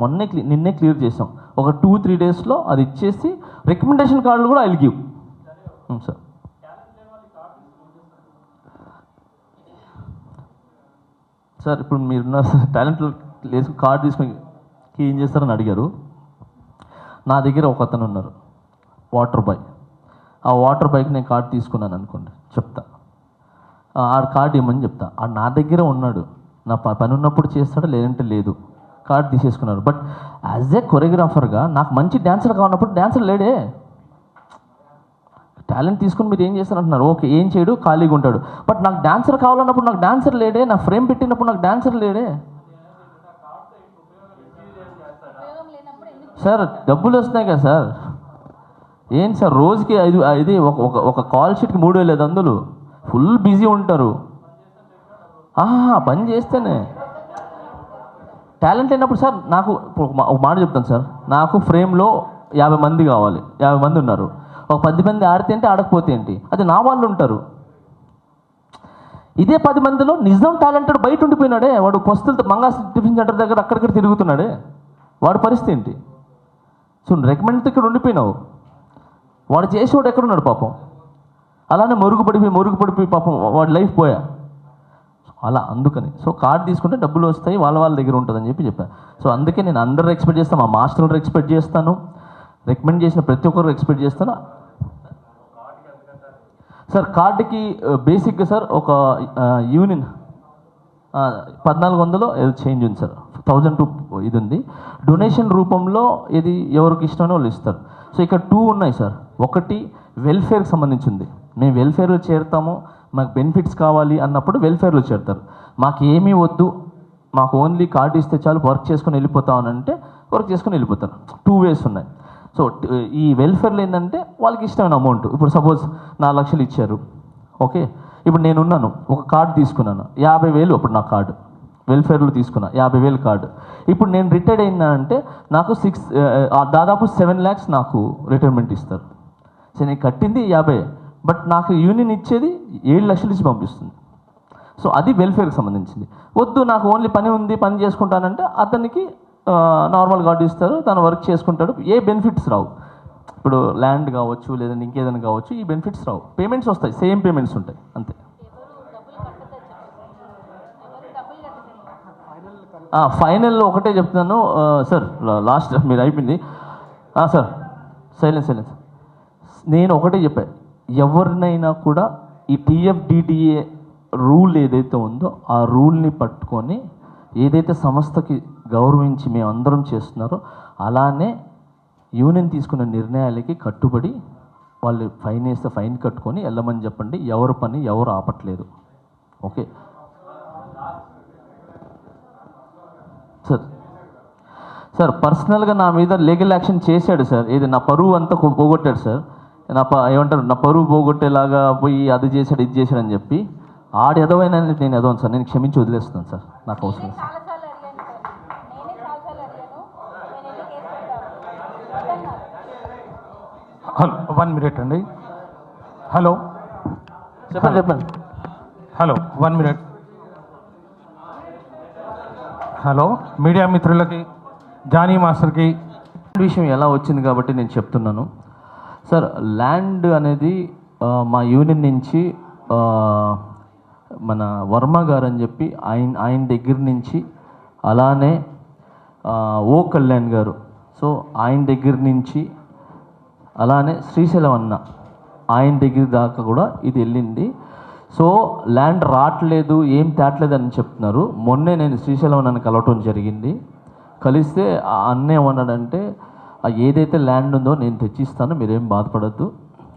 నిన్నే క్లియర్ చేసాం. ఒక 2-3 డేస్లో అది ఇచ్చేసి రికమెండేషన్ కార్డులు కూడా ఐల్ గివ్ సార్. సార్ ఇప్పుడు మీరున్నారు సార్, టాలెంట్ కార్డు తీసుకొని ఏం చేస్తారని అడిగారు. నా దగ్గర ఒక అతను ఉన్నారు, వాటర్ బాయ్. ఆ వాటర్ బాయ్కి నేను కార్డు తీసుకున్నాను అనుకోండి, చెప్తా, ఆ కార్డు ఇవ్వమని చెప్తా. ఆ నా దగ్గర ఉన్నాడు, నా పని ఉన్నప్పుడు చేస్తాడు, లేదంటే లేదు. కార్డ్ తీసేసుకున్నారు. బట్ యాజ్ ఏ కొరియోగ్రాఫర్గా నాకు మంచి డ్యాన్సర్ కావాలన్నప్పుడు డ్యాన్సర్ లేడే. టాలెంట్ తీసుకుని మీరు ఏం చేస్తారు అంటున్నారు. ఓకే, ఏం చేయడు, ఖాళీగా ఉంటాడు. బట్ నాకు డాన్సర్ కావాలన్నప్పుడు నాకు డాన్సర్ లేడే. నా ఫ్రేమ్ పెట్టినప్పుడు నాకు డాన్సర్ లేడే. సార్ డబ్బులు వస్తున్నాయి కదా సార్. ఏంటి సార్ రోజుకి ఇది ఒక కాల్ షీట్కి 3,500 ఫుల్ బిజీ ఉంటారు. పని చేస్తేనే టాలెంట్ అయినప్పుడు సార్ నాకు ఒక మాట చెప్తాను సార్. నాకు ఫ్రేమ్లో 50 మంది కావాలి. 50 మంది ఉన్నారు. ఒక 10 మంది ఆడితే ఏంటి, ఆడకపోతే ఏంటి, అది నా వాళ్ళు ఉంటారు. ఇదే 10 మందిలో నిజం టాలెంటెడ్ బయట ఉండిపోయినాడే. వాడు పొస్తులతో మంగా టిఫిన్ సెంటర్ దగ్గర అక్కడిక్కడ తిరుగుతున్నాడే. వాడి పరిస్థితి ఏంటి? సో రికమెండ్తో ఇక్కడ ఉండిపోయినావు. వాడు చేసేవాడు ఎక్కడున్నాడు పాపం. అలానే మరుగుపడిపోయి పాపం వాడి లైఫ్ పోయా. అలా అందుకని సో కార్డ్ తీసుకుంటే డబ్బులు వస్తాయి, వాళ్ళ దగ్గర ఉంటుందని చెప్పాను. సో అందుకే నేను అందరూ ఎక్స్పెక్ట్ చేస్తాను, మా మాస్టర్ని ఎక్స్పెక్ట్ చేస్తాను, రికమెండ్ చేసిన ప్రతి ఒక్కరు ఎక్స్పెక్ట్ చేస్తాను. సార్ కార్డుకి బేసిక్గా సార్ ఒక యూనియన్ 1400 ఏదో చేంజ్ ఉంది సార్. 1002 ఇది ఉంది. డొనేషన్ రూపంలో ఇది ఎవరికి ఇష్టమో వాళ్ళు ఇస్తారు. సో ఇక్కడ 2 ఉన్నాయి సార్. ఒకటి వెల్ఫేర్కి సంబంధించింది. మేము వెల్ఫేర్లో చేరుతాము, మాకు బెనిఫిట్స్ కావాలి అన్నప్పుడు వెల్ఫేర్లో చేరుతారు. మాకు ఏమీ వద్దు, మాకు ఓన్లీ కార్డు ఇస్తే చాలు, వర్క్ చేసుకొని వెళ్ళిపోతామని అంటే వర్క్ చేసుకొని వెళ్ళిపోతారు. 2 వేస్ ఉన్నాయి. సో ఈ వెల్ఫేర్లో ఏంటంటే వాళ్ళకి ఇష్టమైన అమౌంట్. ఇప్పుడు సపోజ్ 4 లక్షలు ఇచ్చారు, ఓకే. ఇప్పుడు నేనున్నాను, ఒక కార్డు తీసుకున్నాను, 50,000 అప్పుడు నా కార్డు వెల్ఫేర్లో తీసుకున్నా, 50,000 కార్డు. ఇప్పుడు నేను రిటైర్డ్ అయినా అంటే నాకు దాదాపు 7 lakhs నాకు రిటైర్మెంట్ ఇస్తారు. సో నేను కట్టింది 50, బట్ నాకు యూనియన్ ఇచ్చేది 7 లక్షలు ఇచ్చి పంపిస్తుంది. సో అది వెల్ఫేర్కి సంబంధించింది. వద్దు నాకు ఓన్లీ పని ఉంది, పని చేసుకుంటానంటే అతనికి నార్మల్ కార్డు ఇస్తారు, తను వర్క్ చేసుకుంటాడు. ఏ బెనిఫిట్స్ రావు. ఇప్పుడు ల్యాండ్ కావచ్చు, లేదంటే ఇంకేదైనా కావచ్చు, ఈ బెనిఫిట్స్ రావు. పేమెంట్స్ వస్తాయి, సేమ్ పేమెంట్స్ ఉంటాయి, అంతే. ఫైనల్లో ఒకటే చెప్తున్నాను సార్, లాస్ట్ మీరు అయిపోయింది సార్. సైలెన్స్. నేను ఒకటే చెప్పాను, ఎవరినైనా కూడా ఈ TFDDA రూల్ ఏదైతే ఉందో ఆ రూల్ని పట్టుకొని ఏదైతే సంస్థకి గౌరవించి మేము అందరం చేస్తున్నారో అలానే యూనియన్ తీసుకున్న నిర్ణయాలకి కట్టుబడి వాళ్ళు ఫైన్ వేస్తే ఫైన్ కట్టుకొని వెళ్ళమని చెప్పండి. ఎవరు పని ఎవరు ఆపట్లేదు, ఓకే సార్. పర్సనల్గా నా మీద లీగల్ యాక్షన్ చేశాడు సార్. ఇది నా పరువు అంతా పోగొట్టాడు సార్. ఏమంటారు, నా పరువు పోగొట్టేలాగా పోయి అది చేశాడు ఇది చేశాడు అని చెప్పి ఆడు ఎదవైనా నేను ఎదవను సార్. నేను క్షమించి వదిలేస్తున్నాను సార్, నాకు అవసరం సార్. హలో 1 minute అండి. హలో చెప్పండి. Hello 1 minute. హలో మీడియా మిత్రులకి, జానీ మాస్టర్కి విషయం ఎలా వచ్చింది కాబట్టి నేను చెప్తున్నాను సార్. ల్యాండ్ అనేది మా యూనియన్ నుంచి మన వర్మ గారు అని చెప్పి ఆయన దగ్గర నుంచి, అలానే ఓ కళ్యాణ్ గారు, సో ఆయన దగ్గర నుంచి, అలానే శ్రీశైలం అన్న ఆయన దగ్గర దాకా కూడా ఇది వెళ్ళింది. సో ల్యాండ్ రావట్లేదు, ఏం తేట్లేదు అని చెప్తున్నారు. మొన్నే నేను శ్రీశైలం అన్నని కలవటం జరిగింది. కలిస్తే ఆ అన్న ఏమన్నాడంటే, ఏదైతే ల్యాండ్ ఉందో నేను తెచ్చిస్తాను, మీరేం బాధపడద్దు,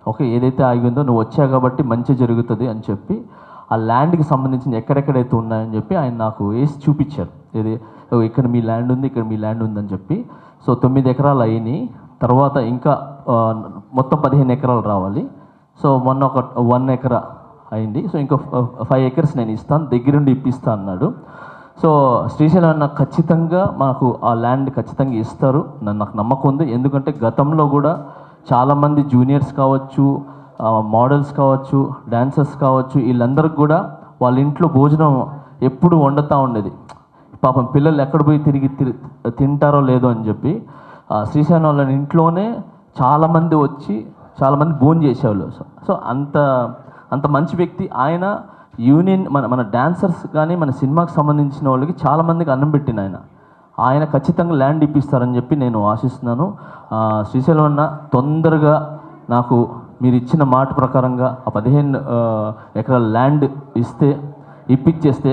ఓకే, ఏదైతే ఆగి ఉందో నువ్వు వచ్చా కాబట్టి మంచి జరుగుతుంది అని చెప్పి ఆ ల్యాండ్కి సంబంధించిన ఎక్కడెక్కడైతే ఉన్నాయని చెప్పి ఆయన నాకు వేసి చూపించారు. ఇది ఇక్కడ మీ ల్యాండ్ ఉంది, ఇక్కడ మీ ల్యాండ్ ఉందని చెప్పి. సో 9 ఎకరాలు అయినాయి. తర్వాత ఇంకా మొత్తం 15 ఎకరాలు రావాలి. సో మొన్న ఒక 1 ఎకరా అయింది. సో ఇంకా 5 acres నేను ఇస్తాను, దగ్గరుండి ఇప్పిస్తా అన్నాడు. సో శ్రీశైలం అన్న ఖచ్చితంగా మాకు ఆ ల్యాండ్ ఖచ్చితంగా ఇస్తారు, నాకు నమ్మకం ఉంది. ఎందుకంటే గతంలో కూడా చాలామంది జూనియర్స్ కావచ్చు, మోడల్స్ కావచ్చు, డాన్సర్స్ కావచ్చు, వీళ్ళందరికీ కూడా వాళ్ళ ఇంట్లో భోజనం ఎప్పుడు వండుతూ ఉండేది. పాపం పిల్లలు ఎక్కడ పోయి తిరిగి తింటారో లేదో అని చెప్పి శ్రీశైలం వాళ్ళ ఇంట్లోనే చాలామంది వచ్చి చాలామంది భోజనం చేసేవాళ్ళు. సో అంత మంచి వ్యక్తి ఆయన. యూనియన్ మన డాన్సర్స్ కానీ మన సినిమాకి సంబంధించిన వాళ్ళకి చాలామందికి అన్నం పెట్టిన ఆయన ఖచ్చితంగా ల్యాండ్ ఇప్పిస్తారని చెప్పి నేను ఆశిస్తున్నాను. శ్రీశైలం అన్న తొందరగా నాకు మీరు ఇచ్చిన మాట ప్రకారంగా ఆ 15 ఎకరాల ల్యాండ్ ఇప్పించేస్తే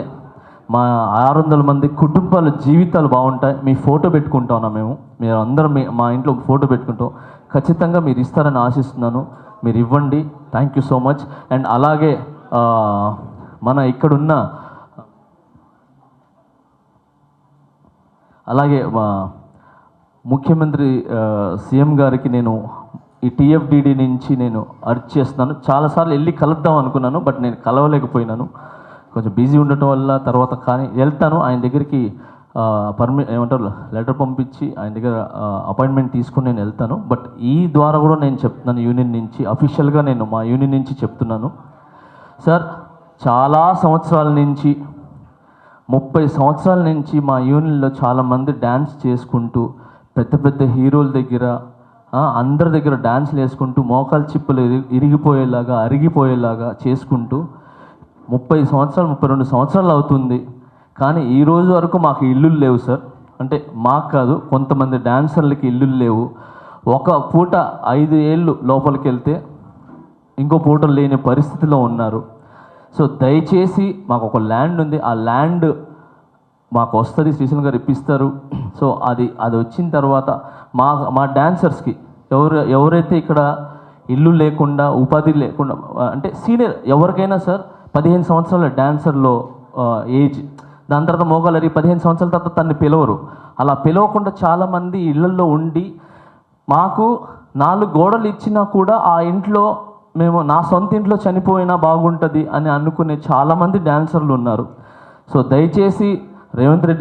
మా 600 మంది కుటుంబాల జీవితాలు బాగుంటాయి. మీ ఫోటో పెట్టుకుంటాం మేము, మీరు అందరం మా ఇంట్లో ఫోటో పెట్టుకుంటాం. ఖచ్చితంగా మీరు ఇస్తారని ఆశిస్తున్నాను. మీరు ఇవ్వండి. Thank you so much. And అలాగే మన ఇక్కడున్న అలాగే మా ముఖ్యమంత్రి సీఎం గారికి నేను ఈ టీఎఫ్డిడి నుంచి నేను అర్జ్ చేస్తున్నాను. చాలాసార్లు వెళ్ళి కలుద్దాం అనుకున్నాను, బట్ నేను కలవలేకపోయినాను. కొంచెం బిజీ ఉండటం వల్ల తర్వాత కానీ వెళ్తాను ఆయన దగ్గరికి. ఏమంటారు, లెటర్ పంపించి ఆయన దగ్గర అపాయింట్మెంట్ తీసుకుని నేను వెళ్తాను. బట్ ఈ ద్వారా కూడా నేను చెప్తున్నాను, యూనియన్ నుంచి అఫీషియల్గా నేను మా యూనియన్ నుంచి చెప్తున్నాను. సార్, చాలా సంవత్సరాల నుంచి 30 సంవత్సరాల నుంచి మా యూనియన్లో చాలామంది డ్యాన్స్ చేసుకుంటూ పెద్ద పెద్ద హీరోల దగ్గర అందరి దగ్గర డ్యాన్స్లు వేసుకుంటూ మోకాలు చిప్పులు ఇరిగిపోయేలాగా అరిగిపోయేలాగా చేసుకుంటూ 30 సంవత్సరాలు 32 సంవత్సరాలు అవుతుంది. కానీ ఈ రోజు వరకు మాకు ఇల్లులు లేవు సార్. అంటే మాకు కాదు, కొంతమంది డాన్సర్లకి ఇల్లులు లేవు. ఒక పూట 5 ఏళ్ళు లోపలికి వెళ్తే ఇంకో పూట లేని పరిస్థితిలో ఉన్నారు. సో దయచేసి మాకు ఒక ల్యాండ్ ఉంది, ఆ ల్యాండ్ మాకు వస్తుంది, శ్రీశైలం గారు ఇప్పిస్తారు. సో అది వచ్చిన తర్వాత మా డాన్సర్స్కి ఎవరైతే ఇక్కడ ఇల్లు లేకుండా ఉపాధి లేకుండా, అంటే సీనియర్ ఎవరికైనా సార్ 15 సంవత్సరాల డాన్సర్లో ఏజ్, దాని తర్వాత మోగాలరి 15 సంవత్సరాల తర్వాత తనని పిలవరు. అలా పిలవకుండా చాలామంది ఇళ్లల్లో ఉండి మాకు 4 గోడలు ఇచ్చినా కూడా ఆ ఇంట్లో మేము నా సొంత ఇంట్లో చనిపోయినా బాగుంటుంది అని అనుకునే చాలామంది డాన్సర్లు ఉన్నారు. సో దయచేసి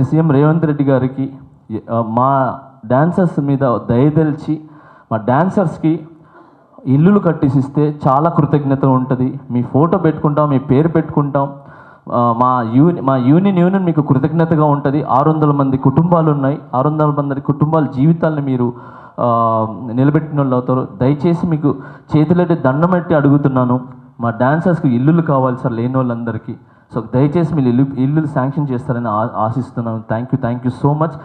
సీఎం రేవంత్ రెడ్డి గారికి మా డాన్సర్స్ మీద దయదలిచి మా డాన్సర్స్కి ఇల్లులు కట్టిసిస్తే చాలా కృతజ్ఞత ఉంటుంది. మీ ఫోటో పెట్టుకుంటాం, మీ పేరు పెట్టుకుంటాం. మా యూనియన్ మీకు కృతజ్ఞతగా ఉంటుంది. 600 మంది కుటుంబాలు ఉన్నాయి. 600 మంది కుటుంబాల జీవితాలను మీరు నిలబెట్టిన వాళ్ళు అవుతారు. దయచేసి మీకు చేతులెట్టి దండం పెట్టి అడుగుతున్నాను, మా డాన్సర్స్కి ఇల్లులు కావాలి సార్, లేని వాళ్ళందరికీ. సో దయచేసి మీరు ఇల్లులు శాంక్షన్ చేస్తారని ఆశిస్తున్నాను. Thank you so much.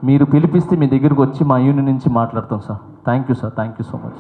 మీరు పిలిపిస్తే మీ దగ్గరికి వచ్చి మా యూనియన్ నుంచి మాట్లాడతాం sir. Thank you so much.